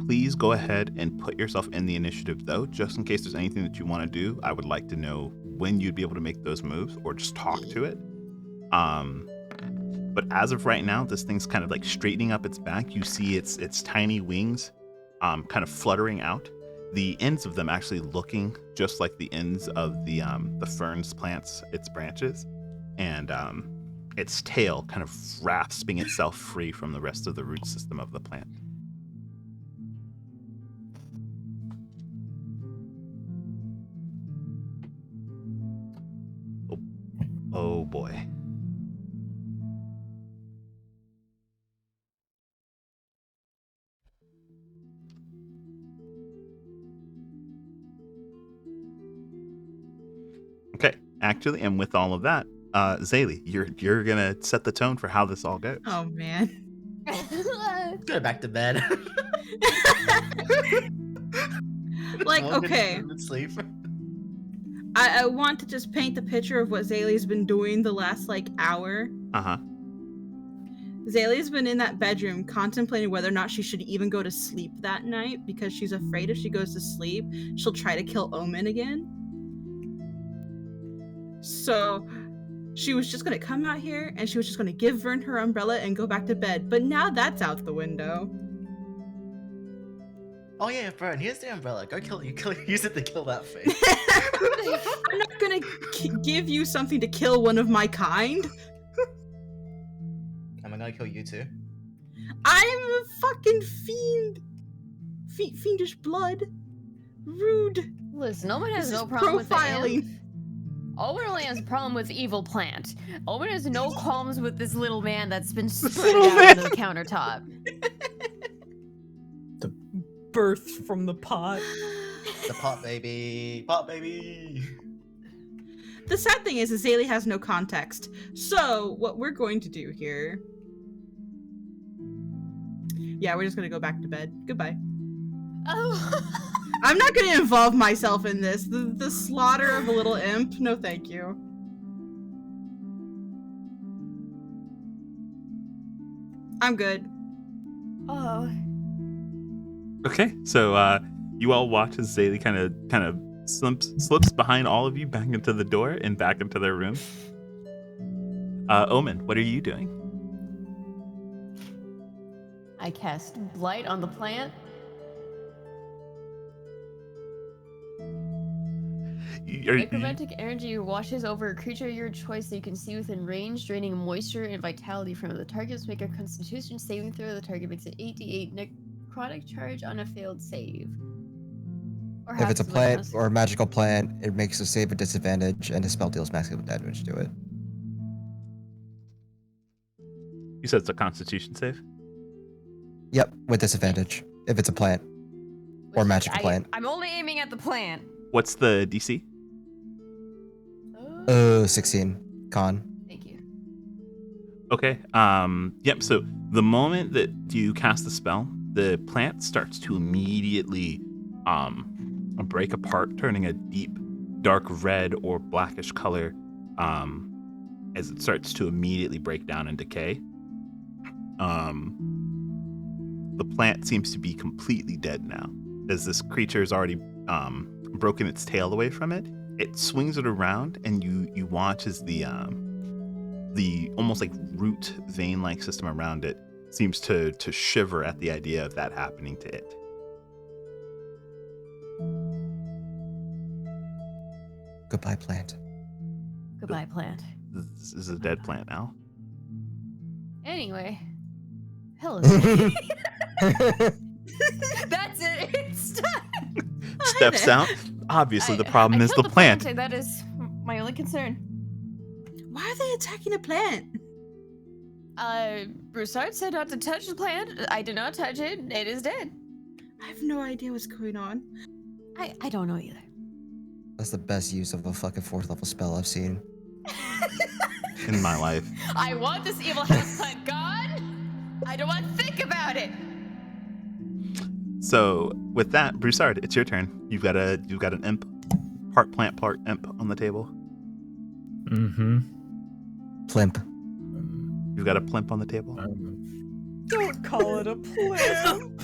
Please go ahead and put yourself in the initiative, though, just in case there's anything that you want to do. I would like to know when you'd be able to make those moves or just talk to it. But as of right now, this thing's kind of like straightening up its back. You see its tiny wings kind of fluttering out. The ends of them actually looking just like the ends of the ferns plants, its branches. And its tail kind of rasping itself free from the rest of the root system of the plant. Oh boy. Okay, actually, and with all of that, Zaylee, you're gonna set the tone for how this all goes. Oh man. Go back to bed. Like, Woken okay. from sleep. I want to just paint the picture of what Zaylee's been doing the last like hour. Uh-huh. Zaylee's been in that bedroom contemplating whether or not she should even go to sleep that night because she's afraid if she goes to sleep, she'll try to kill Omen again. So she was just going to come out here and she was just going to give Vern her umbrella and go back to bed. But now that's out the window. Oh yeah, bro. And here's the umbrella. Go kill it. Use it to kill that thing. I'm not gonna give you something to kill one of my kind. Am I gonna kill you too? I'm a fucking fiend. Fiendish blood. Rude. Listen, Owen has This no is problem with the profiling. imp. Owen only has a problem with evil plant. Owen has no qualms with this little man that's been sprayed little out man. onto the countertop. Birth from the pot. The pot baby. Pot baby. The sad thing is Azalea has no context. So what we're going to do here... Yeah, we're just gonna go back to bed. Goodbye. Oh. I'm not gonna involve myself in this. The slaughter of a little imp. No, thank you. I'm good. Oh. Okay, so you all watch as Zaylee kind of slips behind all of you back into the door and back into their room. Omen, what are you doing? I cast blight on the plant. Necromantic energy washes over a creature of your choice that you can see within range, draining moisture and vitality from the target. Make a Constitution saving throw. The target makes an 8d8 necrotic charge on a failed save. Or If it's a half as much plant as- or a magical plant, it makes a save at disadvantage, and the spell deals maximum damage to it. You said it's a Constitution save? Yep, with disadvantage. If it's a plant or which magical plant. I'm only aiming at the plant. What's the DC? 16. Con. Thank you. Okay. Yep. So the moment that you cast the spell, the plant starts to immediately break apart, turning a deep, dark red or blackish color as it starts to immediately break down and decay. The plant seems to be completely dead now, as this creature has already broken its tail away from it. It swings it around, and you watch as the almost like root vein-like system around it seems to shiver at the idea of that happening to it. Goodbye, plant. Goodbye, plant. This is a dead plant now. Anyway. Hello. That's it. It's done. Steps there. out. Obviously, the I problem is killed the plant. and that is my only concern. Why are they attacking a plant? Broussard said not to touch the plant. I did not touch it. It is dead. I have no idea what's going on. I don't know either. That's the best use of a fucking 4th level spell I've seen. In my life. I want this evil house plant gone. I don't want to think about it. So with that, Broussard, it's your turn. You've got an imp, part plant, part imp on the table. Mm-hmm. Plimp. You've got a plimp on the table. Don't call it a plant.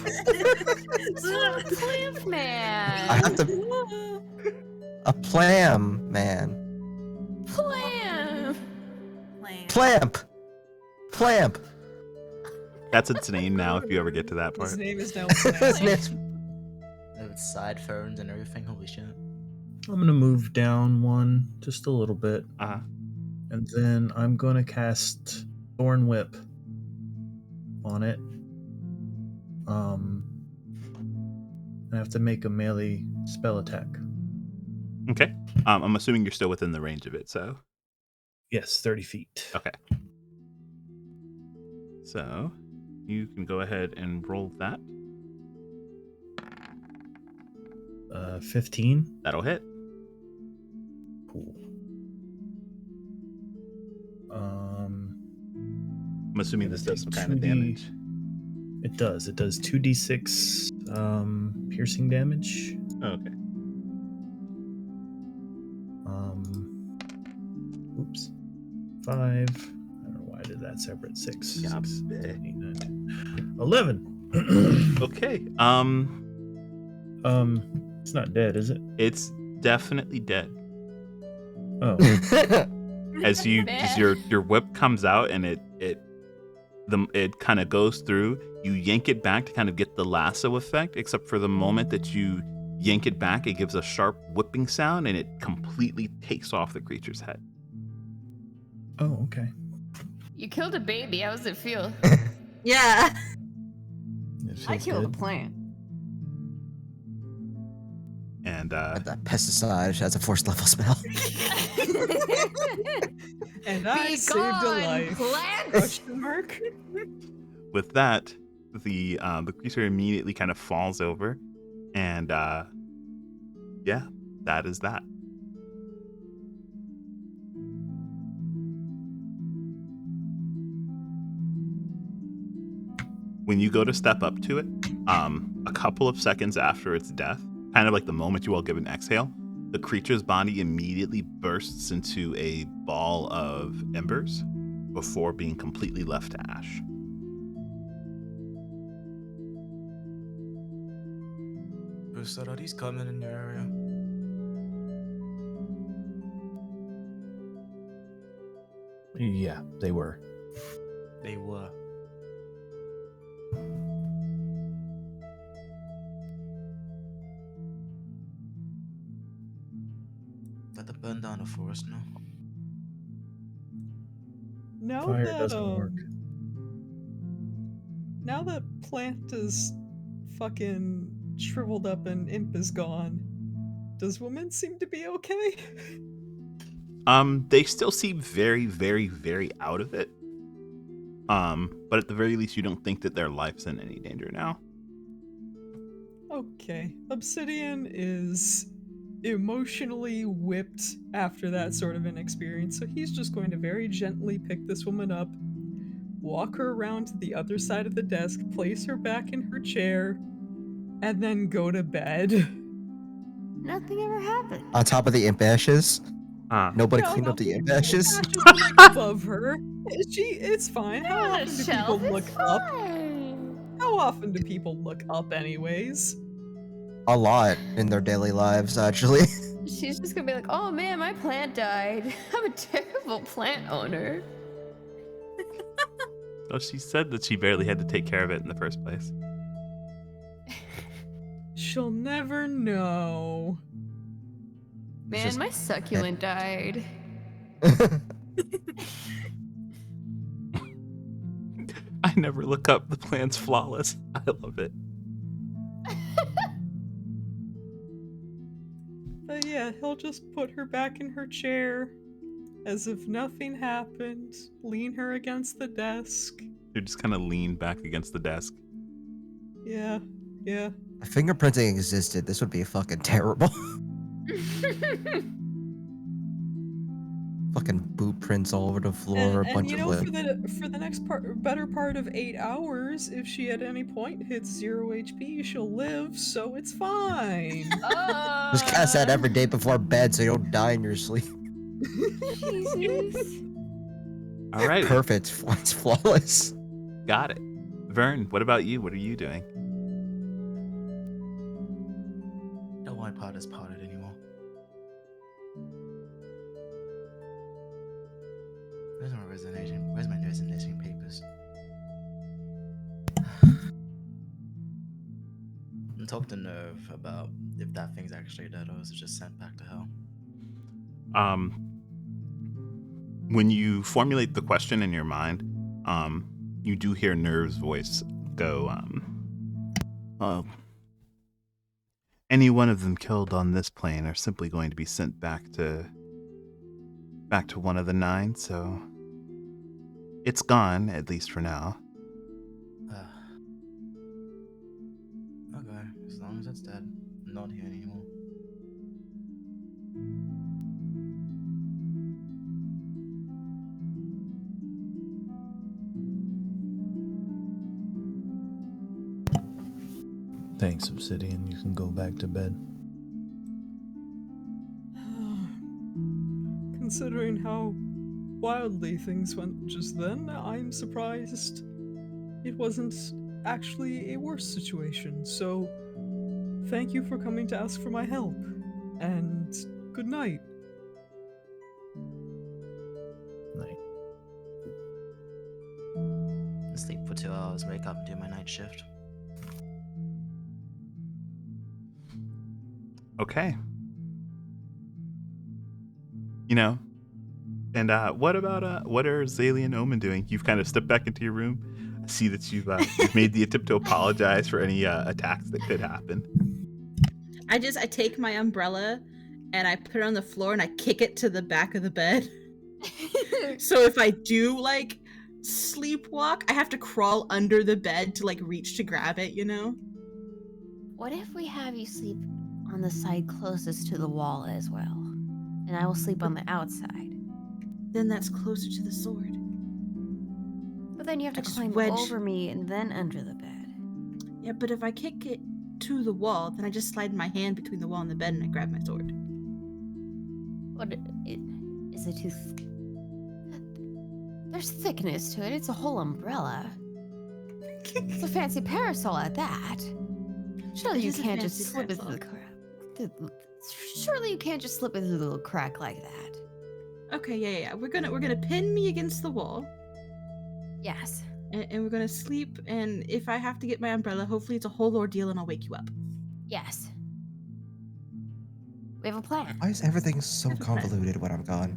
Plimp man. I have to. A plam, man. Plam. Plamp. Plamp. That's its name now. If you ever get to that part. His name is now His Plant. name's- With side ferns and everything. Holy shit. I'm gonna move down one just a little bit, Uh-huh. and then I'm gonna cast Thorn Whip on it. I have to make a melee spell attack. Okay. I'm assuming you're still within the range of it. So Yes, 30 feet. okay. So you can go ahead and roll that. 15. That'll hit. Cool. I'm assuming this does some kind of 2d damage. It does. It does 2d6 piercing damage. Oh, okay. Oops. 5. I don't know why I did that separate. 6. Yeah, 6 bleh. 8, 9, 10, 11. Okay. It's not dead, is it? It's definitely dead. Oh. As your whip comes out and it it kind of goes through. You yank it back to kind of get the lasso effect, except for the moment that you yank it back, it gives a sharp whipping sound and it completely takes off the creature's head. Oh, okay. You killed a baby. How does it feel? Yeah. It I feels killed a good. plant. And That pesticide has a force level spell. And I Be saved a gone, life. plant! Question mark? with that, the creature immediately kind of falls over, and yeah, that is that. When you go to step up to it, a couple of seconds after its death, kind of like the moment you all give an exhale, the creature's body immediately bursts into a ball of embers before being completely left to ash. Who said, are these coming in your area? Yeah, they were. They were. Let them burn down the forest now. Now Fire that doesn't work. Now that Plant is fucking shriveled up and Imp is gone, does woman seem to be okay? They still seem very, very, very out of it. But at the very least, you don't think that their life's in any danger now. Okay. Obsidian is emotionally whipped after that sort of an experience, so he's just going to very gently pick this woman up, walk her around to the other side of the desk, place her back in her chair, and then go to bed. Nothing ever happened. On top of the imp ashes. Nobody No, cleaned no, up the imp the ashes. ashes are like above her. It's fine. How On a often do shelf, people look it's up? fine. How often do people look up anyways? A lot in their daily lives, actually. She's just gonna be like, oh man, my plant died. I'm a terrible plant owner. So she said that she barely had to take care of it in the first place. She'll never know. Man, Just- my succulent died. I never look up. The plan's flawless. I love it. But yeah, he'll just put her back in her chair as if nothing happened, lean her against the desk. You just kind of lean back against the desk. Yeah, yeah. If fingerprinting existed, this would be fucking terrible. Fucking boot prints all over the floor, a And bunch you of know, lip. for the next better part of 8 hours, if she at any point hits 0 HP, she'll live, so it's fine. Just cast that every day before bed so you don't die in your sleep. Jesus. All right. Perfect. It's flawless. Got it. Vern, what about you? What are you doing? The white part is potted anymore. Where's my resignation? Where's my resignation papers? And talk to Nerve about if that thing's actually dead or is it just sent back to hell. When you formulate the question in your mind, you do hear Nerve's voice go, any one of them killed on this plane are simply going to be sent back to one of the 9, so it's gone, at least for now. Okay, as long as it's dead, I'm not here anymore. Thanks, Obsidian. You can go back to bed. Considering how wildly things went just then, I'm surprised it wasn't actually a worse situation. So, thank you for coming to ask for my help. And good night. Night. Sleep for 2 hours, wake up and do my night shift. Okay. You know, and what are Zaylee and Omen doing? You've kind of stepped back into your room. I see that you've made the attempt to apologize for any attacks that could happen. I take my umbrella and I put it on the floor and I kick it to the back of the bed. So if I do like sleepwalk, I have to crawl under the bed to like reach to grab it, you know? What if we have you sleep on the side closest to the wall as well? And I will sleep on the outside. Then that's closer to the sword. But then you have to climb over me and then under the bed. Yeah, but if I kick it to the wall, then I just slide my hand between the wall and the bed and I grab my sword. What is it too there's thickness to it. It's a whole umbrella. It's a fancy parasol at that. Surely you can't just slip it through the crack. Surely you can't just slip it through the little crack like that. Okay, yeah. We're gonna pin me against the wall. Yes. And we're gonna sleep, and if I have to get my umbrella, hopefully it's a whole ordeal and I'll wake you up. Yes. We have a plan. Why is everything so convoluted when I'm gone?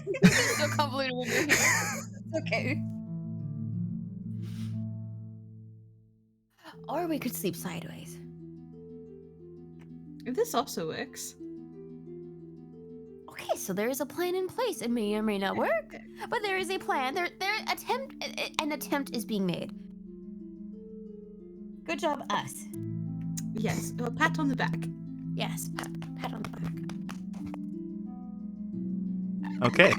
It's so convoluted when you're here. It's okay. Or we could sleep sideways. This also works. Okay, so there is a plan in place. It may or may not work, but there is a plan. An attempt is being made. Good job, us. Yes, a pat on the back. Yes, pat on the back. Okay.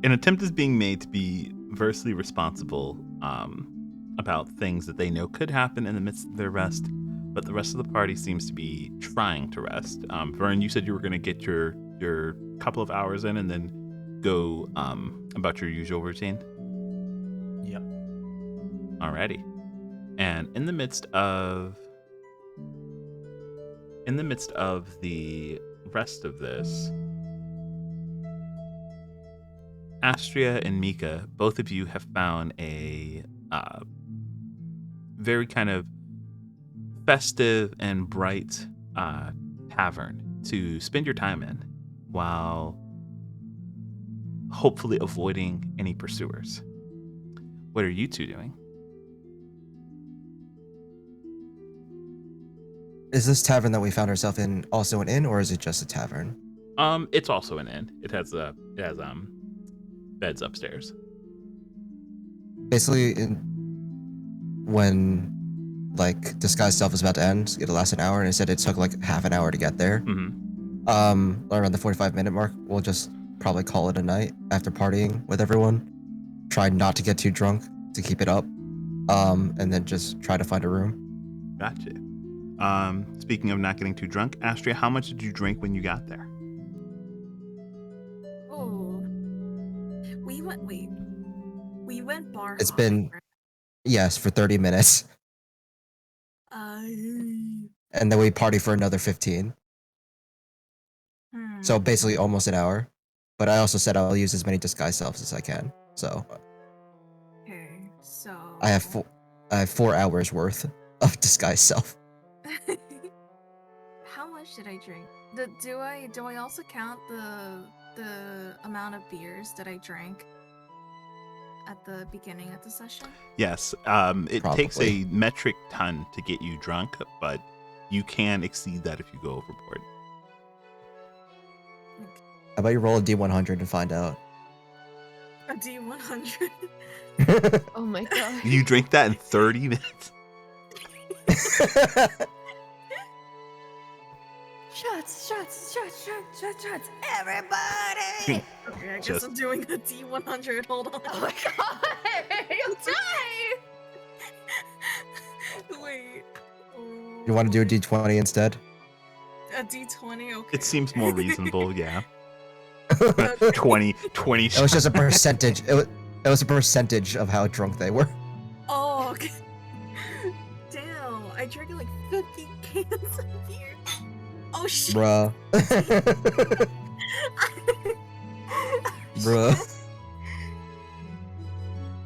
An attempt is being made to be versely responsible about things that they know could happen in the midst of their rest, but the rest of the party seems to be trying to rest. Vern, you said you were going to get your couple of hours in and then go about your usual routine? Yep. Alrighty. And in the midst of the rest of this, Astria and Mika, both of you have found a very kind of festive and bright tavern to spend your time in while hopefully avoiding any pursuers. What are you two doing? Is this tavern that we found ourselves in also an inn, or is it just a tavern? It's also an inn. It has beds upstairs. Basically, when like disguise self was about to end, it lasted an hour, and it said it took like half an hour to get there. Mm-hmm. Around the 45-minute mark, we'll just probably call it a night after partying with everyone. Try not to get too drunk to keep it up, and then just try to find a room. Gotcha. Speaking of not getting too drunk, Astria, how much did you drink when you got there? Oh, we went bar. It's hopping, been, right? yes, for 30 minutes. And then we party for another 15. So basically almost an hour. But I also said I'll use as many disguise selves as I can. So Okay, so I have 4 hours worth of disguise self. How much did I drink? Do I also count the amount of beers that I drank at the beginning of the session? Yes. It takes a metric ton to get you drunk, but you can exceed that if you go overboard. How about you roll a D100 and find out? A D100? Oh my god. You drink that in 30 minutes? Shots, everybody! Okay, I guess I'm doing a D100, hold on. Oh my god! You'll die! Wait. You want to do a D20 instead? A D20, okay. It seems more reasonable, yeah. 20. It was just a percentage. It was a percentage of how drunk they were. Oh, okay. Damn, I drank like 50 cans of beer. Oh shit. Bruh. Bruh.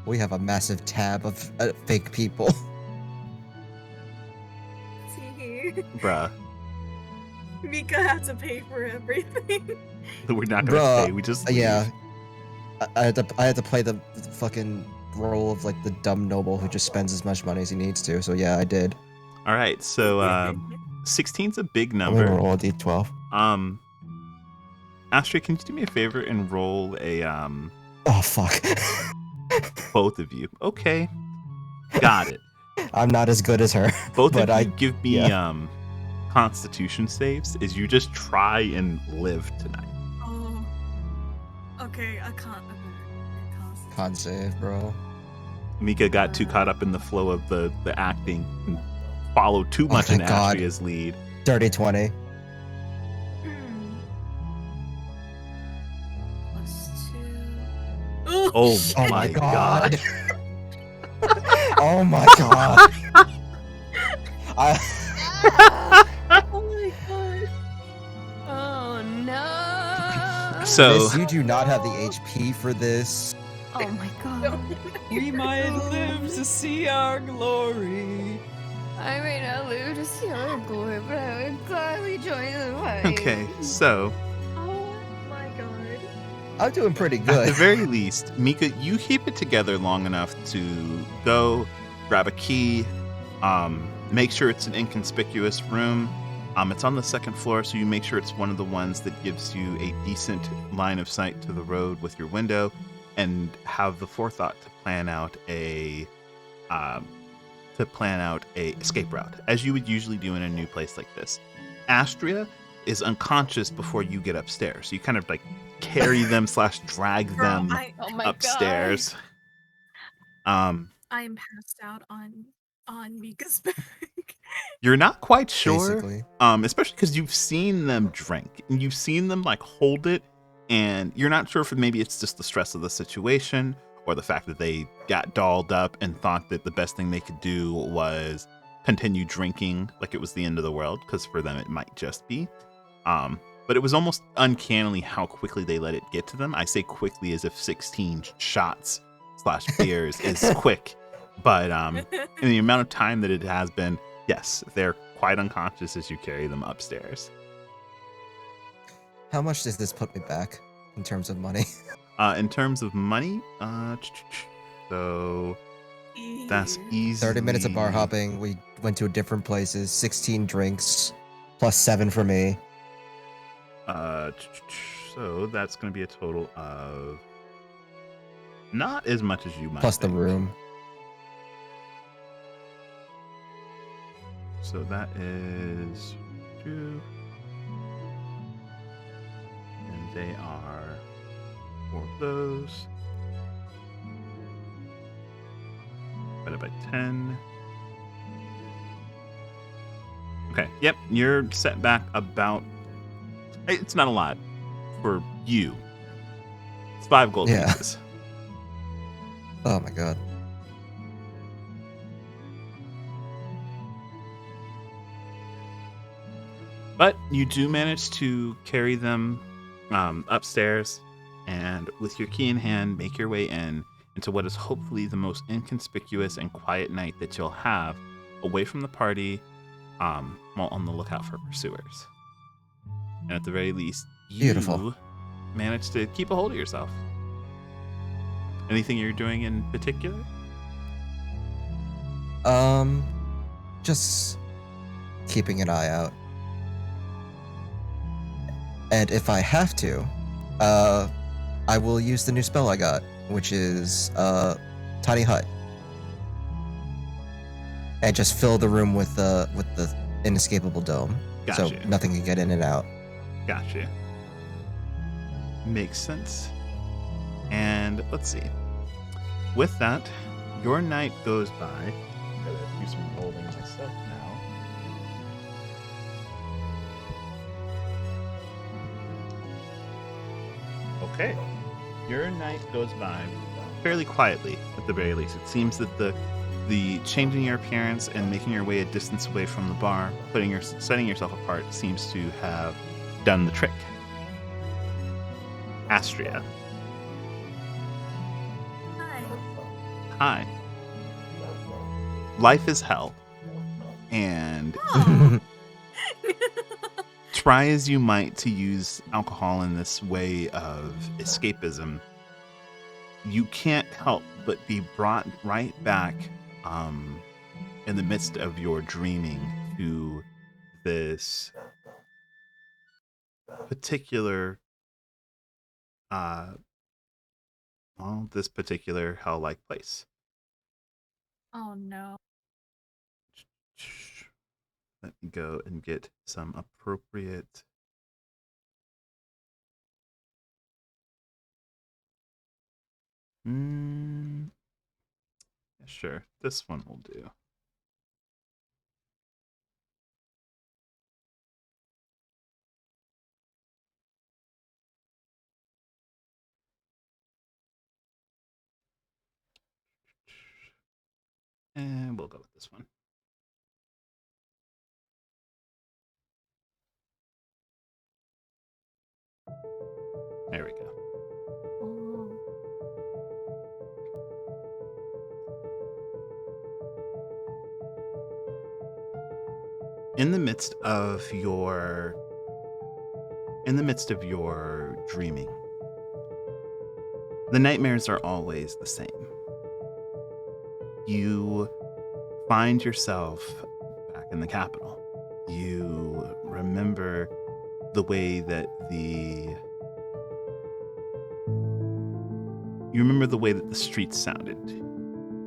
We have a massive tab of fake people. See here. Bruh. Mika had to pay for everything. We're not gonna Bruh, pay. We just leave. yeah. I had to play the fucking role of like the dumb noble who just spends as much money as he needs to. So yeah, I did. All right. So 16's a big I'm number. gonna roll a d12. Astrid, can you do me a favor and roll a Oh fuck. both of you? Okay. Got it. I'm not as good as her. Both but of you I give me yeah. Constitution saves as you just try and live tonight. Oh. Okay, I can't. Con save, bro. Mika got too caught up in the flow of the acting and followed too much in thank God. Astria's lead. Dirty 20. Oh, Oh my God. Oh my god. Oh my god. Oh no. So Miss, you do not have the HP for this. Oh my god. We might live to see our glory. I may not live to see our glory, but I would gladly join the fight. okay, so Oh my god. I'm doing pretty at good. the very least, Mika, you keep it together long enough to go grab a key, make sure it's an inconspicuous room. It's on the second floor, so you make sure it's one of the ones that gives you a decent line of sight to the road with your window, and have the forethought to plan out a escape route, as you would usually do in a new place like this. Astria is unconscious before you get upstairs, so you kind of like carry them / drag them Oh my upstairs. I am passed out on Mika's back. You're not quite sure, Basically. especially because you've seen them drink and you've seen them like hold it, and you're not sure if maybe it's just the stress of the situation or the fact that they got dolled up and thought that the best thing they could do was continue drinking like it was the end of the world, because for them it might just be. But it was almost uncannily how quickly they let it get to them. I say quickly as if 16 shots / beers is quick, but in the amount of time that it has been, yes, they're quite unconscious as you carry them upstairs. How much does this put me back in terms of money? In terms of money, so that's easy. 30 minutes of bar hopping. We went to different places. 16 drinks, plus 7 for me. So that's going to be a total of not as much as you might Plus the think. room. So that is 2. And they are 4 of those. Divided by 10. Okay, yep, you're set back about... It's not a lot for you. It's 5 gold pieces. Oh my god. But you do manage to carry them upstairs, and with your key in hand, make your way into what is hopefully the most inconspicuous and quiet night that you'll have, away from the party, while on the lookout for pursuers. And at the very least, you Beautiful. manage to keep a hold of yourself. Anything you're doing in particular? Just keeping an eye out. And if I have to, I will use the new spell I got, which is Tiny Hut, and just fill the room with the inescapable dome, so Gotcha. nothing can get in and out. Gotcha. Makes sense. And let's see. With that, your night goes by. Gotta do some rolling myself now. Okay. Your night goes by fairly quietly, at the very least. It seems that the changing your appearance and making your way a distance away from the bar, setting yourself apart, seems to have done the trick. Astria. Hi. Hi. Life is hell. And Oh. try as you might to use alcohol in this way of escapism, you can't help but be brought right back in the midst of your dreaming to this particular this particular hell-like place. Oh no. Let me go and get some appropriate sure, this one will do. And we'll go with this one. There we go. Oh. In the midst of your dreaming, the nightmares are always the same. You find yourself back in the capital. You remember the way that the streets sounded,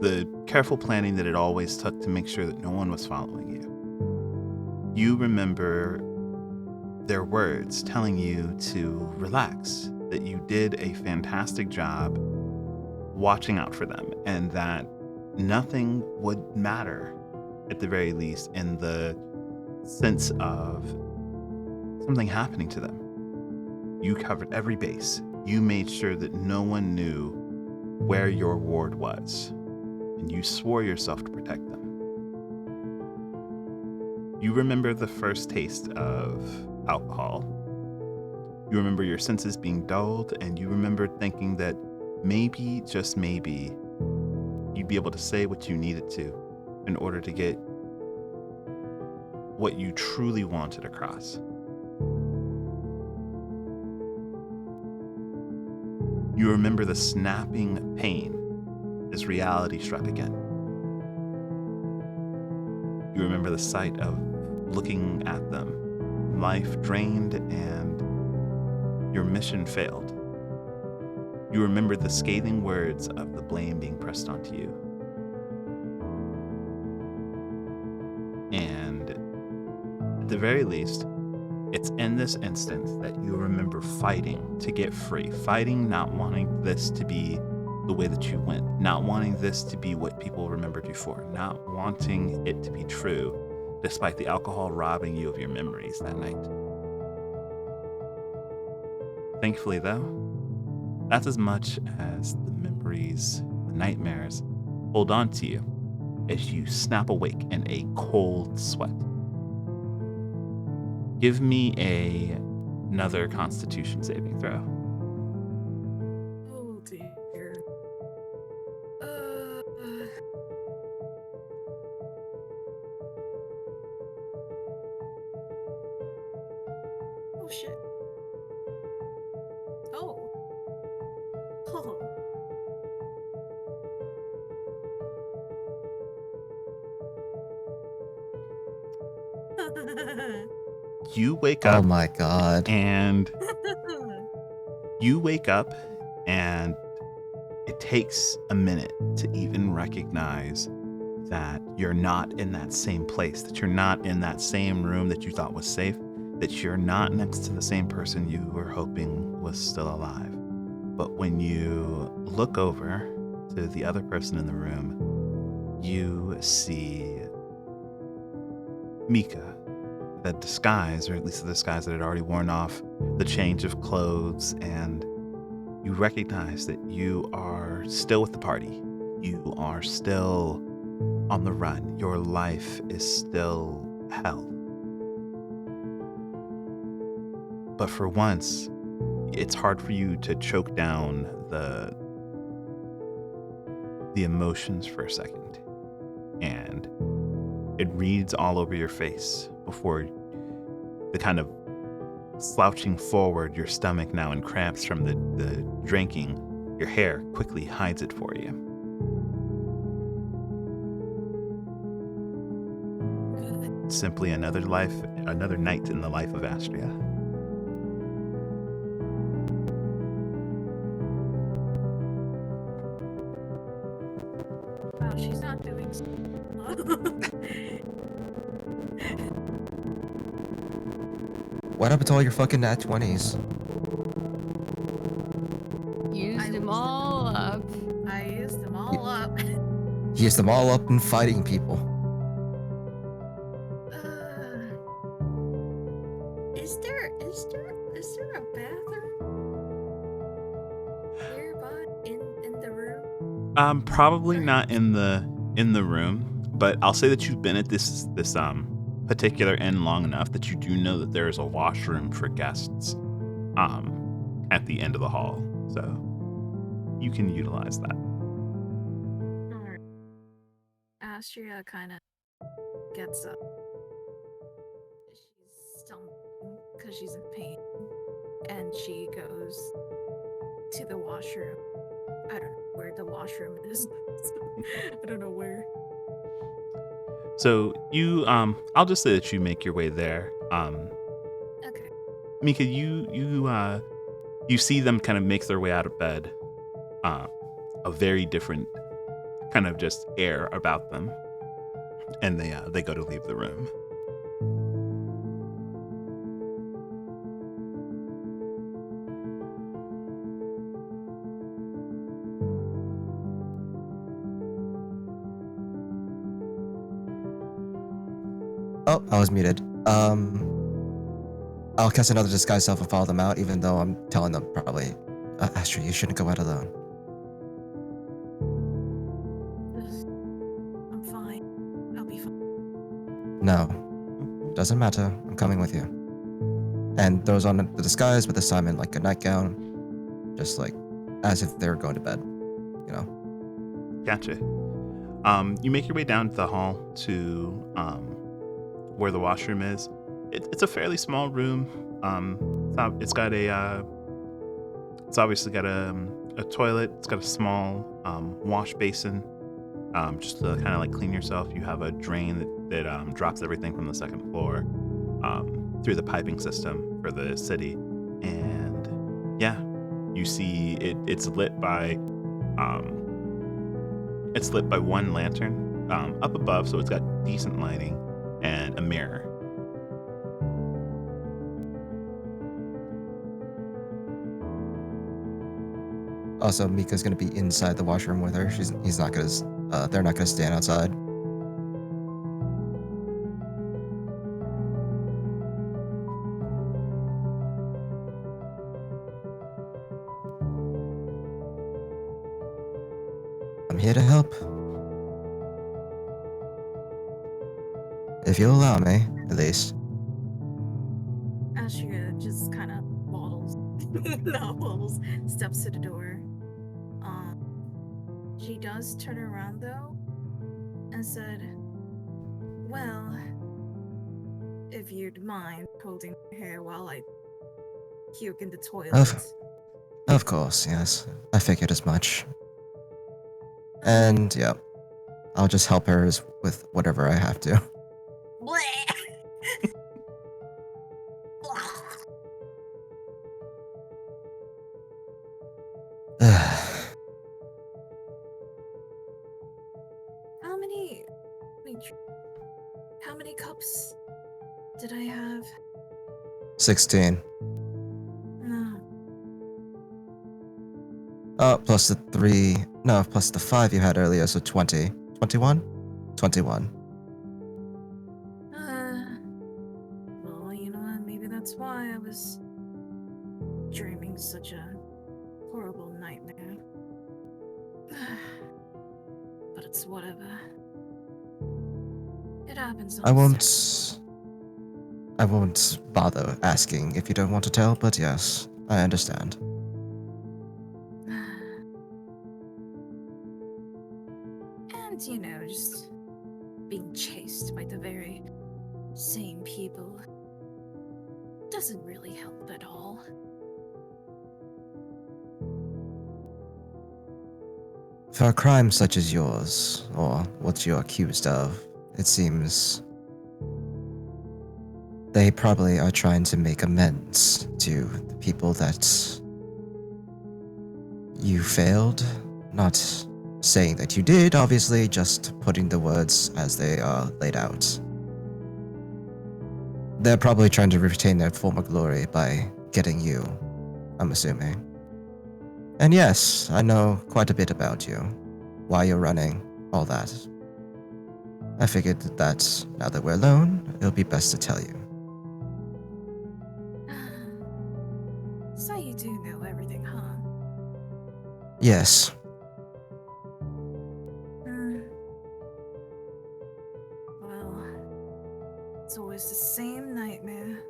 the careful planning that it always took to make sure that no one was following you. You remember their words telling you to relax, that you did a fantastic job watching out for them, and that nothing would matter, at the very least, in the sense of something happening to them. You covered every base. You made sure that no one knew where your ward was, and you swore yourself to protect them. You remember the first taste of alcohol. You remember your senses being dulled, and you remember thinking that maybe, just maybe, you'd be able to say what you needed to in order to get what you truly wanted across. You remember the snapping pain as reality struck again. You remember the sight of looking at them, life drained, and your mission failed. You remember the scathing words of the blame being pressed onto you. And at the very least, it's in this instance that you remember fighting to get free, fighting not wanting this to be the way that you went, not wanting this to be what people remembered you for, not wanting it to be true, despite the alcohol robbing you of your memories that night. Thankfully, though, that's as much as the memories, the nightmares, hold on to you as you snap awake in a cold sweat. Give me another Constitution saving throw. Oh dear. Oh shit. Oh. Oh. You wake Oh up my god. and it takes a minute to even recognize that you're not in that same place, that you're not in that same room that you thought was safe, that you're not next to the same person you were hoping was still alive. But when you look over to the other person in the room, you see Mika. That disguise, or at least the disguise that had already worn off, the change of clothes, and you recognize that you are still with the party. You are still on the run. Your life is still hell. But for once, it's hard for you to choke down the the emotions for a second. And it reads all over your face before the kind of slouching forward, your stomach now in cramps from the drinking. Your hair quickly hides it for you. Simply another night in the life of Astria. Wow, she's not doing so. What happened to all your fucking nat 20s? Used them all up. I used them all up. He used them all up in fighting people. Is there a bathroom nearby in the room? Probably not in the room, but I'll say that you've been at this particular inn long enough that you do know that there is a washroom for guests at the end of the hall, so you can utilize that. Alright. Astria kind of gets up. She's stumbling because she's in pain, and she goes to the washroom. I don't know where the washroom is. I don't know where. So you I'll just say that you make your way there. Okay. Mika, you see them kind of make their way out of bed. A very different kind of just air about them, and they go to leave the room. Oh, I was muted. I'll cast another disguise self and follow them out, even though I'm telling them probably, Astrid, you shouldn't go out alone. I'm fine. I'll be fine. No, doesn't matter. I'm coming with you. And throws on the disguise with Simon like a nightgown, just like as if they were going to bed, you know. Gotcha. You make your way down the hall to where the washroom is. It's a fairly small room. It's obviously got a toilet. It's got a small wash basin, just to kind of like clean yourself. You have a drain that drops everything from the second floor through the piping system for the city. And yeah, you see it's lit by one lantern up above, so it's got decent lighting, and a mirror. Also, Mika's gonna be inside the washroom with her. They're not gonna stand outside. I'm here to help. If you'll allow me, at least. Astria just kind of waddles. Not waddles. Steps to the door. She does turn around though, and said, "Well, if you'd mind holding my hair while I puke in the toilet." Of course, yes. I figured as much. And yeah, I'll just help her with whatever I have to. How many cups did I have? 16. No. Plus the 5 you had earlier, so 20. 21? 21. Well, you know what? Maybe that's why I was dreaming such a horrible nightmare. But it's whatever. It happens. I won't bother asking if you don't want to tell, but yes, I understand. And, just being chased by the very same people doesn't really help at all. For a crime such as yours, or what you're accused of, it seems they probably are trying to make amends to the people that you failed. Not saying that you did, obviously, just putting the words as they are laid out. They're probably trying to retain their former glory by getting you, I'm assuming. And yes, I know quite a bit about you, why you're running, all that. I figured that now that we're alone, it'll be best to tell you. So you do know everything, huh? Yes, Well, it's always the same nightmare.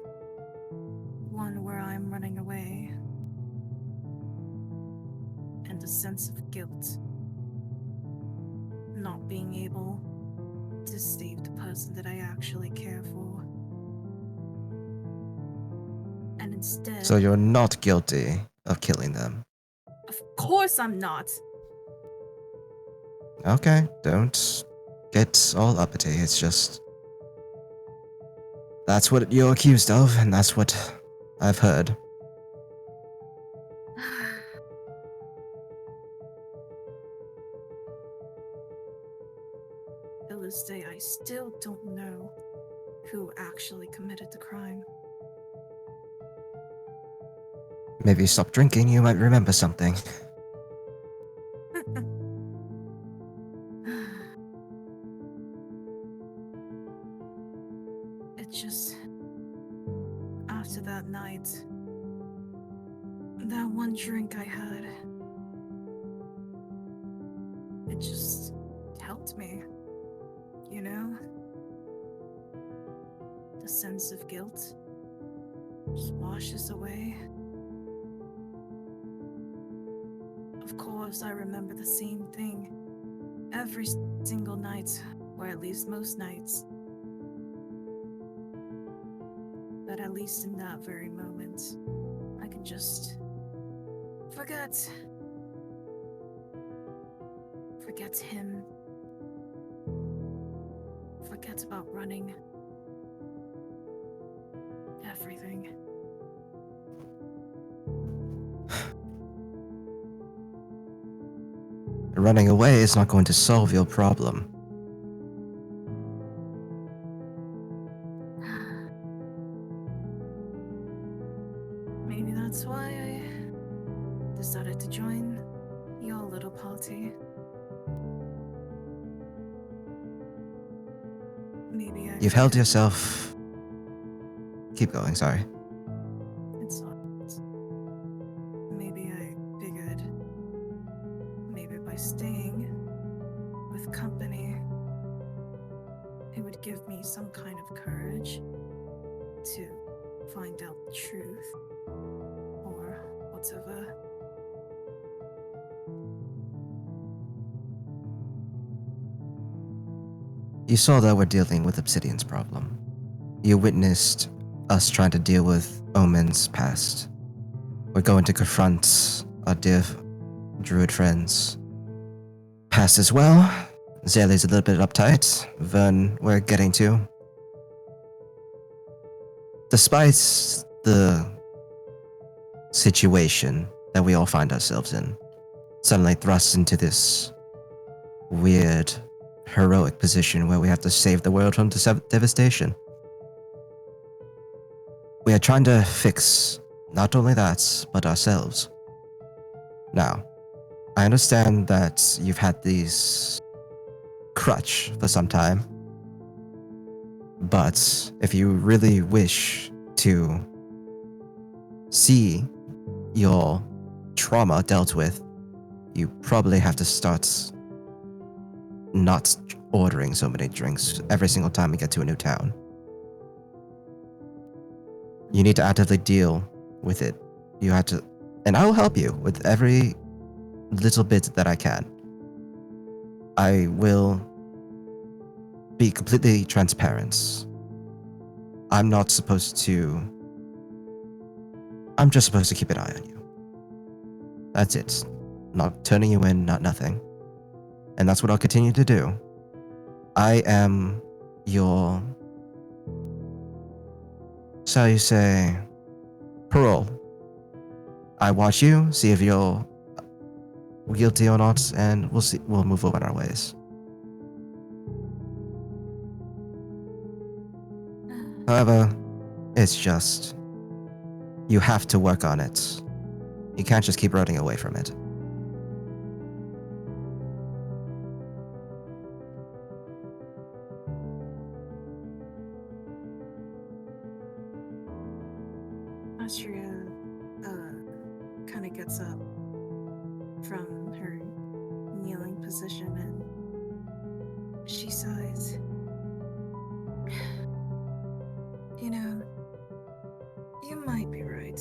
One where I'm running away. And a sense of guilt. Not being able to save the person that I actually care for. And instead... so you're not guilty of killing them. Of course I'm not! Okay, don't get all uppity, it's just... that's what you're accused of, and that's what I've heard. To this day, I still don't know who actually committed the crime. Maybe stop drinking, you might remember something. It just... after that night, that one drink I had, it just helped me, The sense of guilt just washes away. Of course, I remember the same thing every single night, or at least most nights. But at least in that very moment, I can just forget him. Forget about running. Everything. Running away is not going to solve your problem. Maybe that's why I decided to join your little party. Maybe I... You've held yourself... Keep going, sorry. It's not. Maybe I figured... maybe by staying with company, it would give me some kind of courage to find out the truth. Or whatever. You saw that we're dealing with Obsidian's problem. You witnessed us trying to deal with Omen's past. We're going to confront our dear druid friends' past as well. Zayle's a little bit uptight. Vern, we're getting to. Despite the situation that we all find ourselves in, suddenly thrust into this weird, heroic position where we have to save the world from devastation. We are trying to fix not only that, but ourselves. Now, I understand that you've had these crutch for some time, but if you really wish to see your trauma dealt with, you probably have to start not ordering so many drinks every single time we get to a new town. You need to actively deal with it. You have to, and I will help you with every little bit that I can. I will be completely transparent. I'm not supposed to. I'm just supposed to keep an eye on you. That's it. Not turning you in, not nothing. And that's what I'll continue to do. I am your, shall you say, parole. I watch you, see if you're guilty or not, and we'll see. We'll move on our ways. However, it's just you have to work on it. You can't just keep running away from it. Astria kind of gets up from her kneeling position and she sighs. You know, you might be right.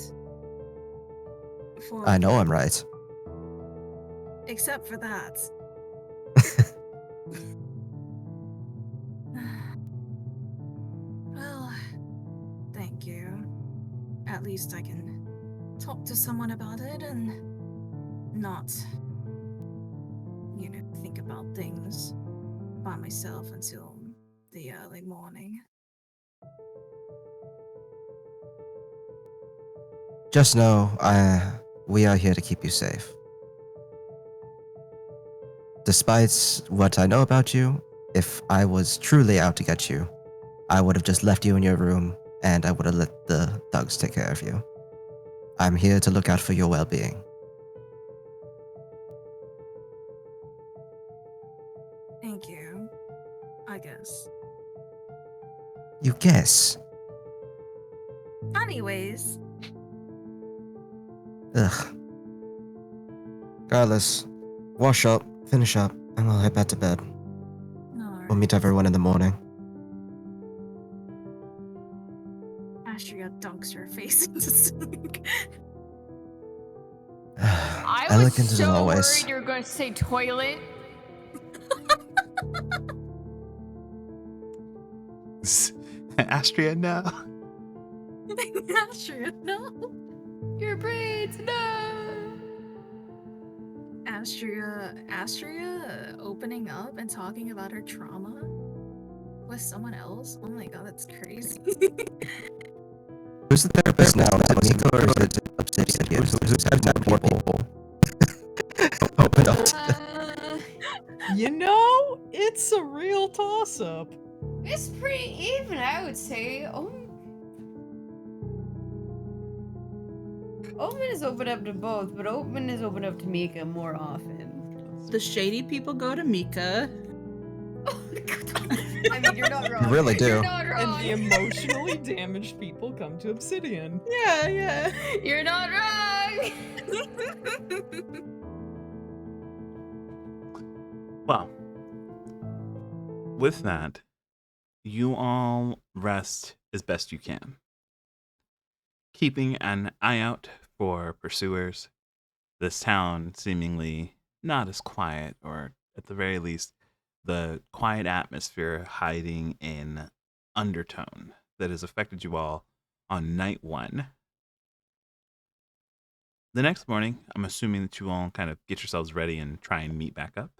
I know I'm right. Except for that. Well, thank you. At least I can talk to someone about it and not, think about things by myself until the early morning. Just know, we are here to keep you safe. Despite what I know about you, if I was truly out to get you, I would have just left you in your room and I would have let the thugs take care of you. I'm here to look out for your well-being. Thank you, I guess. You guess? Anyways. Ugh. Regardless, wash up, finish up, and we'll head back to bed. We'll meet everyone in the morning. Astria dunks her face into sink. I was so worried you were going to say toilet. Astria, no. Astria, no. Your braids, no. Astria opening up and talking about her trauma with someone else? Oh my god, that's crazy. Who's the therapist now? Is it Nico or is it Obsidian? Who's having that more people? Open up. It's a real toss-up. It's pretty even, I would say. Oatman is open up to both, but Oatman is open up to Mika more often. The shady people go to Mika. I mean, you're not wrong. You really do. You're not wrong. And the emotionally damaged people come to Obsidian. Yeah. You're not wrong. Well, with that, you all rest as best you can, keeping an eye out for pursuers. This town seemingly not as quiet, or at the very least, the quiet atmosphere hiding in undertone that has affected you all on night one. The next morning, I'm assuming that you all kind of get yourselves ready and try and meet back up.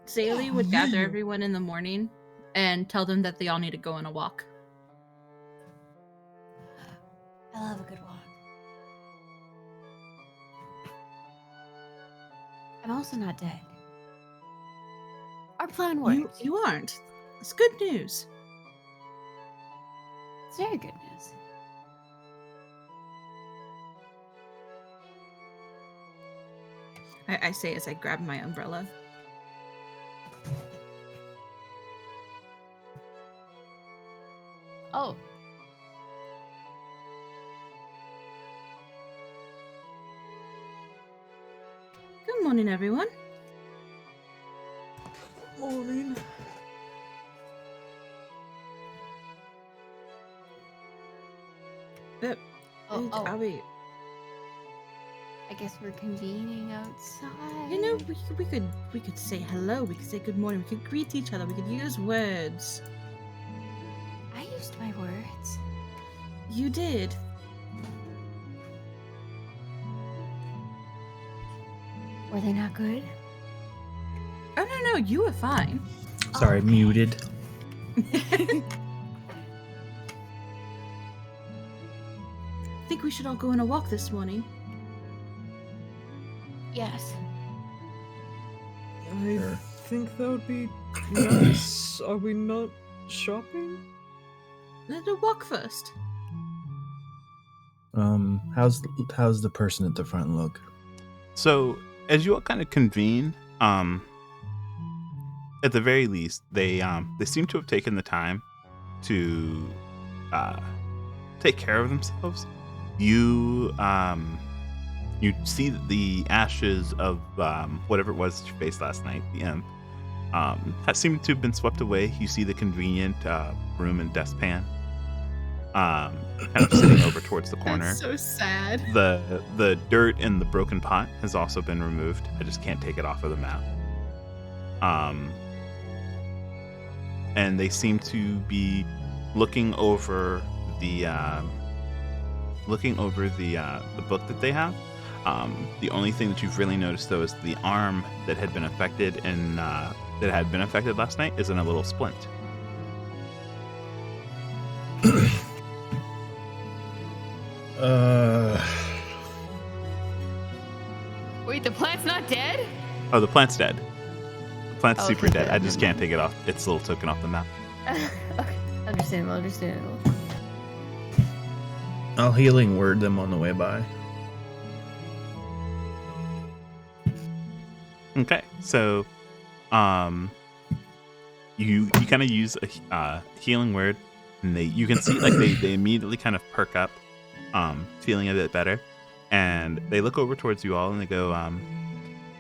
Zaylee would gather everyone in the morning and tell them that they all need to go on a walk. I love a good walk. I'm also not dead. Our plan worked. You aren't. It's good news. It's very good news. I say as I grab my umbrella. Oh. Good morning, everyone. Morning. Abby. I guess we're convening outside. You know, we could say hello. We could say good morning. We could greet each other. We could use words. I used my words. You did. Were they not good? Oh no, you were fine. Sorry, muted. Think we should all go on a walk this morning. Yes. I Sure. think that would be nice. Are we not shopping? Let's walk first. How's the person at the front look? So as you all kind of convene, at the very least, they seem to have taken the time to take care of themselves. You see that the ashes of whatever it was that you faced last night, the imp, has seemed to have been swept away. You see the convenient broom and dustpan kind of sitting over towards the corner. That's so sad. The dirt in the broken pot has also been removed. I just can't take it off of the map. And they seem to be looking over the book that they have. The only thing that you've really noticed though is the arm that had been affected last night is in a little splint. Wait, the plant's not dead? Oh, the plant's dead. The plant's super Okay, dead. I good. just can't take it off. It's a little token off the map. Okay, understandable. I'll healing word them on the way by. Okay, so you kind of use a healing word, and you can see like they immediately kind of perk up, feeling a bit better, and they look over towards you all and they go,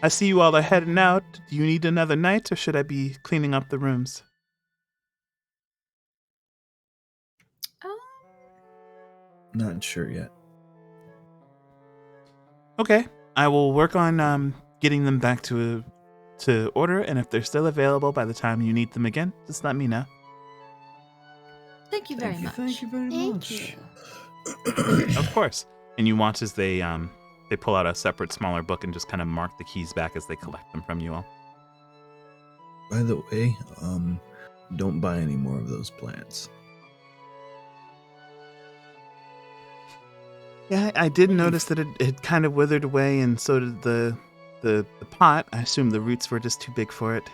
I see you all are heading out. Do you need another night, or should I be cleaning up the rooms? Not sure yet. Okay, I will work on getting them back to order, and if they're still available by the time you need them again, just let me know. Thank you very much. Thank you very Thank much. you. Of course. And you watch as they pull out a separate, smaller book and just kind of mark the keys back as they collect them from you all. By the way, don't buy any more of those plants. Yeah, I did notice that it kind of withered away, and so did the pot. I assume the roots were just too big for it.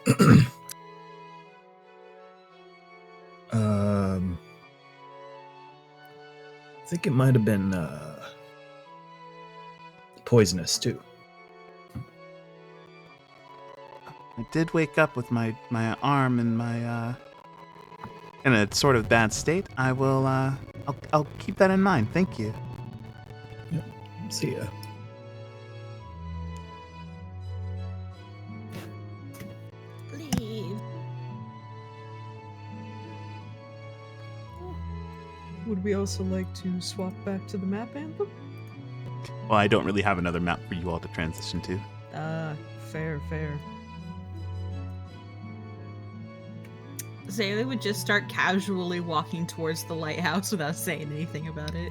I think it might have been poisonous too. I did wake up with my arm in in a sort of bad state. I will I'll keep that in mind. Thank you. See ya. Leave. Would we also like to swap back to the map, Anthem? Well, I don't really have another map for you all to transition to. Fair. Zayla would just start casually walking towards the lighthouse without saying anything about it.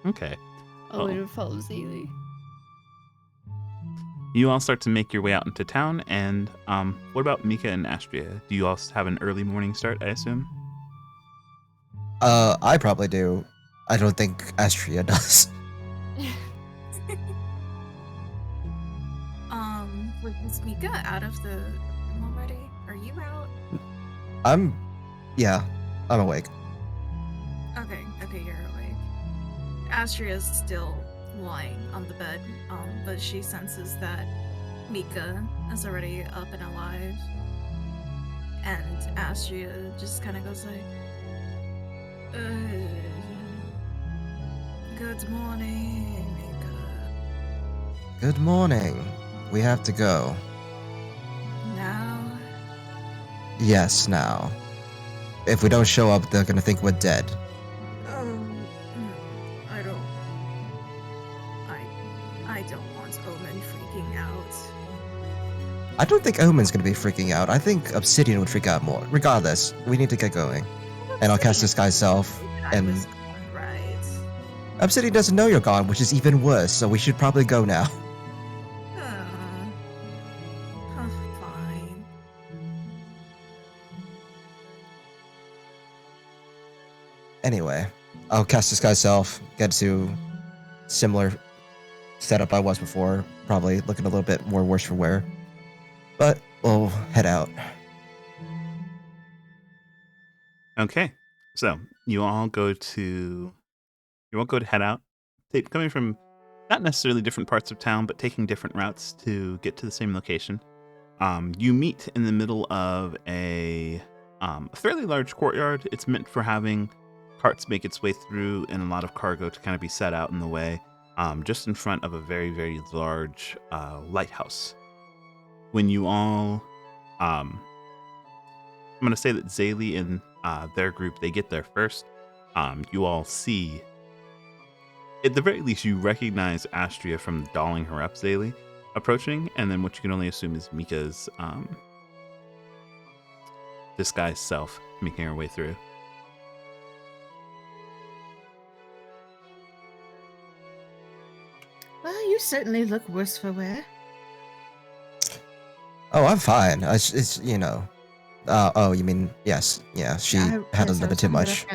Okay. Oh, it would follow Zaylee. You all start to make your way out into town, and what about Mika and Astria? Do you all have an early morning start, I assume? I probably do. I don't think Astria does. Is Mika out of the room already? Are you out? I'm awake. Okay, you're awake. Astria's still lying on the bed, but she senses that Mika is already up and alive. And Astria just kind of goes like, good morning, Mika. Good morning. We have to go. Now? Yes, now. If we don't show up, they're gonna think we're dead. I don't think Omen's gonna be freaking out. I think Obsidian would freak out more. Regardless, we need to get going. And I'll cast Disguise Self, I was and going right. Obsidian doesn't know you're gone, which is even worse, so we should probably go now. Fine. Anyway, I'll cast Disguise Self, get to similar setup I was before, probably looking a little bit more worse for wear. But we'll head out. Okay, so you all go to head out, coming from not necessarily different parts of town, but taking different routes to get to the same location. You meet in the middle of a fairly large courtyard. It's meant for having carts make its way through and a lot of cargo to kind of be set out in the way, just in front of a very, very large lighthouse. When you all, I'm going to say that Zaylee and their group, they get there first. You all see, at the very least, you recognize Astria from dolling her up, Zaylee, approaching, and then what you can only assume is Mika's disguised self making her way through. Well, you certainly look worse for wear. Oh, I'm fine. It's you know. Oh, you mean yes? Yeah, she had a little bit too much.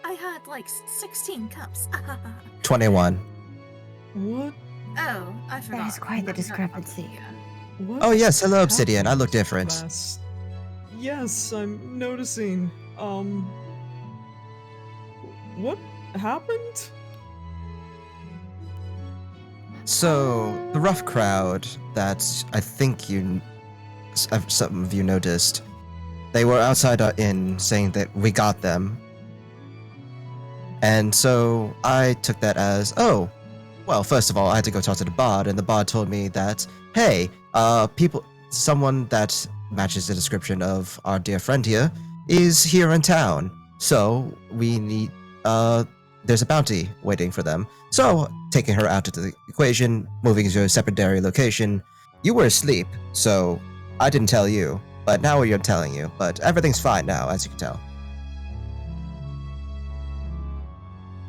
I had like 16 cups. 21. What? Oh, I forgot. That is quite the discrepancy. What? Oh yes, hello Obsidian. I look different. Class? Yes, I'm noticing. What happened? So the rough crowd that I think some of you noticed, they were outside our inn saying that we got them. And so I took that as, oh, well, first of all, I had to go talk to the bard, and the bard told me that, hey, someone that matches the description of our dear friend here is here in town. So we need, there's a bounty waiting for them. So taking her out of the equation, moving to a secondary location, you were asleep, so I didn't tell you, but now I'm telling you. But everything's fine now, as you can tell.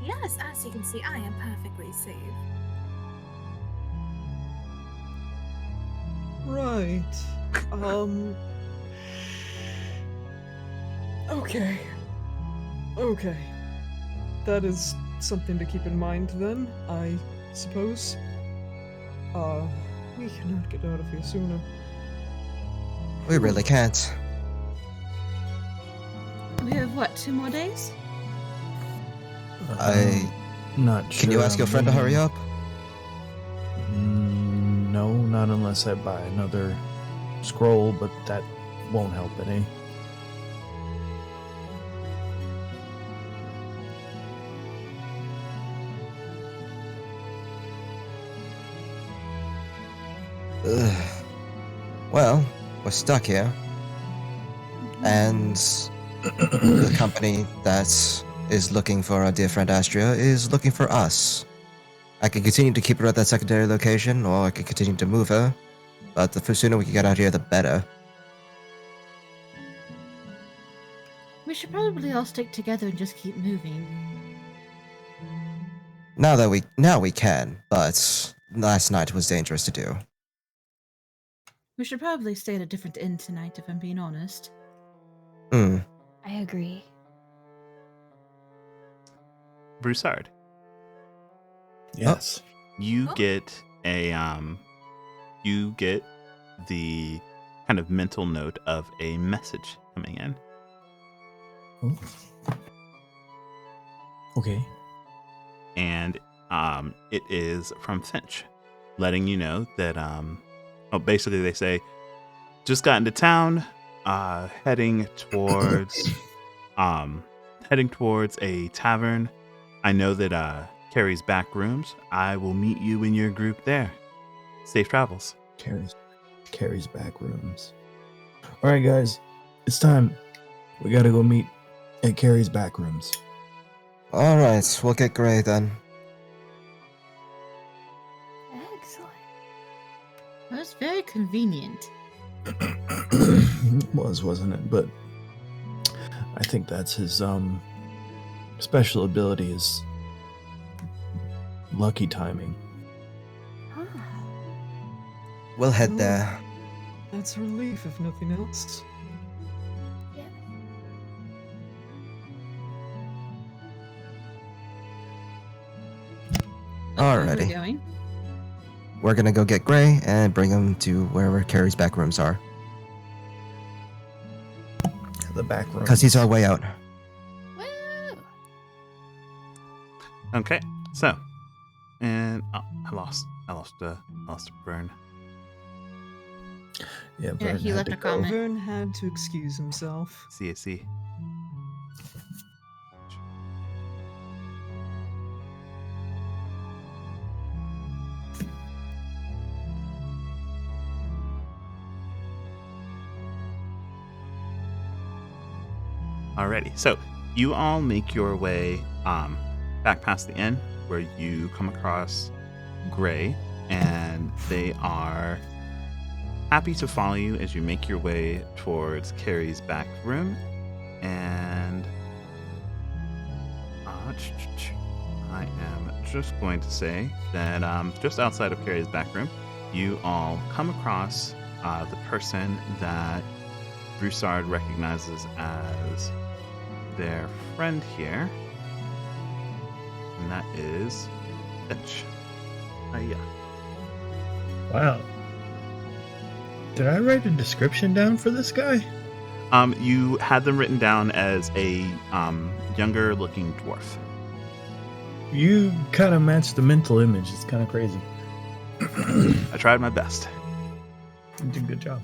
Yes, as you can see, I am perfectly safe. Right. Okay. Okay. That is something to keep in mind then, I suppose. We cannot get out of here sooner. We really can't. We have what, 2 more days? Not sure. Can you ask your friend to hurry up? No, not unless I buy another scroll, but that won't help any. Ugh. Well, we're stuck here. And the company that is looking for our dear friend Astria is looking for us. I can continue to keep her at that secondary location, or I can continue to move her. But the sooner we can get out here, the better. We should probably all stick together and just keep moving. Now we can, but last night was dangerous to do. We should probably stay at a different inn tonight, if I'm being honest. Hmm. I agree. Broussard, Yes. you get the kind of mental note of a message coming in. Oh. Okay. And it is from Finch, letting you know that basically they say, just got into town, heading towards a tavern. I know that Carrie's back rooms. I will meet you in your group there. Safe travels. Carrie's back rooms. All right, guys, it's time. We gotta go meet at Carrie's back rooms. All right, we'll get Gray then. Excellent. Well, was very convenient. It was, wasn't it? But I think that's his special ability is lucky timing. Ah, We'll head Oh. there. That's a relief, if nothing else. yeah. Where are we Alrighty. going? We're gonna go get Gray and bring him to wherever Carrie's back rooms are. The back room. Because he's our way out. Woo! Okay, so, and I lost a burn. Yeah, Yeah, Vern he had left to a go. comment. Vern had to excuse himself. CAC. Alrighty, so you all make your way back past the inn where you come across Gray, and they are happy to follow you as you make your way towards Carrie's back room. And I am just going to say that just outside of Carrie's back room, you all come across the person that Broussard recognizes as their friend here, and that is Finch. Yeah. Wow. Did I write a description down for this guy? You had them written down as a younger-looking dwarf. You kind of matched the mental image. It's kind of crazy. I tried my best. You did a good job.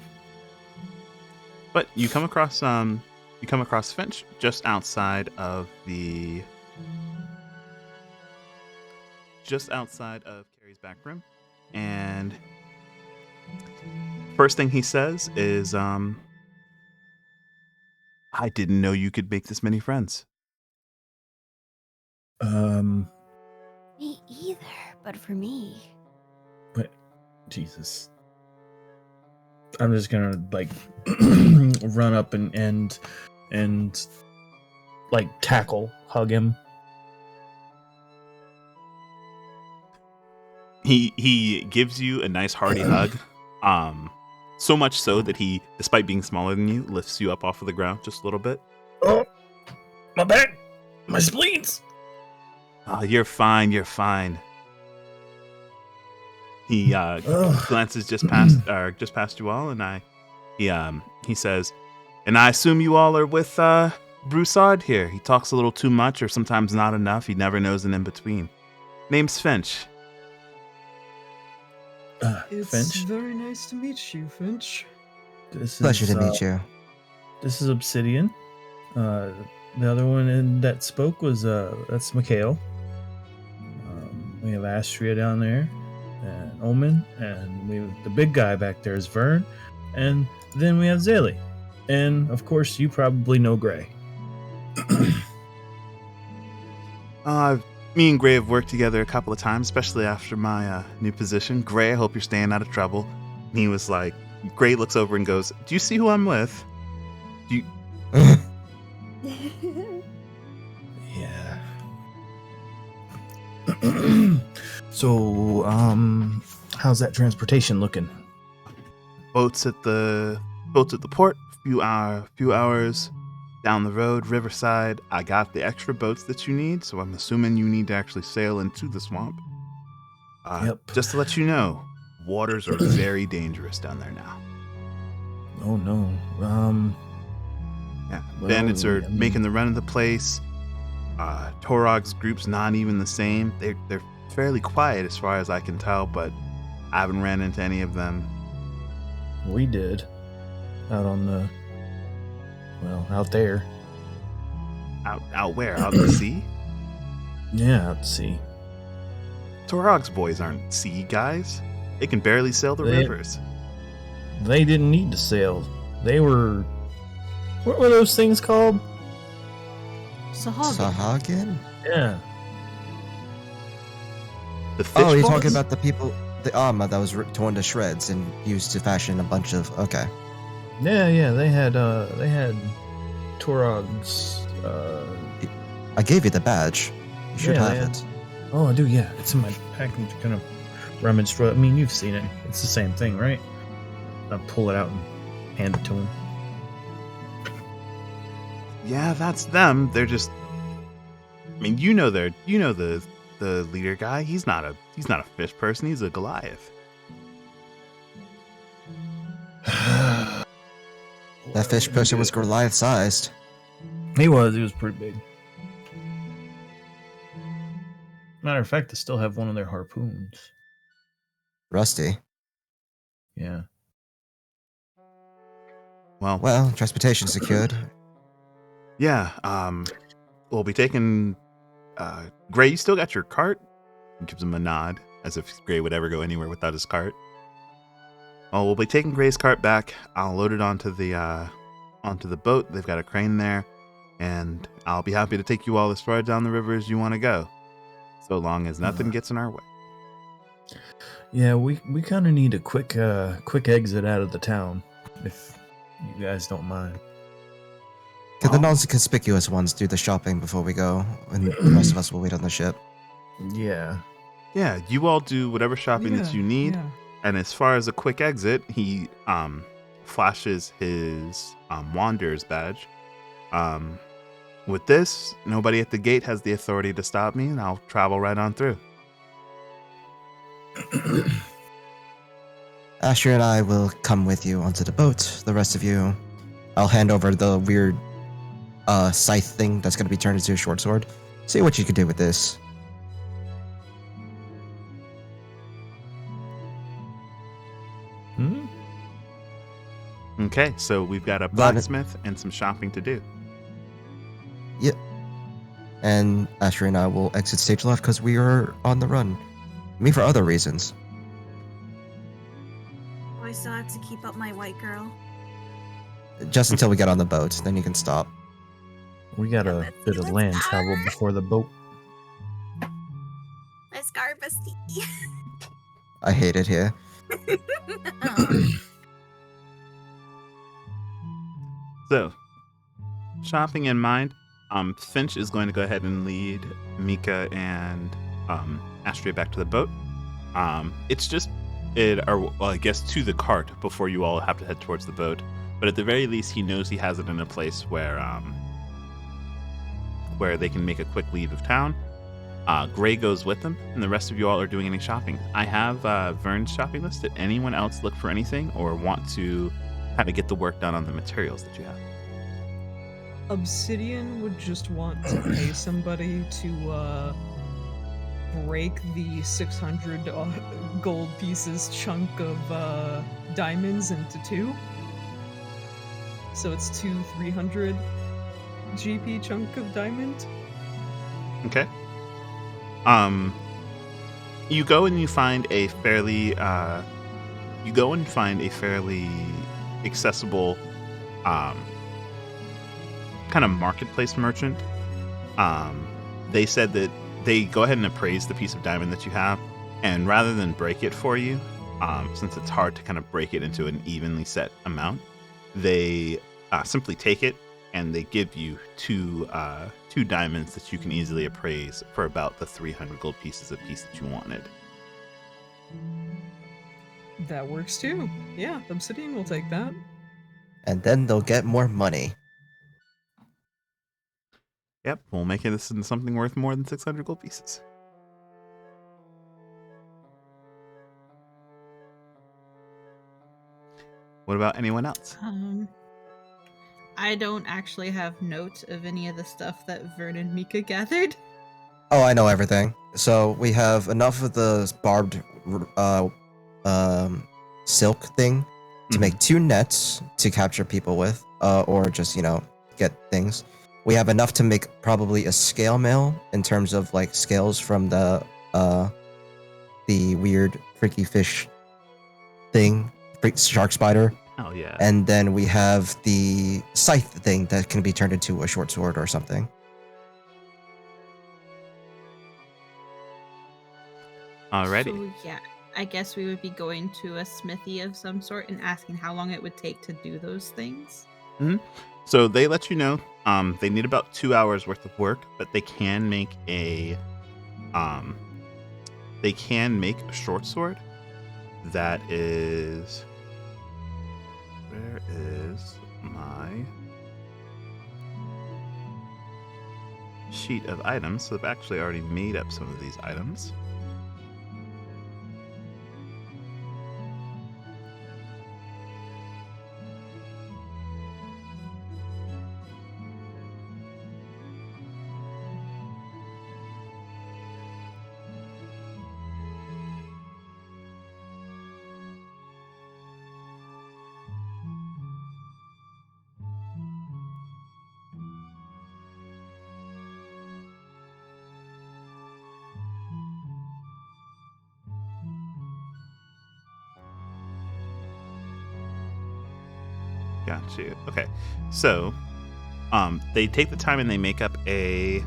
But you come across Finch just outside of Carrie's back room, and first thing he says is, "I didn't know you could make this many friends." Me either, but for me. But Jesus, I'm just gonna like run up and like hug him. He gives you a nice hearty hug, so much so that he, despite being smaller than you, lifts you up off of the ground just a little bit. Oh, my back, my spleens. Oh, you're fine. You're fine. He glances just past you all, and he says, "And I assume you all are with Broussard here. He talks a little too much, or sometimes not enough. He never knows an in between. Name's Finch." It's Finch. very nice to meet you, Finch. Pleasure to meet you. This is Obsidian. The other one that spoke was that's Mikhail. We have Astria down there, and Omen, and we have the big guy back there is Vern, and then we have Zaylee, and of course you probably know Gray. Me and Gray have worked together a couple of times, especially after my new position. Gray, I hope you're staying out of trouble. And he was like, Gray looks over and goes, "Do you see who I'm with? Do you?" Yeah. So, how's that transportation looking? Boats at the port. Few hours down the road, Riverside. I got the extra boats that you need, so I'm assuming you need to actually sail into the swamp. Yep. Just to let you know, waters are very dangerous down there now. Oh no. Yeah, Well, bandits are I mean- making the run of the place. Torog's group's not even the same. They're fairly quiet as far as I can tell, but I haven't ran into any of them. We did. Out on the. Well, out there. Out where? Out at sea? Yeah, out to sea. Torog's boys aren't sea guys. They can barely sail the They- rivers. They didn't need to sail. They were. What were those things called? Sahagin? Yeah. The fish Oh, you're boys? talking about the the armor that was torn to shreds and used to fashion a bunch of. Okay. Yeah, they had Torog's. I gave you the badge. You should Yeah, have it. Oh, I do. Yeah, it's in my pack. I'm kind of rummage through it. I mean, you've seen it. It's the same thing, right? I pull it out and hand it to him. Yeah, that's them. They're just. I mean, you know the leader guy. He's not a fish person. He's a Goliath. That fish person was Goliath-sized. He was pretty big. Matter of fact, I still have one of their harpoons. Rusty. Yeah. Well, transportation secured. Yeah. We'll be taking. Gray, you still got your cart? He gives him a nod, as if Gray would ever go anywhere without his cart. Oh, we'll be taking Gray's cart back. I'll load it onto the boat. They've got a crane there, and I'll be happy to take you all as far down the river as you want to go, so long as nothing gets in our way. Yeah, we kind of need a quick exit out of the town, if you guys don't mind. Can the non-conspicuous ones do the shopping before we go, and the rest of us will wait on the ship? Yeah. Yeah, you all do whatever shopping that you need. Yeah. And as far as a quick exit, he flashes his Wanderer's badge. With this, nobody at the gate has the authority to stop me, and I'll travel right on through. Asher and I will come with you onto the boat. The rest of you, I'll hand over the weird scythe thing that's going to be turned into a short sword. See what you can do with this. Okay, so we've got a blacksmith and some shopping to do. Yep. And Asher and I will exit stage left because we are on the run. Me for other reasons. Oh, I still have to keep up my white girl. Just until we get on the boat, then you can stop. We got a bit of land travel before the boat. My scar bestie. I hate it here. So, shopping in mind, Finch is going to go ahead and lead Mika and Astria back to the boat. It's just I guess to the cart before you all have to head towards the boat. But at the very least, he knows he has it in a place where they can make a quick leave of town. Gray goes with them, and the rest of you all are doing any shopping. I have Vern's shopping list. Did anyone else look for anything or want to kind of get the work done on the materials that you have? Obsidian would just want to pay somebody to break the 600 gold pieces chunk of diamonds into two. So it's 300 GP chunk of diamond. Okay. You go and you find a fairly accessible kind of marketplace merchant. They said that they go ahead and appraise the piece of diamond that you have, and rather than break it for you, since it's hard to kind of break it into an evenly set amount, they simply take it and they give you two diamonds that you can easily appraise for about the 300 gold pieces a piece that you wanted. That works too. Yeah, Obsidian will take that. And then they'll get more money. Yep, we'll make this into something worth more than 600 gold pieces. What about anyone else? I don't actually have note of any of the stuff that Vern and Mika gathered. Oh, I know everything. So we have enough of the barbed silk thing to make 2 nets to capture people with, or just, get things. We have enough to make probably a scale mail in terms of like scales from the weird freaky fish thing, shark spider. Oh yeah. And then we have the scythe thing that can be turned into a short sword or something. Alrighty. So yeah, I guess we would be going to a smithy of some sort and asking how long it would take to do those things. So they let you know they need about 2 hours worth of work, but they can make a short sword that is. Where is my sheet of items? So I've actually already made up some of these items. Got you. Okay, so they take the time and they make up a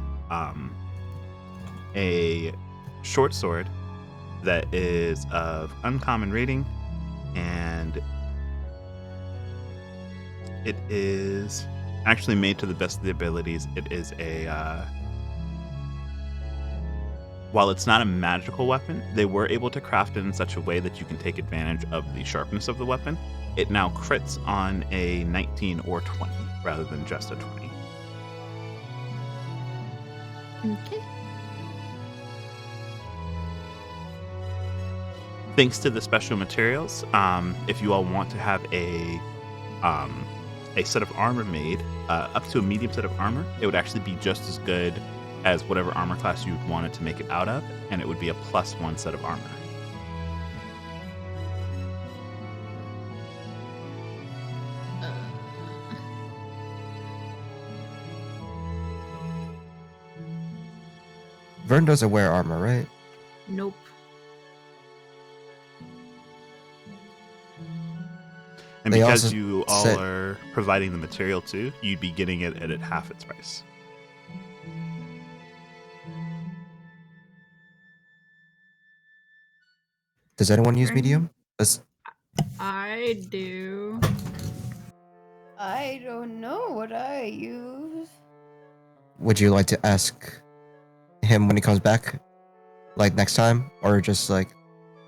short sword that is of uncommon rating, and it is actually made to the best of the abilities. It is while it's not a magical weapon, they were able to craft it in such a way that you can take advantage of the sharpness of the weapon. It now crits on a 19 or 20 rather than just a 20. Okay. Thanks to the special materials, if you all want to have a set of armor made, up to a medium set of armor, it would actually be just as good as whatever armor class you would want it to make it out of, and it would be a +1 set of armor. Vern doesn't wear armor, right? Nope. And They because also you all said- are providing the material too, you'd be getting it at half its price. Does anyone use Vern? medium? I do. I don't know what I use. Would you like to ask him when he comes back, like next time, or just like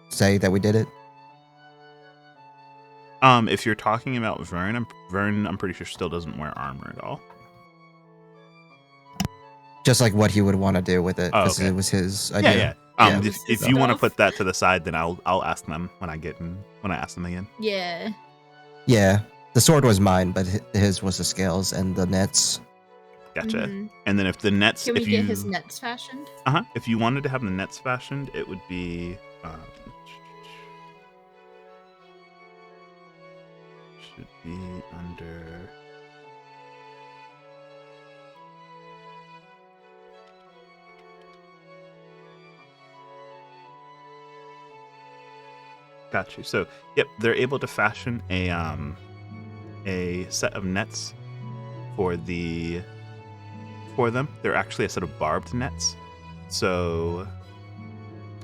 say that we did it? If you're talking about Vern, I'm pretty sure still doesn't wear armor at all. Just like what he would want to do with it, Oh, because okay. it was his idea. Yeah. Yeah. If you want to Stuff. put that to the side, then I'll ask them when I ask them again. Yeah. Yeah, the sword was mine, but his was the scales and the nets. Gotcha. Mhm. And then if the nets, Can we if get you, his nets fashioned? if you wanted to have the nets fashioned, it would be should be under. Got you. So, yep, they're able to fashion a set of nets for them. They're actually a set of barbed nets. So,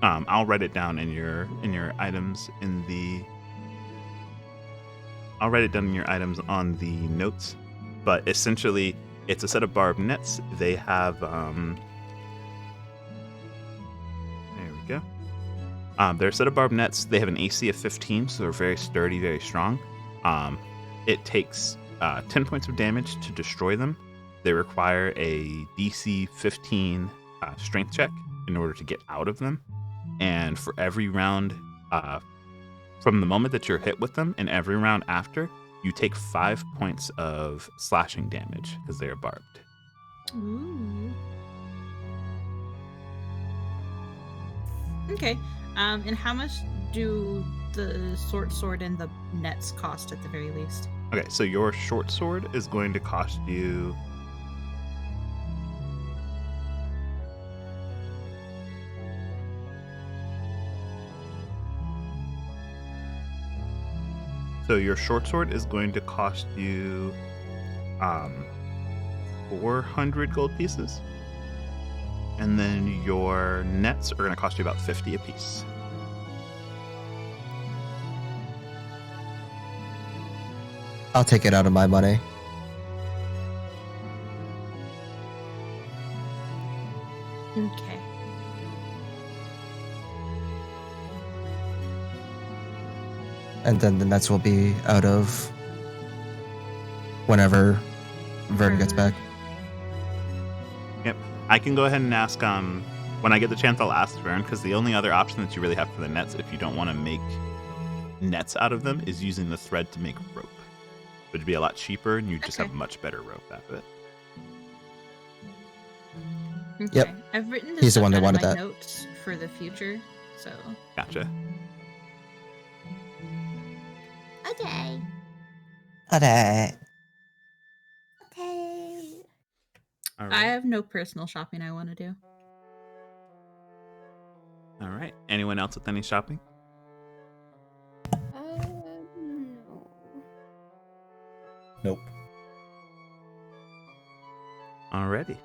I'll write it down in your items I'll write it down in your items on the notes. But essentially, it's a set of barbed nets. They have there we go. They're a set of barbed nets. They have an AC of 15, so they're very sturdy, very strong. It takes 10 points of damage to destroy them. They require a DC 15 strength check in order to get out of them. And for every round, from the moment that you're hit with them, and every round after, you take 5 points of slashing damage because they are barbed. Ooh. Okay. And how much do the short sword and the nets cost at the very least? Okay, so your short sword is going to cost you. So your short sword is going to cost you 400 gold pieces. And then your nets are going to cost you about 50 apiece. I'll take it out of my money. Okay. And then the nets will be out of whenever Vern gets back. Yep. I can go ahead and ask, when I get the chance, I'll ask Vern, because the only other option that you really have for the nets, if you don't want to make nets out of them, is using the thread to make rope. It would be a lot cheaper, and you just have much better rope out of it. Okay. Yep. I've written this He's the stuff one that out in wanted my that. notes for the future, so. Gotcha. Okay. Okay. Okay. All I right. have no personal shopping I want to do. All right. Anyone else with any shopping? No. Nope. Alrighty.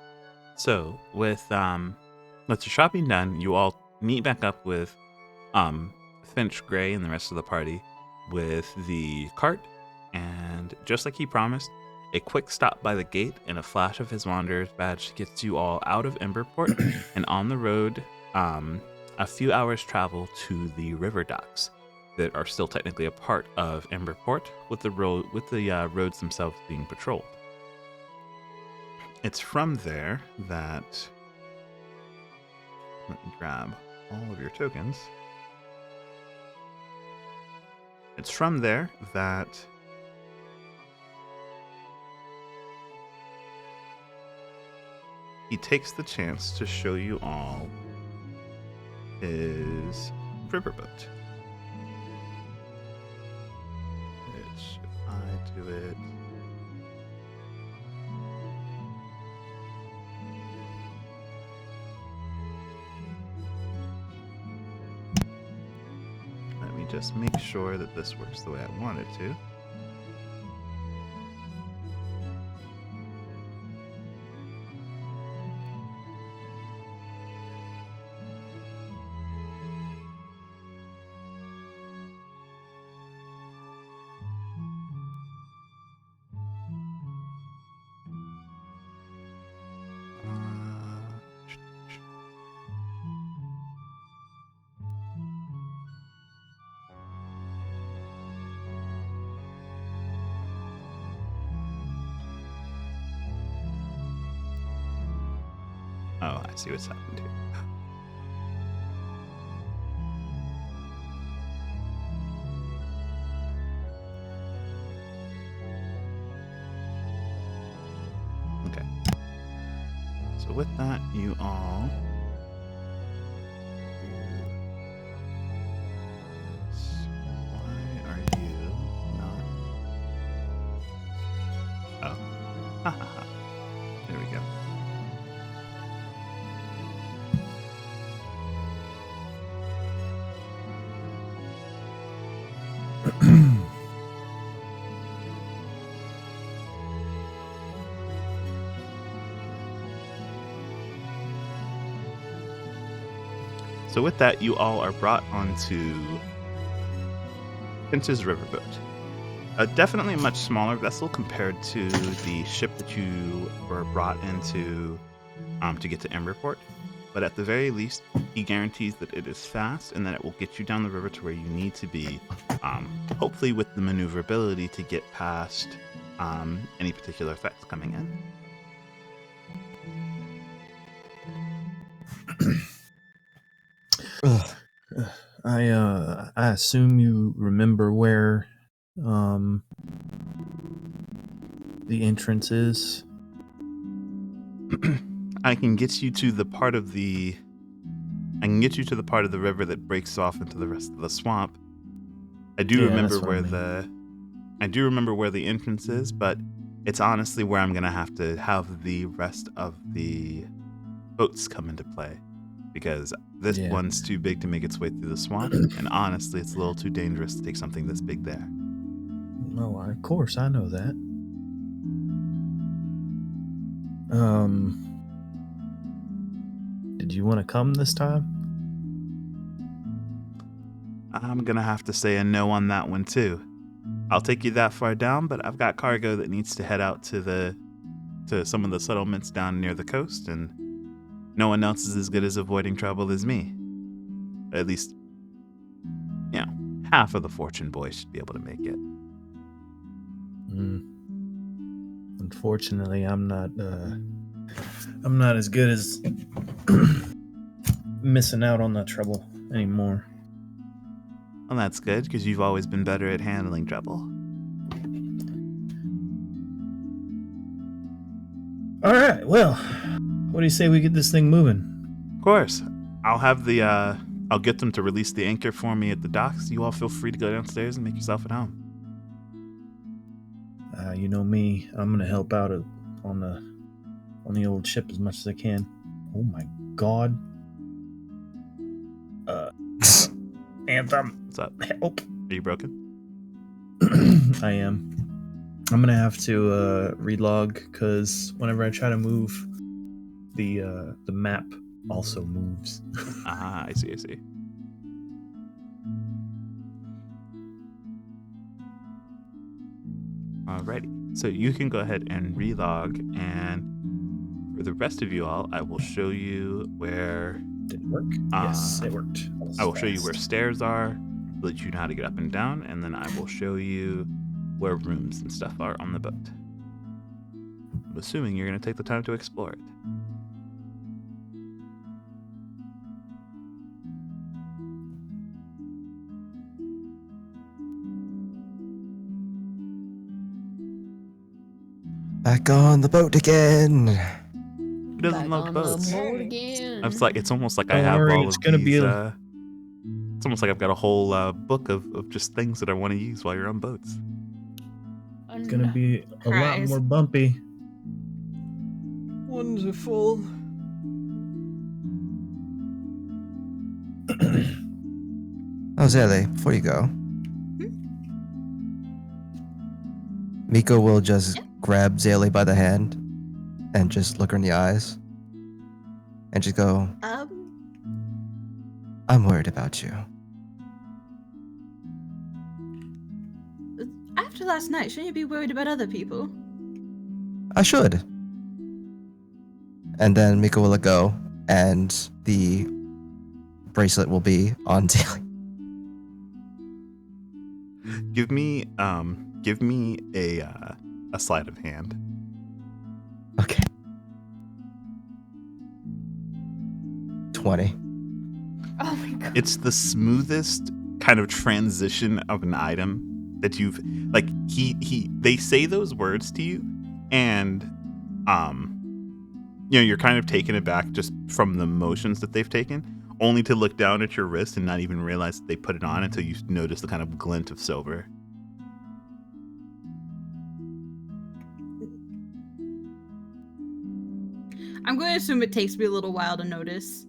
So with your shopping done, you all meet back up with Finch, Gray, and the rest of the party with the cart, and just like he promised, a quick stop by the gate and a flash of his wanderer's badge gets you all out of Emberport and on the road, a few hours travel to the river docks that are still technically a part of Emberport, with the roads themselves being patrolled. It's from there that, let me grab all of your tokens. It's from there that he takes the chance to show you all his riverboat. Which, if I do it... Let me just make sure that this works the way I want it to. Oh, I see what's happened here. Okay. So with that, you all... Why are you not... Oh. Ha ha ha. There we go. So with that, you all are brought onto Finch's riverboat. Definitely a much smaller vessel compared to the ship that you were brought into to get to Emberport. But at the very least, he guarantees that it is fast and that it will get you down the river to where you need to be, hopefully with the maneuverability to get past any particular effects coming in. I assume you remember where the entrance is. I can get you to the part of the river that breaks off into the rest of the swamp. I do remember where the entrance is, but it's honestly where I'm gonna have to have the rest of the boats come into play, because this one's too big to make its way through the swamp, and honestly, it's a little too dangerous to take something this big there. Oh, of course, I know that. Did you want to come this time? I'm gonna have to say a no on that one too. I'll take you that far down, but I've got cargo that needs to head out to some of the settlements down near the coast, and no one else is as good as avoiding trouble as me. At least, half of the Fortune boys should be able to make it. Unfortunately, I'm not as good as missing out on that trouble anymore. Well, that's good, because you've always been better at handling trouble. All right, well, what do you say we get this thing moving? Of course. I'll have I'll get them to release the anchor for me at the docks. You all feel free to go downstairs and make yourself at home. You know me, I'm gonna help out on the old ship as much as I can. Oh my god. Anthem. What's up? Help. Are you broken? I am. I'm gonna have to relog because whenever I try to move, the map also moves. I see. Alrighty. So you can go ahead and relog, and for the rest of you all, I will show you where... Did it work? Yes, it worked. I will show you where stairs are, let you know how to get up and down, and then I will show you where rooms and stuff are on the boat. I'm assuming you're going to take the time to explore it. Back on the boat again. Who doesn't love boats? It's like it's almost like I Don't have worry, all it's of gonna these. be It's almost like I've got a whole book of just things that I want to use while you're on boats. It's gonna be a lot more bumpy. Wonderful. Oh, Zele, before you go, Miko will just grab Zele by the hand and just look her in the eyes and just go, I'm worried about you. After last night, shouldn't you be worried about other people? I should. And then Miko will let go and the bracelet will be on Zele. Give me a sleight of hand. Okay. 20. Oh my god. It's the smoothest kind of transition of an item that you've like. They say those words to you, and you're kind of taken aback just from the motions that they've taken, only to look down at your wrist and not even realize that they put it on until you notice the kind of glint of silver. I'm going to assume it takes me a little while to notice.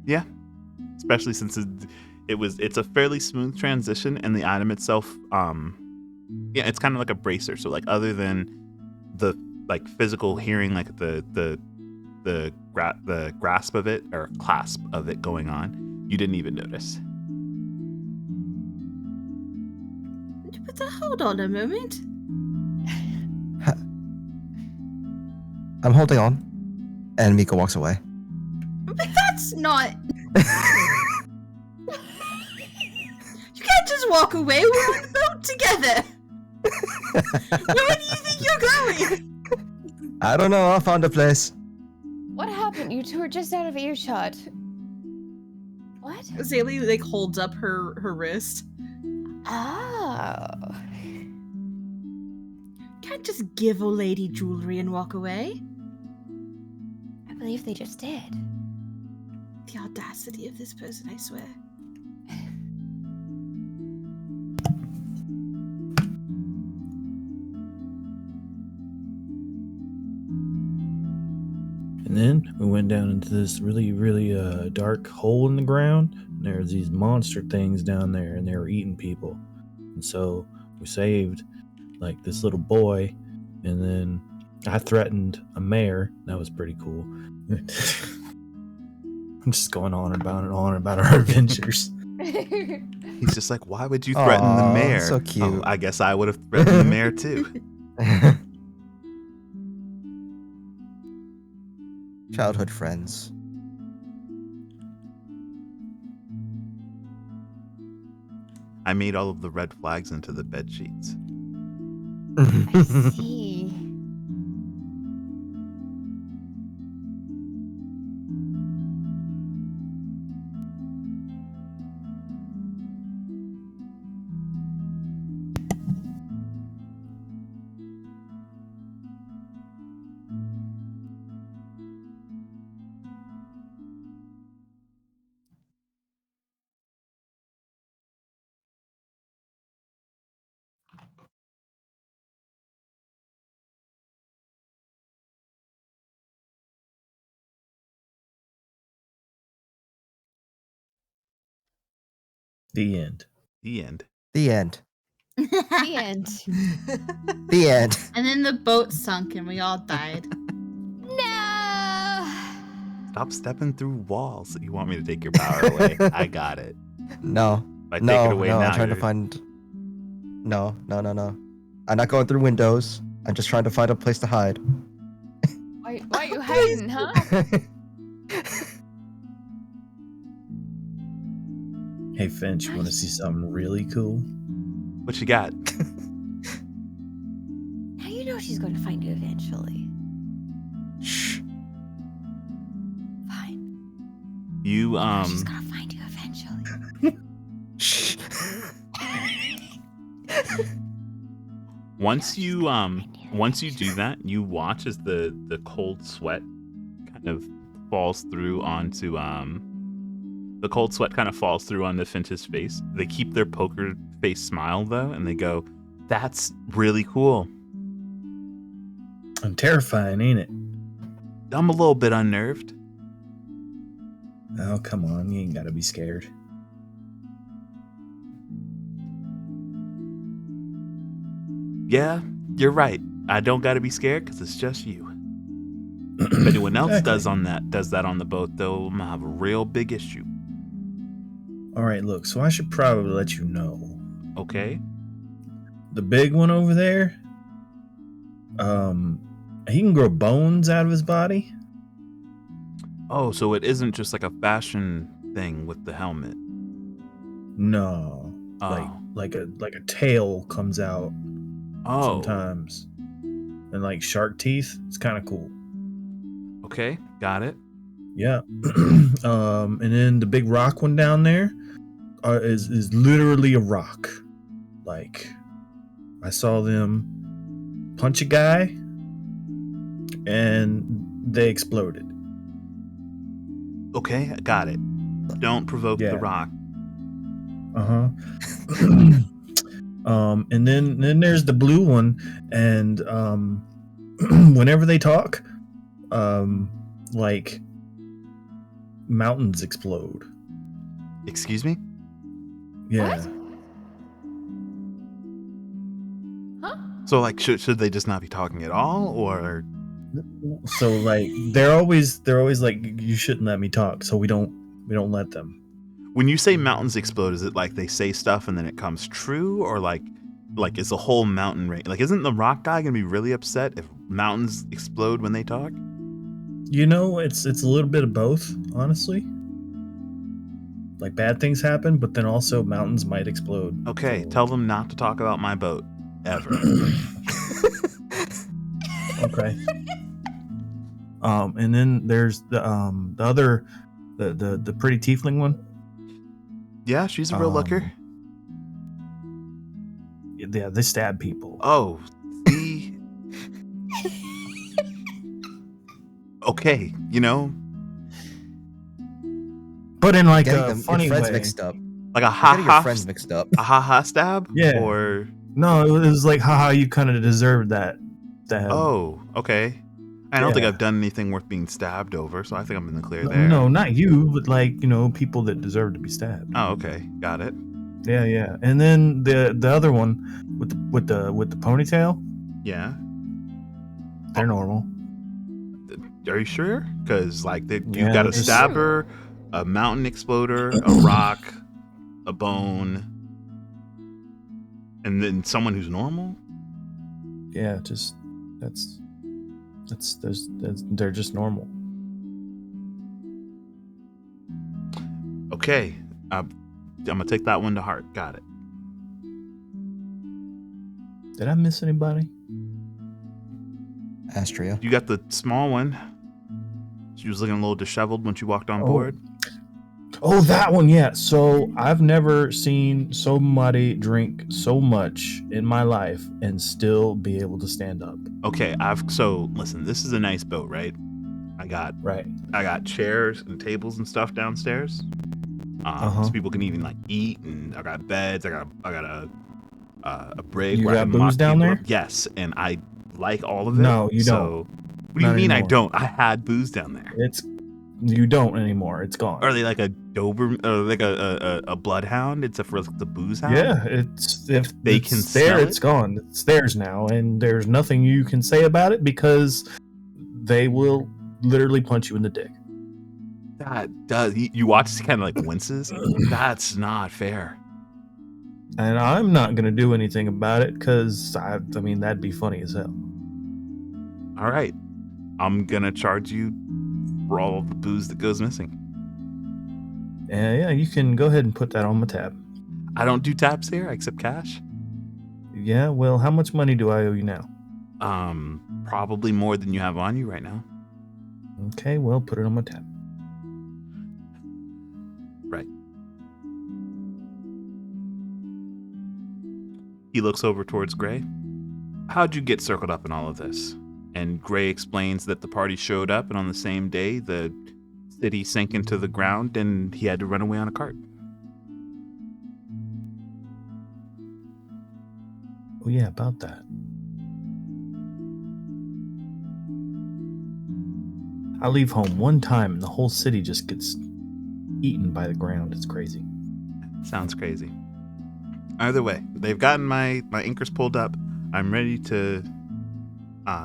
Yeah, especially since it's a fairly smooth transition, and the item itself, it's kind of like a bracer. So like, other than the like physical hearing, like the grasp of it or clasp of it going on, you didn't even notice. But hold on a moment. I'm holding on. And Miko walks away. But that's not... You can't just walk away. We're on the boat together. Where do you think you're going? I don't know. I'll find a place. What happened? You two were just out of earshot. What? Zaylee holds up her wrist. Oh. Can't just give a lady jewelry and walk away. I believe they just did. The audacity of this person, I swear. And then we went down into this really, really dark hole in the ground. And there's these monster things down there, and they were eating people. And so we saved like this little boy, and then I threatened a mayor. That was pretty cool. I'm just going on about our adventures. He's just like, why would you threaten the Aw, mayor? so cute. Oh, I guess I would have threatened the mayor too. Childhood friends. I made all of the red flags into the bed sheets. I see. The end. The end. The end. The end. The end. And then the boat sunk and we all died. No. Stop stepping through walls. You want me to take your power away? I got it. No. If I take No, it away no, now, I'm trying to you're- find. No. I'm not going through windows. I'm just trying to find a place to hide. Why are you hiding, huh? Hey, Finch, you want to see something really cool? What you got? Now you know she's going to find you eventually. Shh. Fine. You She's going to find you eventually. Shh. once you do that, you watch as the cold sweat kind of falls through onto Finch's face. They keep their poker face smile though, and they go, "That's really cool." I'm terrifying, ain't it? I'm a little bit unnerved. Oh, come on. You ain't got to be scared. Yeah, you're right. I don't got to be scared because it's just you. If anyone else Exactly. does that on the boat, though, I'm gonna have a real big issue. All right, look, so I should probably let you know. Okay. The big one over there, he can grow bones out of his body. Oh, so it isn't just like a fashion thing with the helmet. No. Oh. Like a tail comes out Oh. sometimes. And like shark teeth. It's kind of cool. Okay, got it. Yeah. And then the big rock one down there is literally a rock. Like, I saw them punch a guy and they exploded. Okay, got it. Don't provoke the Yeah. rock. Uh-huh. And then there's the blue one, and whenever they talk, like mountains explode. Excuse me? Yeah. Huh? So like should they just not be talking at all, or So like they're always like, you shouldn't let me talk, so we don't let them. when you say mountains explode, is it like they say stuff and then it comes true, or like is the whole mountain range, like isn't the rock guy gonna be really upset if mountains explode when they talk? You know, it's a little bit of both, honestly. Like, bad things happen, but then also mountains might explode. Okay, So- tell them not to talk about my boat ever. Okay. And then there's the other, the pretty tiefling one. Yeah, she's a real looker. Yeah, they stab people. Oh, see. Okay, you know, But in like Getting a them funny your friends way. mixed up. like a You're ha getting your ha, friends mixed up. a ha ha stab. Yeah. Or No, it was like, haha, you kind of deserved that. oh, okay. I don't think Yeah. I've done anything worth being stabbed over, so I think I'm in the clear there. No, not you, but like, you know, people that deserve to be stabbed. Oh, okay, got it. Yeah. And then the other one with the ponytail, Yeah. they're normal. Are you sure? Because like you Yeah, got a it's stabber, a mountain exploder, a rock. a bone, and then someone who's normal. Yeah, they're just normal. Okay, I'm gonna take that one to heart. Got it. Did I miss anybody? Astria. You got the small one. She was looking a little disheveled when she walked on board. Oh, that one, yeah. So I've never seen somebody drink so much in my life and still be able to stand up. Okay, so listen, this is a nice boat, right? I got chairs and tables and stuff downstairs. So people can even like eat, and I got beds. I got a brig. You where I got can mock booze down people there? up. Yes, and I like all of it. No, you so, what do you Not mean I anymore. don't? I had booze down there. You don't anymore. It's gone. Are they like a Doberman, or like a bloodhound? It's for the booze hound. Yeah, it's if They it's can there, smell it's it? gone. It's theirs now, and there's nothing you can say about it because they will literally punch you in the dick. That does. You watch, he kind of like winces. That's not fair. And I'm not gonna do anything about it because I mean that'd be funny as hell. All right, I'm gonna charge you for all of the booze that goes missing. Yeah, you can go ahead and put that on my tab. I don't do taps here. I accept cash. Yeah, well, how much money do I owe you now? Probably more than you have on you right now. Okay, well, put it on my tab. Right. He looks over towards Gray. How'd you get circled up in all of this? And Gray explains that the party showed up, and on the same day, the city sank into the ground, and he had to run away on a cart. Oh yeah, about that. I leave home one time and the whole city just gets eaten by the ground. It's crazy. Sounds crazy. Either way, they've gotten my anchors pulled up. I'm ready to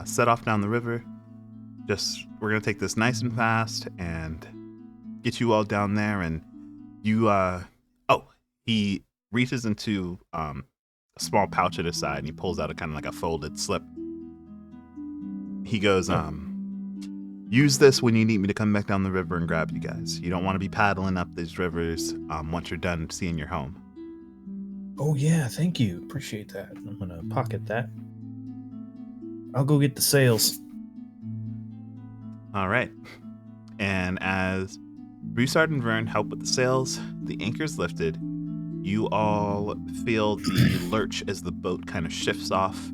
set off down the river. We're gonna take this nice and fast and get you all down there. And you, he reaches into a small pouch at his side and he pulls out a kind of like a folded slip. He goes, use this when you need me to come back down the river and grab you guys. You don't want to be paddling up these rivers once you're done seeing your home. Oh yeah, thank you. Appreciate that. I'm gonna pocket that. I'll go get the sails. All right. And as Broussard and Vern help with the sails, the anchor's lifted. You all feel the lurch as the boat kind of shifts off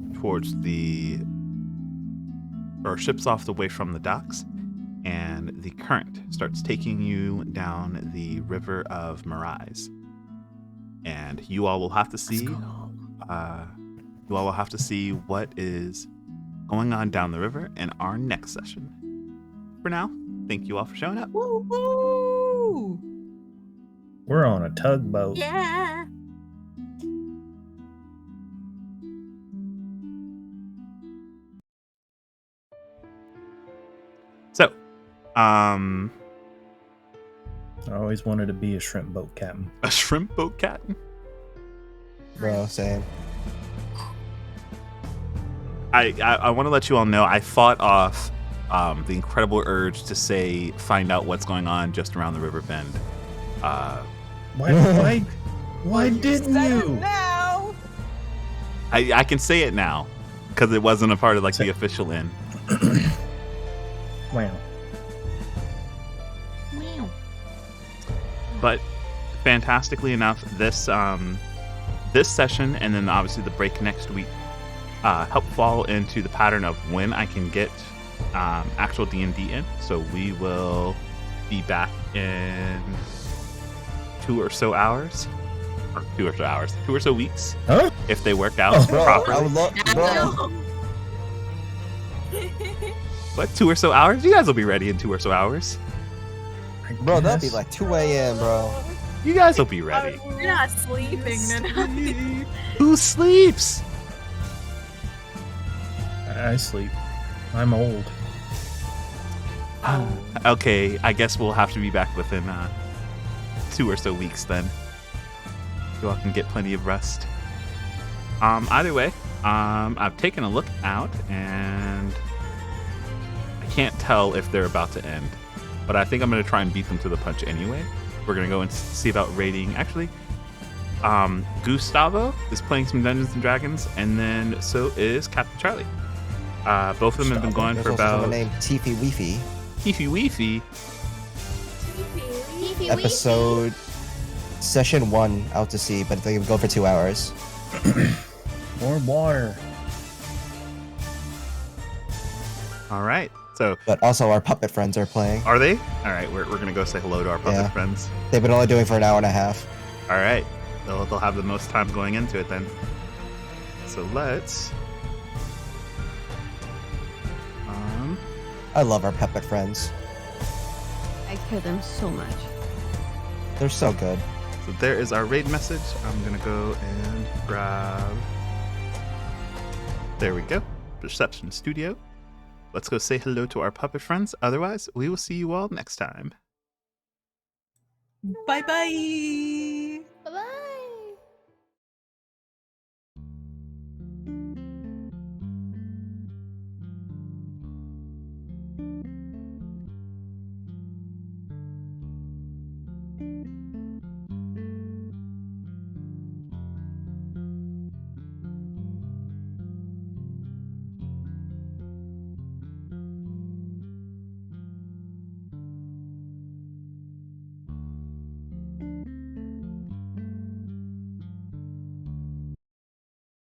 away from the docks, and the current starts taking you down the river of Mirais. And you all will have to see what is going on down the river in our next session. For now, thank you all for showing up. Woo! We're on a tugboat. Yeah. So, I always wanted to be a shrimp boat captain. a shrimp boat captain? Bro, same. I want to let you all know I fought off the incredible urge to say find out what's going on just around the river bend. Why didn't you? Now. I can say it now because it wasn't a part of like the official inn. Wow. But fantastically enough, this session and then obviously the break next week help fall into the pattern of when I can get actual D&D in. So we will be back in 2 or so weeks, Huh? if they work out Oh, Bro, properly. I would love, bro. But 2 or so hours, you guys will be ready in 2 or so hours. Bro, that'd be like 2 a.m., bro. You guys will be ready. You're not sleeping then. Who sleeps? I sleep. I'm old. Okay, I guess we'll have to be back within 2 or so weeks then. You all can get plenty of rest. Either way, I've taken a look out, and I can't tell if they're about to end. But I think I'm going to try and beat them to the punch anyway. We're going to go and see about raiding. Actually, Gustavo is playing some Dungeons and Dragons, and then so is Captain Charlie. Both of them have been going There's for also about someone named Teefy Weefy. Teefy Weefy. Episode session 1 out to sea, but they go for 2 hours. More water. All right. So But also our puppet friends are playing. are they? All right. We're going to go say hello to our puppet Yeah. friends. They've been only doing for an hour and a half. All right. They'll have the most time going into it then. So let's. I love our puppet friends. I care them so much. They're so good. So there is our raid message. I'm gonna go and grab. There we go. Perception Studio. Let's go say hello to our puppet friends. Otherwise, we will see you all next time. Bye bye.